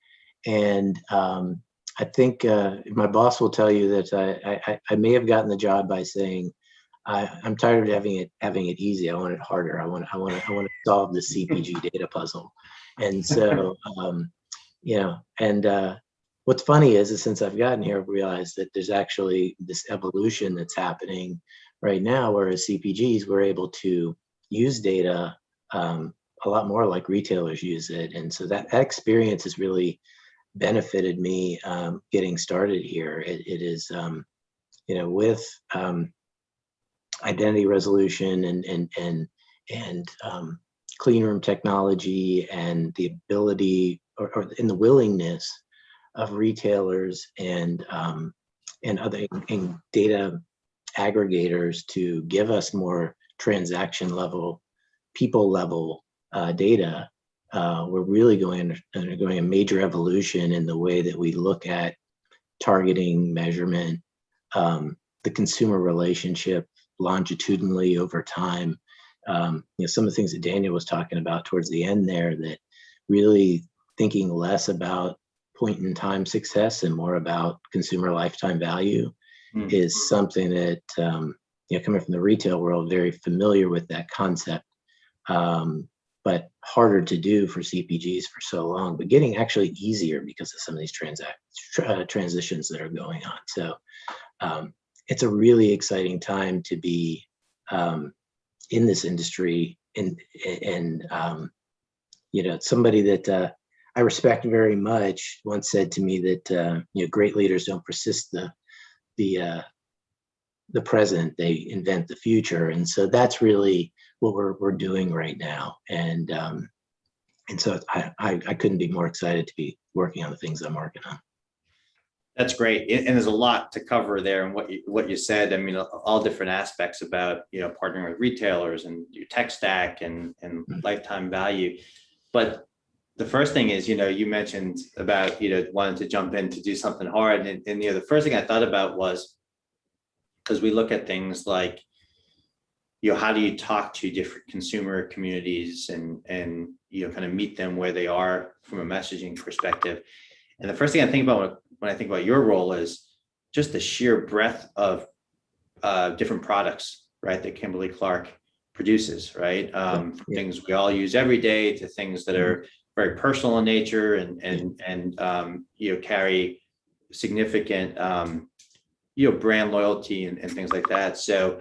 And I think my boss will tell you that I may have gotten the job by saying, I'm tired of having it easy. I want it harder. I want to solve the CPG data puzzle. And so, what's funny is since I've gotten here, I've realized that there's actually this evolution that's happening right now, whereas CPGs were able to use data a lot more like retailers use it. And so that experience has really benefited me getting started here. It is, with identity resolution and clean room technology and the ability or in the willingness of retailers and other data aggregators to give us more transaction level, people level data. We're really undergoing a major evolution in the way that we look at targeting, measurement, the consumer relationship longitudinally over time. Some of the things that Daniel was talking about towards the end there, that really thinking less about point in time success and more about consumer lifetime value is something that, coming from the retail world, very familiar with that concept. But harder to do for CPGs for so long, but getting actually easier because of some of these transitions that are going on. So it's a really exciting time to be in this industry. And somebody that I respect very much once said to me that great leaders don't persist the present, they invent the future. And so that's really what we're doing right now. And so I couldn't be more excited to be working on the things I'm working on. That's great. And there's a lot to cover there. And what you said, I mean, all different aspects about, partnering with retailers and your tech stack and lifetime value. But the first thing is, you mentioned about, wanting to jump in to do something hard. And the first thing I thought about was, because we look at things like, how do you talk to different consumer communities and kind of meet them where they are from a messaging perspective. And the first thing I think about when I think about your role is just the sheer breadth of different products, right, that Kimberly-Clark produces, right? From things we all use every day to things that are very personal in nature and carry significant, brand loyalty and things like that. So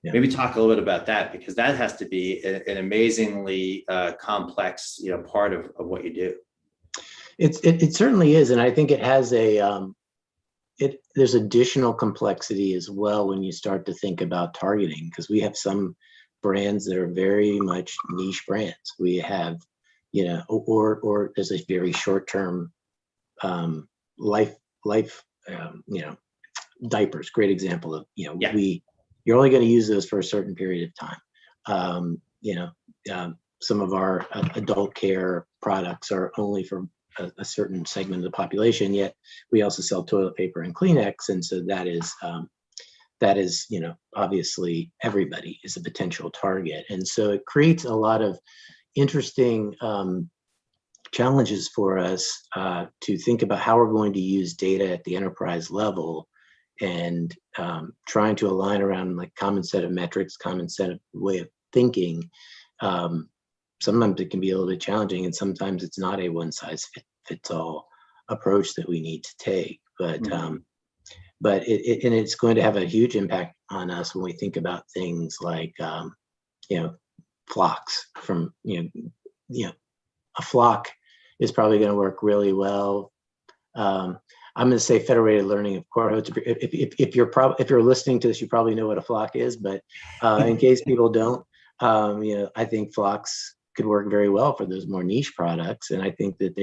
Yeah. maybe talk a little bit about that, because that has to be an amazingly complex, part of what you do. It certainly is, and I think it has there's additional complexity as well when you start to think about targeting, because we have some brands that are very much niche brands. We have, or there's a very short-term life, diapers, great example of, you're only going to use those for a certain period of time. Some of our adult care products are only for a certain segment of the population, yet we also sell toilet paper and Kleenex. And so that is, obviously everybody is a potential target. And so it creates a lot of interesting challenges for us to think about how we're going to use data at the enterprise level, and trying to align around like common set of metrics, common set of way of thinking. Sometimes it can be a little bit challenging, and sometimes it's not a one size fits all approach that we need to take. But it's going to have a huge impact on us when we think about things like flocks. From a flock is probably going to work really well. I'm going to say federated learning, of course. If you're listening to this, you probably know what a flock is, but in case people don't, I think flocks could work very well for those more niche products. And I think that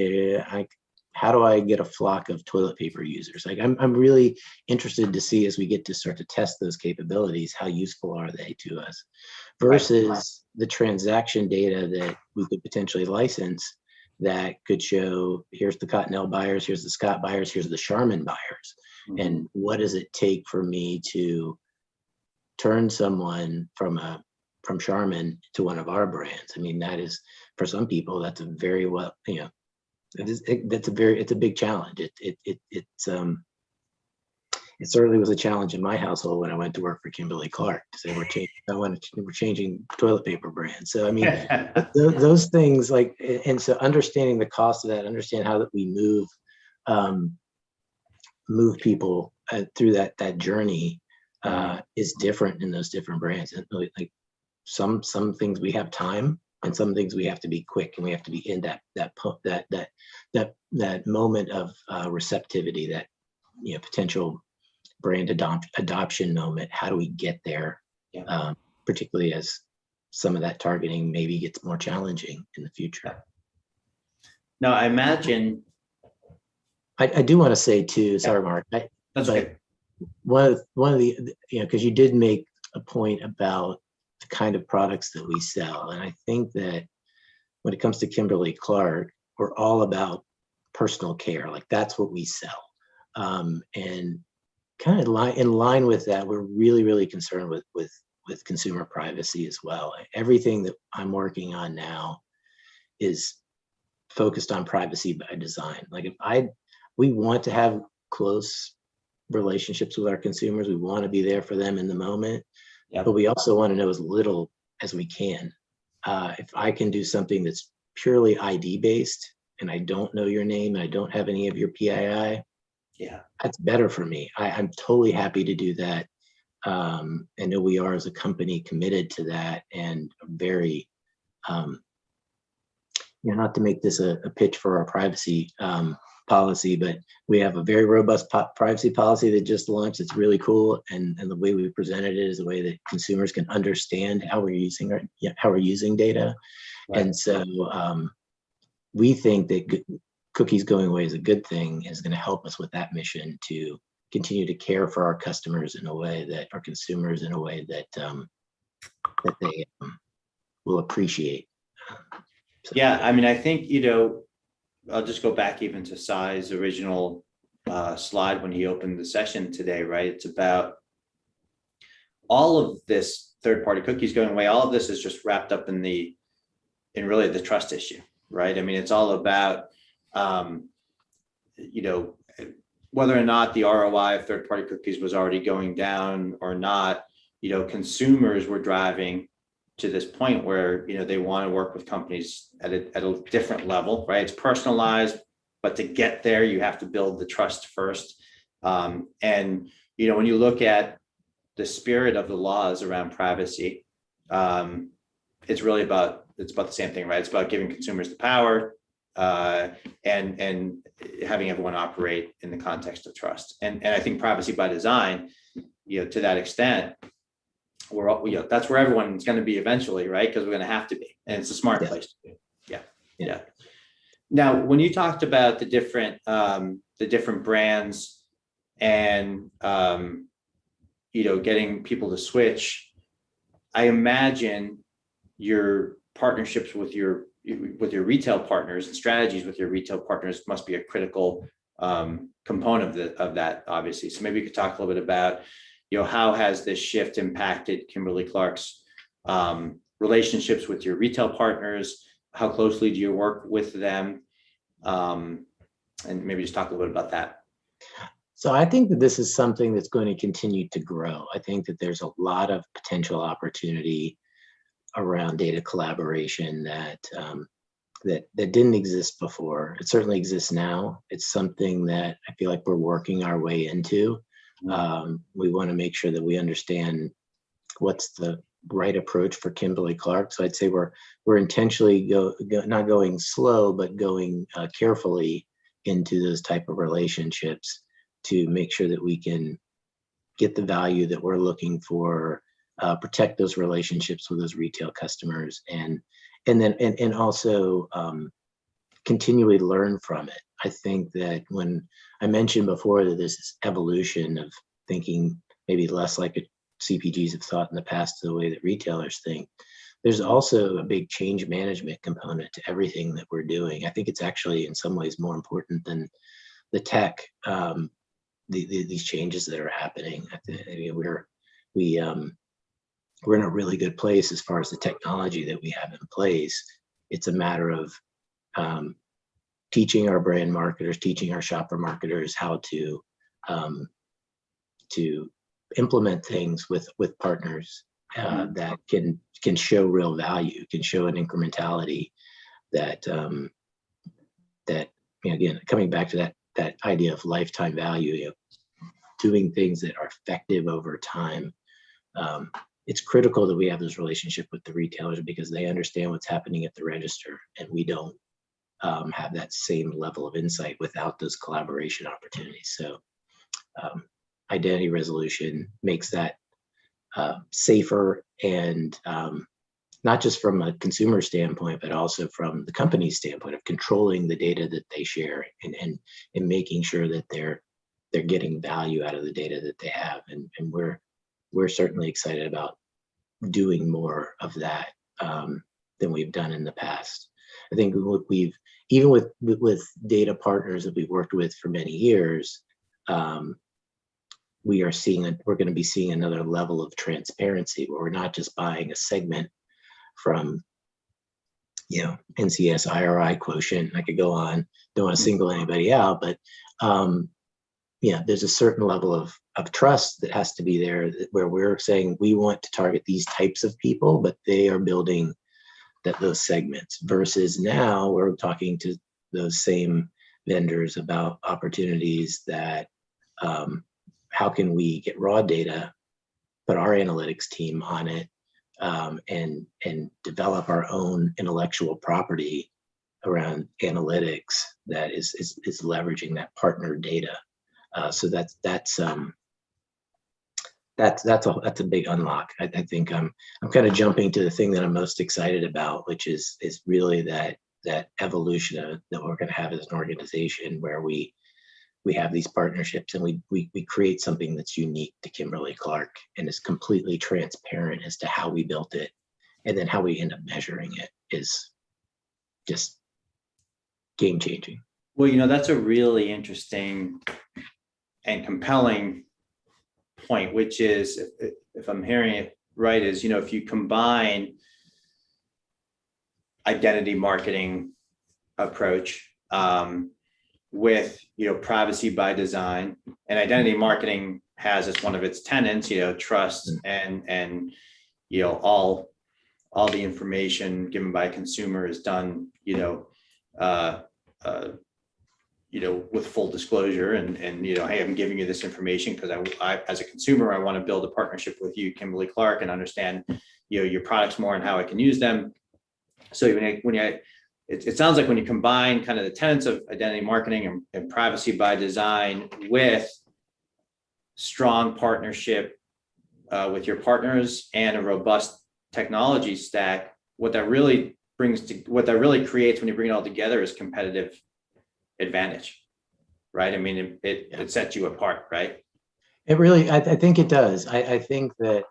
how do I get a flock of toilet paper users? Like I'm really interested to see, as we get to start to test those capabilities, how useful are they to us versus the transaction data that we could potentially license that could show, here's the Cottonelle buyers, here's the Scott buyers, here's the Charmin buyers. And what does it take for me to turn someone from Charmin to one of our brands? I mean, that is, for some people, that's a very it's a big challenge. It certainly was a challenge in my household when I went to work for Kimberly-Clark to say we're changing toilet paper brands. So I mean, those things, like, and so understanding the cost of that, understand how that we move people through that journey is different in those different brands. And like some things we have time, and some things we have to be quick, and we have to be in that moment of receptivity, that potential brand adoption moment. How do we get there? Particularly as some of that targeting maybe gets more challenging in the future. Now, I imagine. I do want to say too. Sorry, Mark. That's okay. One of the because you did make a point about the kind of products that we sell, and I think that when it comes to Kimberly-Clark, we're all about personal care. Like that's what we sell, and kind of in line with that, we're really, really concerned with consumer privacy as well. Everything that I'm working on now is focused on privacy by design. Like we want to have close relationships with our consumers. We want to be there for them in the moment, but we also want to know as little as we can. If I can do something that's purely ID based, and I don't know your name, and I don't have any of your PII, that's better for me. I'm totally happy to do that. I know we are, as a company, committed to that, and very, not to make this a pitch for our privacy policy, but we have a very robust privacy policy that just launched. It's really cool, and the way we presented it is a way that consumers can understand how we're using data, and so we think that cookies going away is a good thing, is going to help us with that mission to continue to care for our customers in a way that our consumers in a way that that they will appreciate. I mean, I think, I'll just go back even to Sai's original slide when he opened the session today, right? It's about all of this third-party cookies going away. All of this is just wrapped up in really the trust issue, right? I mean, it's all about, whether or not the ROI of third-party cookies was already going down or not. Consumers were driving to this point where they want to work with companies at a different level, right? It's personalized, but to get there, you have to build the trust first. And, when you look at the spirit of the laws around privacy, it's the same thing, right? It's about giving consumers the power, and having everyone operate in the context of trust. And I think privacy by design, to that extent, that's where everyone's going to be eventually, right? Because we're going to have to be, and it's a smart place to be. Yeah. Now, when you talked about the different brands and getting people to switch, I imagine your partnerships with your retail partners and strategies with your retail partners must be a critical component of that, obviously. So maybe you could talk a little bit about, how has this shift impacted Kimberly-Clark's relationships with your retail partners? How closely do you work with them? And maybe just talk a little bit about that. So I think that this is something that's going to continue to grow. I think that there's a lot of potential opportunity around data collaboration that didn't exist before. It certainly exists now. It's something that I feel like we're working our way into. We want to make sure that we understand what's the right approach for Kimberly-Clark. So I'd say we're intentionally not going slow, but going carefully into those type of relationships to make sure that we can get the value that we're looking for, protect those relationships with those retail customers, and also continually learn from it. I think that when I mentioned before that there's this evolution of thinking maybe less like CPGs have thought in the past to the way that retailers think, there's also a big change management component to everything that we're doing. I think it's actually in some ways more important than the tech, these changes that are happening. We're in a really good place as far as the technology that we have in place. It's a matter of teaching our brand marketers, teaching our shopper marketers how to implement things with partners that can show real value, can show an incrementality that again, coming back to that idea of lifetime value, doing things that are effective over time. It's critical that we have this relationship with the retailers because they understand what's happening at the register, and we don't have that same level of insight without those collaboration opportunities. So identity resolution makes that safer, and not just from a consumer standpoint, but also from the company's standpoint of controlling the data that they share and making sure that they're getting value out of the data that they have. And we're certainly excited about doing more of that than we've done in the past. I think even with data partners that we've worked with for many years, we're going to be seeing another level of transparency where we're not just buying a segment from NCS IRI quotient. I could go on, don't want to single anybody out, but there's a certain level of trust that has to be there where we're saying we want to target these types of people, but they are building those segments, versus now we're talking to those same vendors about opportunities that how can we get raw data, put our analytics team on it, and develop our own intellectual property around analytics that is leveraging that partner data. So that's a big unlock. I think I'm kind of jumping to the thing that I'm most excited about, which is really that evolution that we're going to have as an organization, where we have these partnerships and we create something that's unique to Kimberly-Clark and is completely transparent as to how we built it, and then how we end up measuring it is just game changing. Well, that's a really interesting and compelling point, which is, if I'm hearing it right, is, if you combine identity marketing approach with, privacy by design, and identity marketing has as one of its tenets, trust and all the information given by a consumer is done, with full disclosure and hey, I'm giving you this information because I as a consumer, I want to build a partnership with you, Kimberly-Clark, and understand, your products more and how I can use them. So it sounds like when you combine kind of the tenets of identity marketing and privacy by design with strong partnership with your partners and a robust technology stack, what that really creates when you bring it all together is competitive advantage, right? I mean, it sets you apart, right? It really, I think it does. I think that,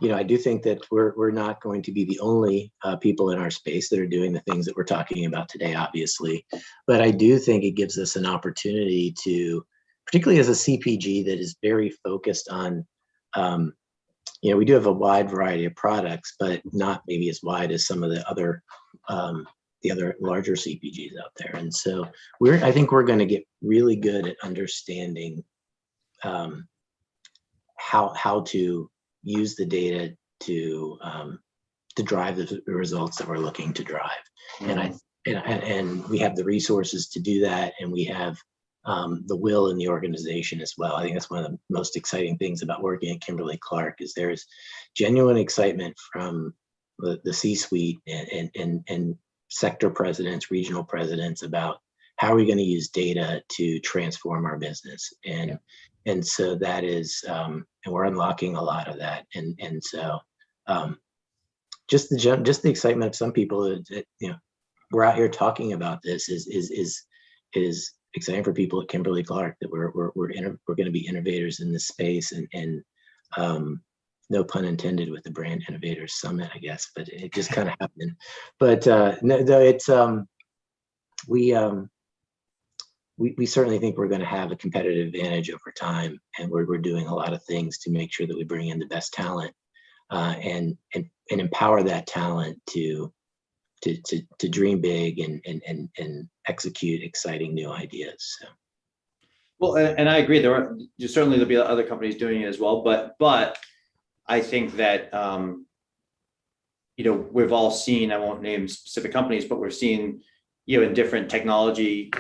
I do think that we're not going to be the only people in our space that are doing the things that we're talking about today, obviously. But I do think it gives us an opportunity to, particularly as a CPG that is very focused on, we do have a wide variety of products, but not maybe as wide as some of the other larger CPGs out there. And so I think we're going to get really good at understanding how to use the data to drive the results that we're looking to drive. Mm-hmm. And we have the resources to do that, and we have the will in the organization as well. I think that's one of the most exciting things about working at Kimberly-Clark is there's genuine excitement from the C-suite and sector presidents, regional presidents about how are we going to use data to transform our business. And so that is, and we're unlocking a lot of that. And so just the excitement of some people that we're out here talking about this is exciting for people at Kimberly-Clark, that we're going to be innovators in this space, and no pun intended with the Brand Innovators Summit, I guess, but it just kind of happened. But no, it's we certainly think we're going to have a competitive advantage over time, and we're doing a lot of things to make sure that we bring in the best talent and empower that talent to dream big and execute exciting new ideas. So. Well, and I agree. There'll be other companies doing it as well, but I think that we've all seen, I won't name specific companies, but we're seeing in different technology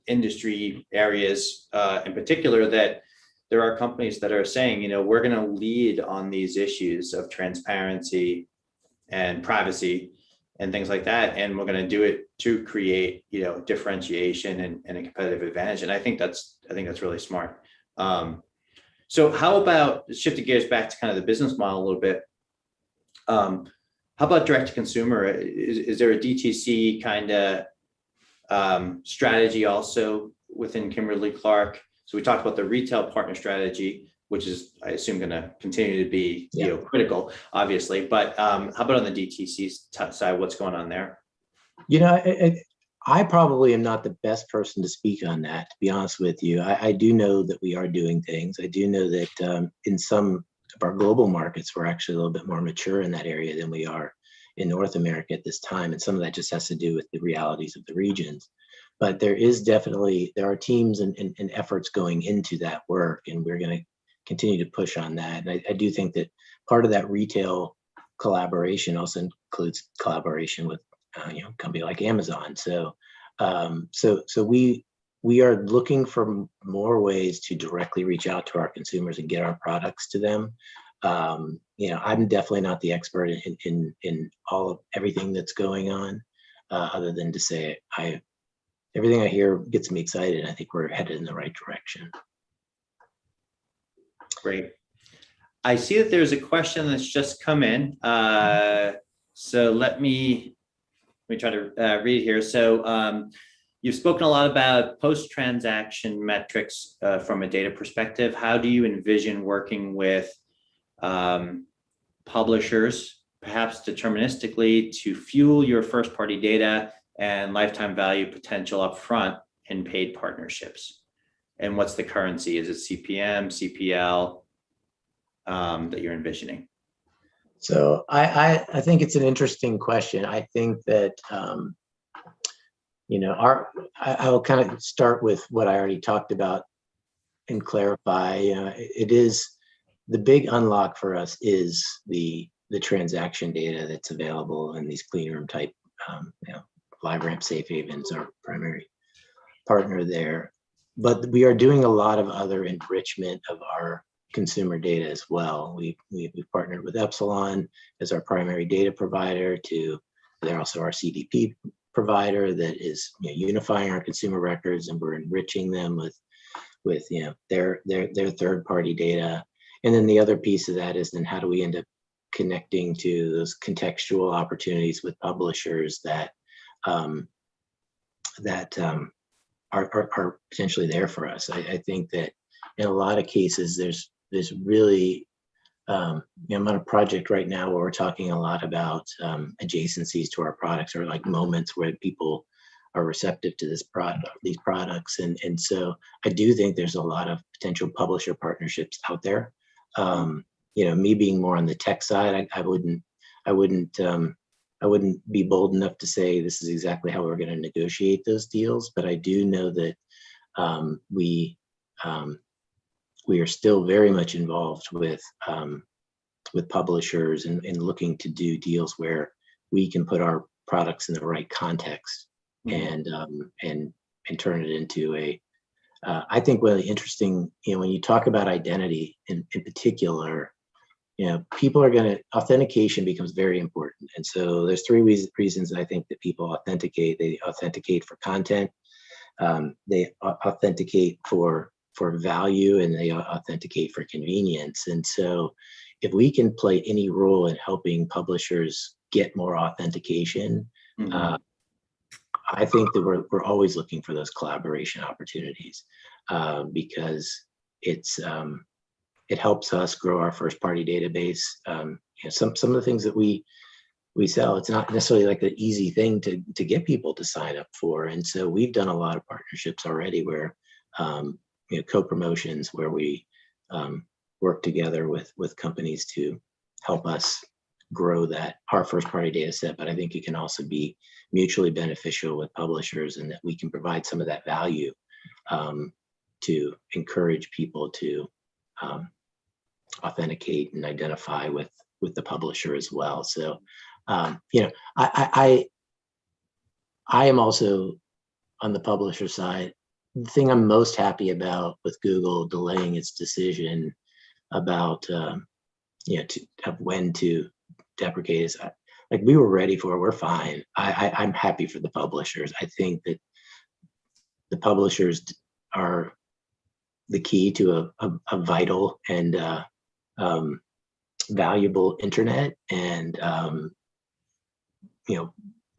industry areas in particular, that there are companies that are saying, we're going to lead on these issues of transparency and privacy and things like that, and we're going to do it to create differentiation and a competitive advantage. And I think that's really smart. So how about shifting gears back to kind of the business model a little bit? How about direct to consumer? Is there a DTC kind of strategy also within Kimberly-Clark? So we talked about the retail partner strategy, which is, I assume, going to continue to be critical, obviously. But how about on the DTC side? What's going on there? I probably am not the best person to speak on that, to be honest with you. I do know that we are doing things. I do know that in some of our global markets, we're actually a little bit more mature in that area than we are in North America at this time. And some of that just has to do with the realities of the regions. But there are teams and efforts going into that work, and we're going to continue to push on that. And I do think that part of that retail collaboration also includes collaboration with a company like Amazon. So we are looking for more ways to directly reach out to our consumers and get our products to them. I'm definitely not the expert in all of everything that's going on, other than to say everything I hear gets me excited. I think we're headed in the right direction. Great. I see that there's a question that's just come in. So let me try to read here. So you've spoken a lot about post-transaction metrics from a data perspective. How do you envision working with publishers, perhaps deterministically, to fuel your first-party data and lifetime value potential upfront in paid partnerships? And what's the currency? Is it CPM, CPL that you're envisioning? So I think it's an interesting question. I think that I'll kind of start with what I already talked about and clarify. It is the big unlock for us is the transaction data that's available in these clean room type LiveRamp Safe Havens, our primary partner there. But we are doing a lot of other enrichment of our consumer data as well. We've partnered with Epsilon as our primary data provider. They're also our CDP provider that is unifying our consumer records, and we're enriching them with their third-party data. And then the other piece of that is then how do we end up connecting to those contextual opportunities with publishers that are potentially there for us. I think that in a lot of cases, there's really, I'm on a project right now where we're talking a lot about adjacencies to our products, or like moments where people are receptive to these products. And so I do think there's a lot of potential publisher partnerships out there. Me being more on the tech side, I wouldn't be bold enough to say this is exactly how we're going to negotiate those deals, but I do know that we are still very much involved with publishers and looking to do deals where we can put our products in the right context and turn it into I think really interesting, when you talk about identity in particular, authentication becomes very important. And so there's three reasons I think that people authenticate. They authenticate for content, they authenticate for value, and they authenticate for convenience. And so if we can play any role in helping publishers get more authentication, I think that we're always looking for those collaboration opportunities because it helps us grow our first party database. Some of the things that we sell, it's not necessarily like an easy thing to get people to sign up for. And so we've done a lot of partnerships already where co-promotions where we work together with companies to help us grow our first party data set. But I think it can also be mutually beneficial with publishers, and that we can provide some of that value to encourage people to authenticate and identify with the publisher as well. So, I am also on the publisher side. The thing I'm most happy about with Google delaying its decision about when to deprecate is like we were ready for it. We're fine. I'm happy for the publishers. I think that the publishers are the key to a vital and valuable internet, and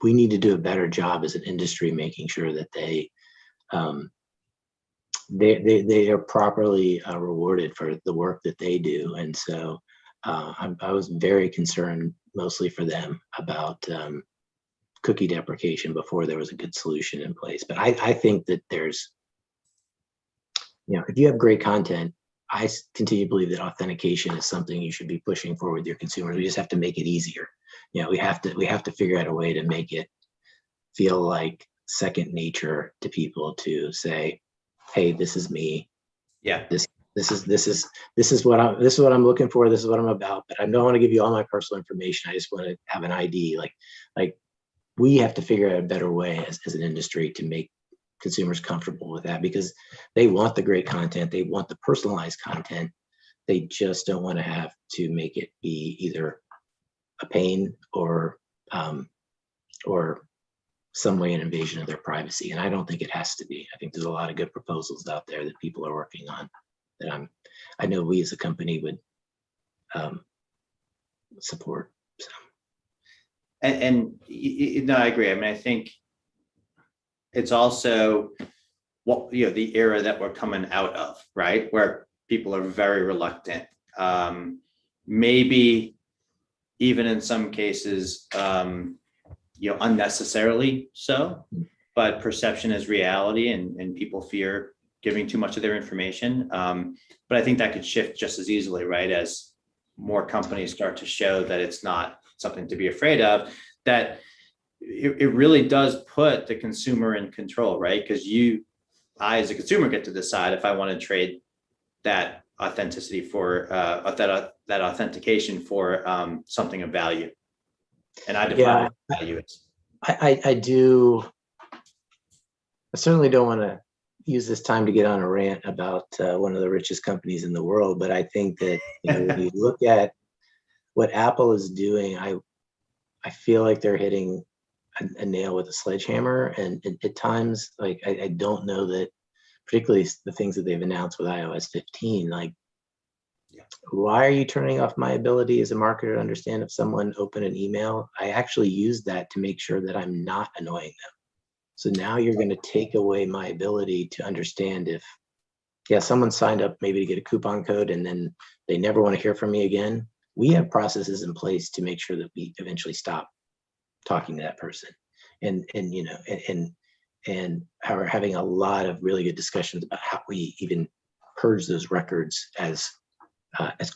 we need to do a better job as an industry making sure that they are properly rewarded for the work that they do. And so I was very concerned mostly for them about cookie deprecation before there was a good solution in place. But I think that there's, if you have great content, I continue to believe that authentication is something you should be pushing for with your consumers. We just have to make it easier. We have to figure out a way to make it feel like second nature to people to say, hey, this is me. Yeah. This is what I'm looking for. This is what I'm about. But I don't want to give you all my personal information. I just want to have an ID. Like we have to figure out a better way as an industry to make consumers comfortable with that, because they want the great content. They want the personalized content. They just don't want to have to make it be either a pain or some way an invasion of their privacy. And I don't think it has to be. I think there's a lot of good proposals out there that people are working on that I know we as a company would support. So. And no, I agree. I mean, I think it's also the era that we're coming out of, right? Where people are very reluctant, maybe even in some cases, unnecessarily so, but perception is reality, and people fear giving too much of their information. But I think that could shift just as easily, right? As more companies start to show that it's not something to be afraid of, that it really does put the consumer in control, right? Because I as a consumer get to decide if I want to trade that authenticity for that authentication for something of value. And I define what value is. I do. I certainly don't want to use this time to get on a rant about one of the richest companies in the world, but I think that when you look at what Apple is doing, I feel like they're hitting a nail with a sledgehammer, and at times, like I don't know that, particularly the things that they've announced with iOS 15, like. Why are you turning off my ability as a marketer to understand if someone opened an email? I actually use that to make sure that I'm not annoying them. So now you're going to take away my ability to understand if, yeah, someone signed up maybe to get a coupon code and then they never want to hear from me again. We have processes in place to make sure that we eventually stop talking to that person. And we're having a lot of really good discussions about how we even purge those records as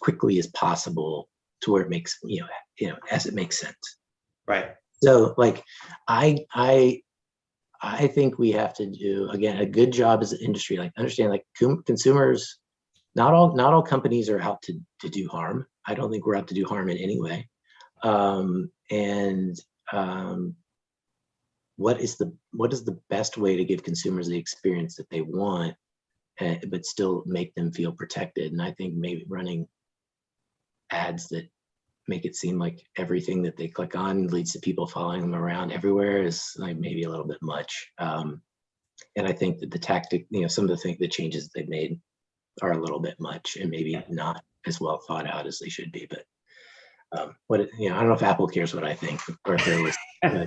quickly as possible to where it makes, as it makes sense. Right. So like, I think we have to do, again, a good job as an industry, like understand, like consumers, not all companies are out to do harm. I don't think we're out to do harm in any way. What is the best way to give consumers the experience that they want, but still make them feel protected? And I think maybe running ads that make it seem like everything that they click on leads to people following them around everywhere is like maybe a little bit much. And I think that the tactic, some of the changes they've made are a little bit much and maybe not as well thought out as they should be. But I don't know if Apple cares what I think or if they're listening.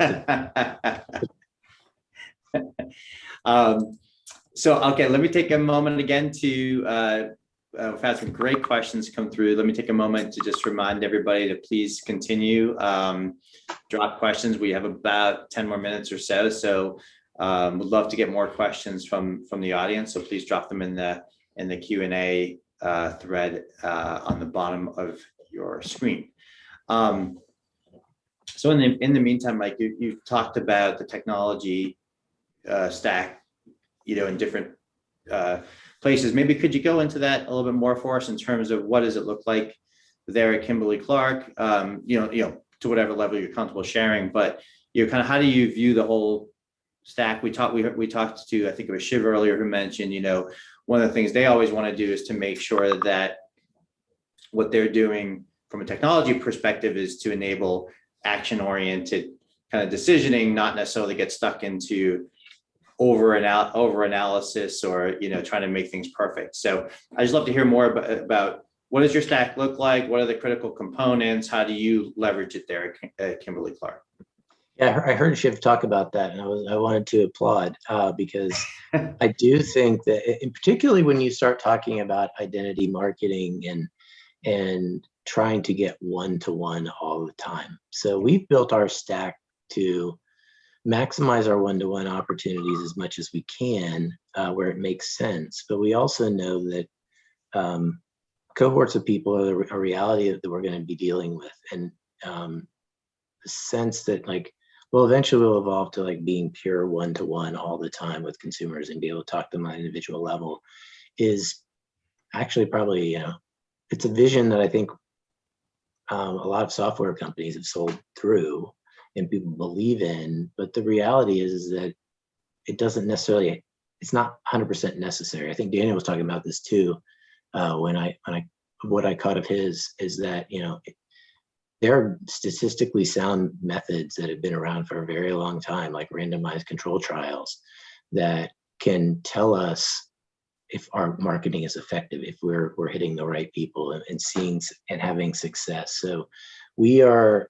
So, okay, let me take a moment again to, we've had some great questions come through. Let me take a moment to just remind everybody to please continue, drop questions. We have about 10 more minutes or so. So we'd love to get more questions from the audience. So please drop them in the Q&A thread on the bottom of your screen. So in the meantime, Mike, you talked about the technology stack, in different places. Maybe could you go into that a little bit more for us in terms of what does it look like there at Kimberly-Clark, to whatever level you're comfortable sharing, but kind of how do you view the whole stack? We talked to, I think it was Shiv earlier who mentioned, one of the things they always want to do is to make sure that what they're doing from a technology perspective is to enable action-oriented kind of decisioning, not necessarily get stuck into over analysis or trying to make things perfect. So I just love to hear more about what does your stack look like? What are the critical components? How do you leverage it there at Kimberly-Clark? Yeah, I heard Shiv talk about that, and I wanted to applaud because I do think that, and particularly when you start talking about identity marketing and trying to get one-to-one all the time. So we've built our stack to maximize our one-to-one opportunities as much as we can where it makes sense. But we also know that cohorts of people are a reality that we're going to be dealing with. And the sense that eventually we'll evolve to being pure one-to-one all the time with consumers and be able to talk to them on an individual level is actually probably, it's a vision that I think a lot of software companies have sold through and people believe in, but the reality is that it doesn't necessarily, it's not 100% necessary. I think Daniel was talking about this too. What I caught of his is that, there are statistically sound methods that have been around for a very long time, like randomized control trials, that can tell us if our marketing is effective, if we're hitting the right people and seeing and having success. So we have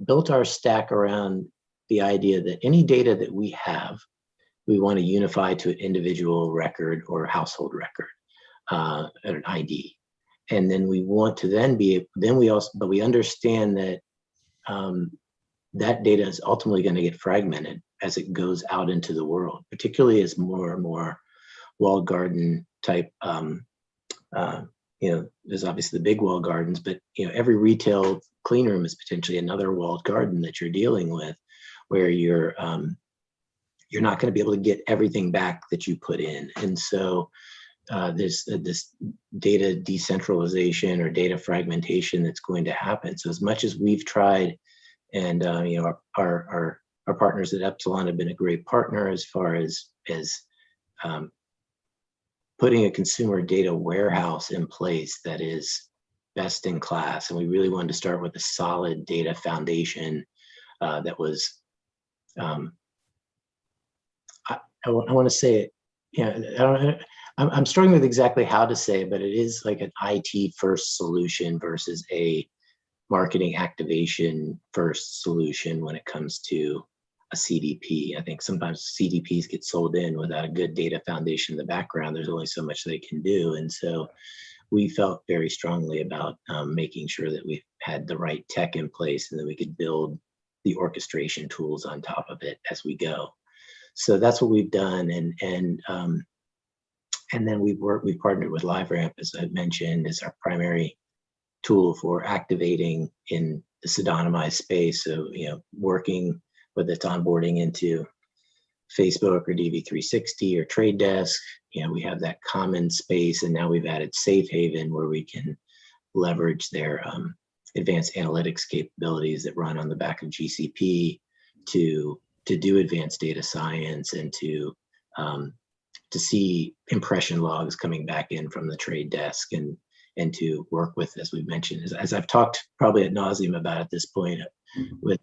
built our stack around the idea that any data that we have, we want to unify to an individual record or household record, an ID. And then we want to but we understand that that data is ultimately going to get fragmented as it goes out into the world, particularly as more and more walled garden type, there's obviously the big walled gardens, but every retail clean room is potentially another walled garden that you're dealing with, where you're not going to be able to get everything back that you put in. And so there's this data decentralization or data fragmentation that's going to happen. So as much as we've tried, and our our partners at Epsilon have been a great partner as far as putting a consumer data warehouse in place that is best in class. And we really wanted to start with a solid data foundation that was, I want to say it, I'm struggling with exactly how to say it, but it is like an IT first solution versus a marketing activation first solution when it comes to a CDP. I think sometimes CDPs get sold in without a good data foundation in the background. There's only so much they can do. And so we felt very strongly about making sure that we had the right tech in place and that we could build the orchestration tools on top of it as we go. So that's what we've done. And then we've partnered with LiveRamp, as I mentioned, as our primary tool for activating in the pseudonymized space. So, working whether it's onboarding into Facebook or DV360 or Trade Desk, we have that common space, and now we've added Safe Haven where we can leverage their advanced analytics capabilities that run on the back of GCP to do advanced data science and to see impression logs coming back in from the Trade Desk and to work with, as we mentioned, as I've talked probably ad nauseum about at this point, with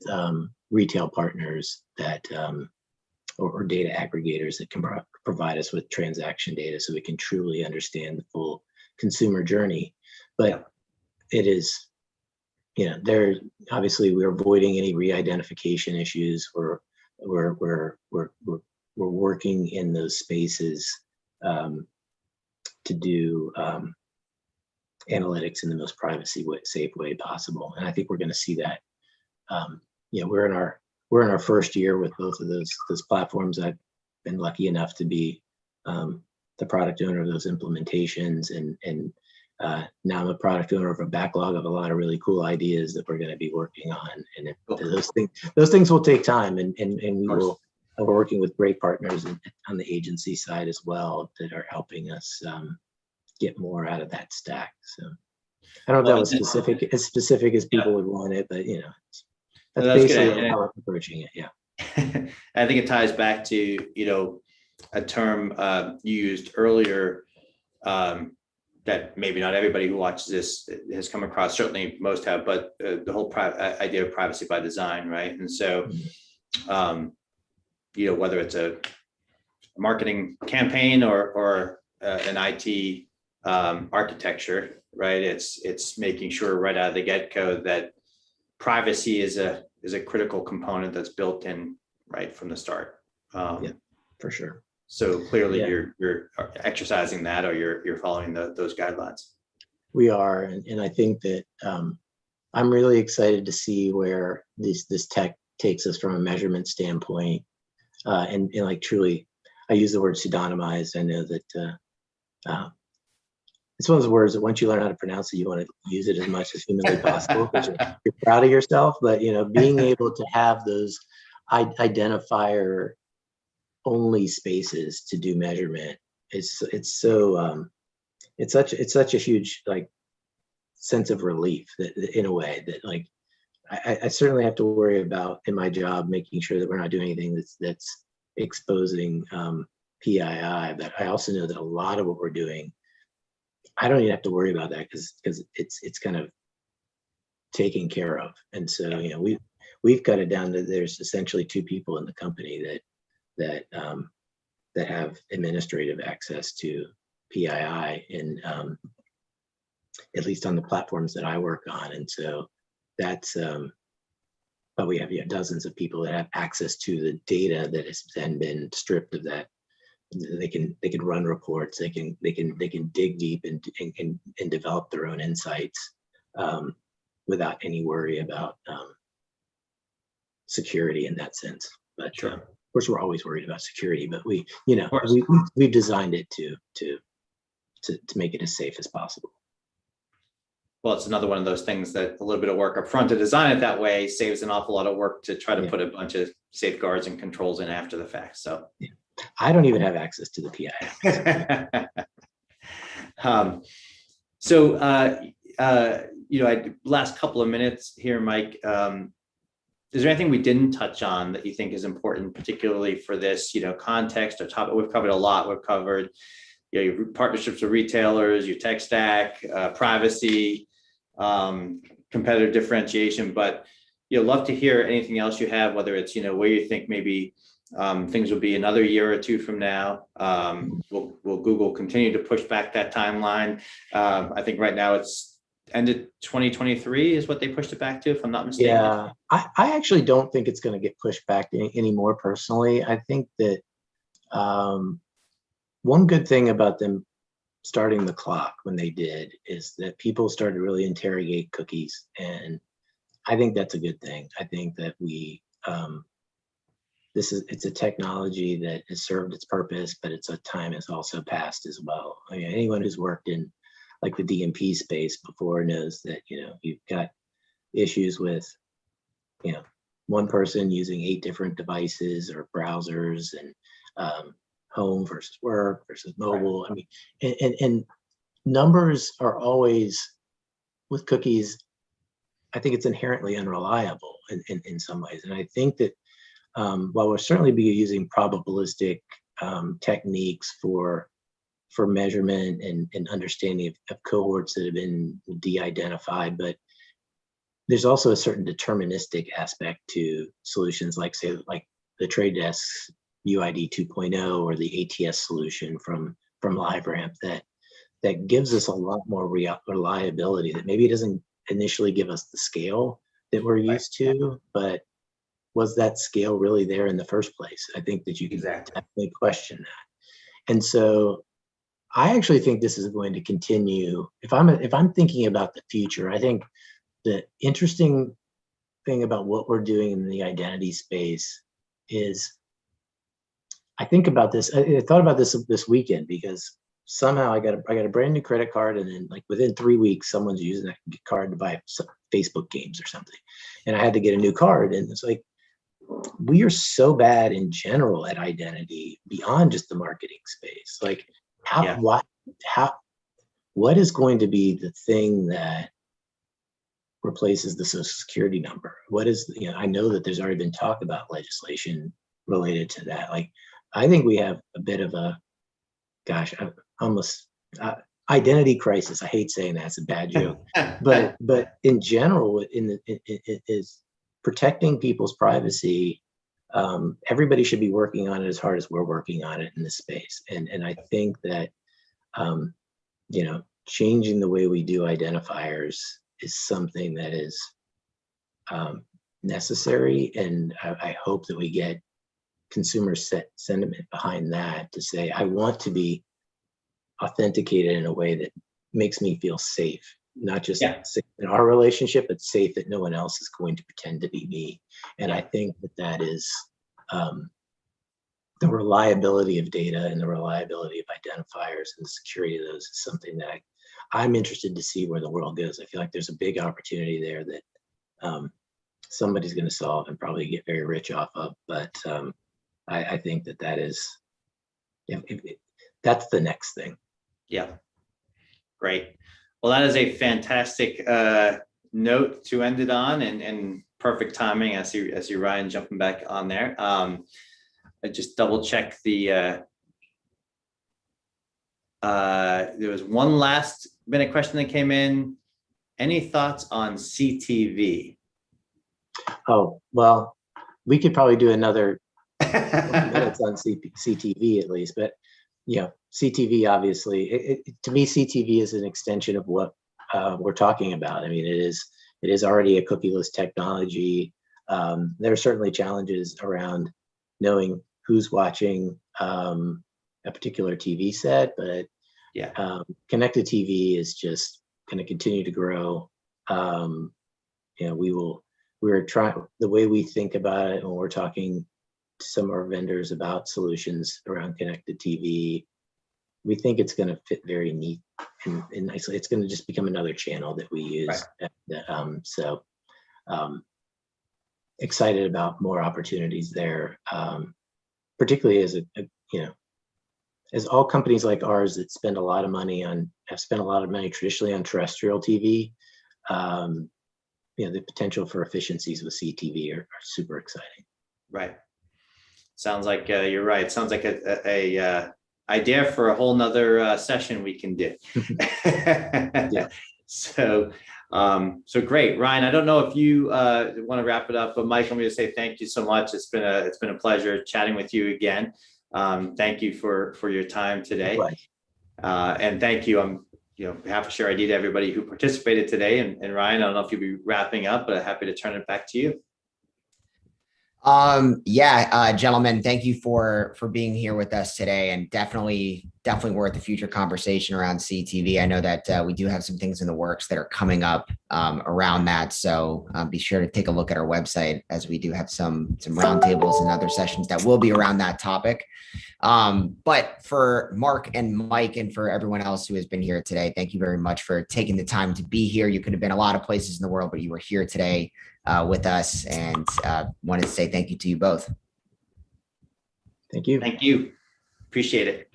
retail partners that or data aggregators that can provide us with transaction data so we can truly understand the full consumer journey. But it is, there obviously we're avoiding any re-identification issues. We're working in those spaces to do analytics in the most safe way possible. And I think we're going to see that. We're in our first year with both of those platforms. I've been lucky enough to be the product owner of those implementations, and now I'm a product owner of a backlog of a lot of really cool ideas that we're going to be working on. And those things will take time, and we're working with great partners on the agency side as well that are helping us get more out of that stack. So I don't know if that was as specific as people would want it, but that's basically how we're approaching it. Yeah. I think it ties back to, a term you used earlier that maybe not everybody who watches this has come across, certainly most have, but the whole idea of privacy by design, right? And so, whether it's a marketing campaign or an IT architecture, right? It's making sure right out of the get-go that privacy is a critical component that's built in right from the start. For sure. So clearly you're exercising that, or you're following those guidelines. We are, and I think that I'm really excited to see where this tech takes us from a measurement standpoint, and like truly, I use the word pseudonymized. I know that it's one of those words that once you learn how to pronounce it, you want to use it as much as humanly possible because you're proud of yourself. But being able to have those identifier only spaces to do measurement it's such a huge sense of relief that in a way that I certainly have to worry about in my job making sure that we're not doing anything that's exposing PII, but I also know that a lot of what we're doing, I don't even have to worry about that because it's kind of taken care of. And so we've cut it down to there's essentially 2 people in the company that have administrative access to PII, and at least on the platforms that I work on. And so that's but we have dozens of people that have access to the data that has then been stripped of that. They can run reports. They can dig deep and develop their own insights without any worry about security in that sense. But sure. Of course, we're always worried about security. But we've designed it to make it as safe as possible. Well, it's another one of those things that a little bit of work up front to design it that way saves an awful lot of work to try to put a bunch of safeguards and controls in after the fact. So. Yeah. I don't even have access to the PII. Last couple of minutes here, Mike. is there anything we didn't touch on that you think is important, particularly for this, context or topic? We've covered a lot. We've covered, your partnerships with retailers, your tech stack, privacy, competitive differentiation, but love to hear anything else you have, whether it's, where you think maybe things will be another year or two from now. Will Google continue to push back that timeline? I think right now it's ended 2023 is what they pushed it back to, if I'm not mistaken. Yeah, I actually don't think it's going to get pushed back anymore personally. I think that one good thing about them starting the clock when they did is that people started to really interrogate cookies. And I think that's a good thing. I think that it's a technology that has served its purpose, but it's a time has also passed as well. I mean, anyone who's worked in like the DMP space before knows that, you've got issues with, one person using 8 different devices or browsers and home versus work versus mobile. I mean, and numbers are always with cookies. I think it's inherently unreliable in some ways. And I think that while we'll certainly be using probabilistic techniques for measurement and understanding of cohorts that have been de-identified, but there's also a certain deterministic aspect to solutions like, say, like the Trade Desk's UID 2.0 or the ATS solution from LiveRamp that gives us a lot more reliability that maybe doesn't initially give us the scale that we're used to, but was that scale really there in the first place? I think that you can definitely question that. And so I actually think this is going to continue. If I'm thinking about the future, I think the interesting thing about what we're doing in the identity space is I think about this. I thought about this weekend because somehow I got a brand new credit card, and then like within 3 weeks, someone's using that card to buy some Facebook games or something, and I had to get a new card. And it's like we are so bad in general at identity beyond just the marketing space. Like what is going to be the thing that replaces the social security number? What is, I know that there's already been talk about legislation related to that. Like, I think we have a bit of a, almost identity crisis. I hate saying that, it's a bad joke, but in general, it is protecting people's privacy. Everybody should be working on it as hard as we're working on it in this space. And I think that, changing the way we do identifiers is something that is necessary. And I hope that we get consumer sentiment behind that to say, I want to be authenticated in a way that makes me feel safe, not just safe in our relationship, but safe that no one else is going to pretend to be me. And I think that is the reliability of data and the reliability of identifiers and the security of those is something that I'm interested to see where the world goes. I feel like there's a big opportunity there that somebody's going to solve and probably get very rich off of. But I think that is, that's the next thing. Yeah, great. Well, that is a fantastic note to end it on, and perfect timing. I see Ryan jumping back on there. I just double check the. There was one last minute question that came in. Any thoughts on CTV? Oh, well, we could probably do another minutes on CTV at least, but CTV obviously, to me, CTV is an extension of what we're talking about. I mean, it is already a cookieless technology. There are certainly challenges around knowing who's watching a particular TV set, but connected TV is just going to continue to grow. We're trying, the way we think about it when we're talking to some of our vendors about solutions around connected TV, we think it's going to fit very neat and nicely. It's going to just become another channel that we use. Right. Excited about more opportunities there, particularly as all companies like ours that have spent a lot of money traditionally on terrestrial TV. the potential for efficiencies with CTV are super exciting. Right. Sounds like you're right. Sounds like a idea for a whole nother session we can do. Yeah. So great, Ryan. I don't know if you want to wrap it up, but Mike, I'm going to say thank you so much. It's been a pleasure chatting with you again. Thank you for your time today, and thank you. On behalf of Share ID to everybody who participated today. And Ryan, I don't know if you'll be wrapping up, but I'm happy to turn it back to you. Gentlemen, thank you for being here with us today, and definitely worth a future conversation around CTV. I know that we do have some things in the works that are coming up around that. So be sure to take a look at our website, as we do have some roundtables and other sessions that will be around that topic. But for Mark and Mike and for everyone else who has been here today, thank you very much for taking the time to be here. You could have been a lot of places in the world, but you were here today with us, and wanted to say thank you to you both. Thank you. Thank you. Appreciate it.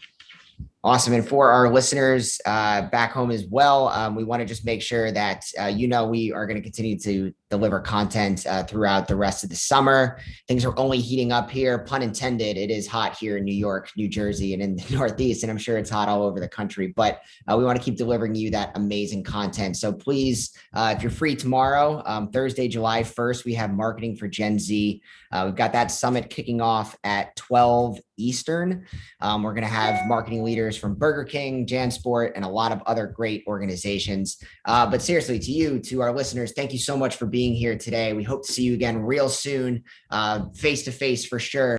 Awesome. And for our listeners back home as well, we want to just make sure that we are going to continue to deliver content throughout the rest of the summer. Things are only heating up here, pun intended. It is hot here in New York, New Jersey, and in the Northeast, and I'm sure it's hot all over the country. But we want to keep delivering you that amazing content. So please, if you're free tomorrow, Thursday, July 1st, we have Marketing for Gen Z. We've got that summit kicking off at 12 Eastern. We're going to have marketing leaders from Burger King, JanSport, and a lot of other great organizations. But seriously, to our listeners, thank you so much for being here today. We hope to see you again real soon, face to face for sure.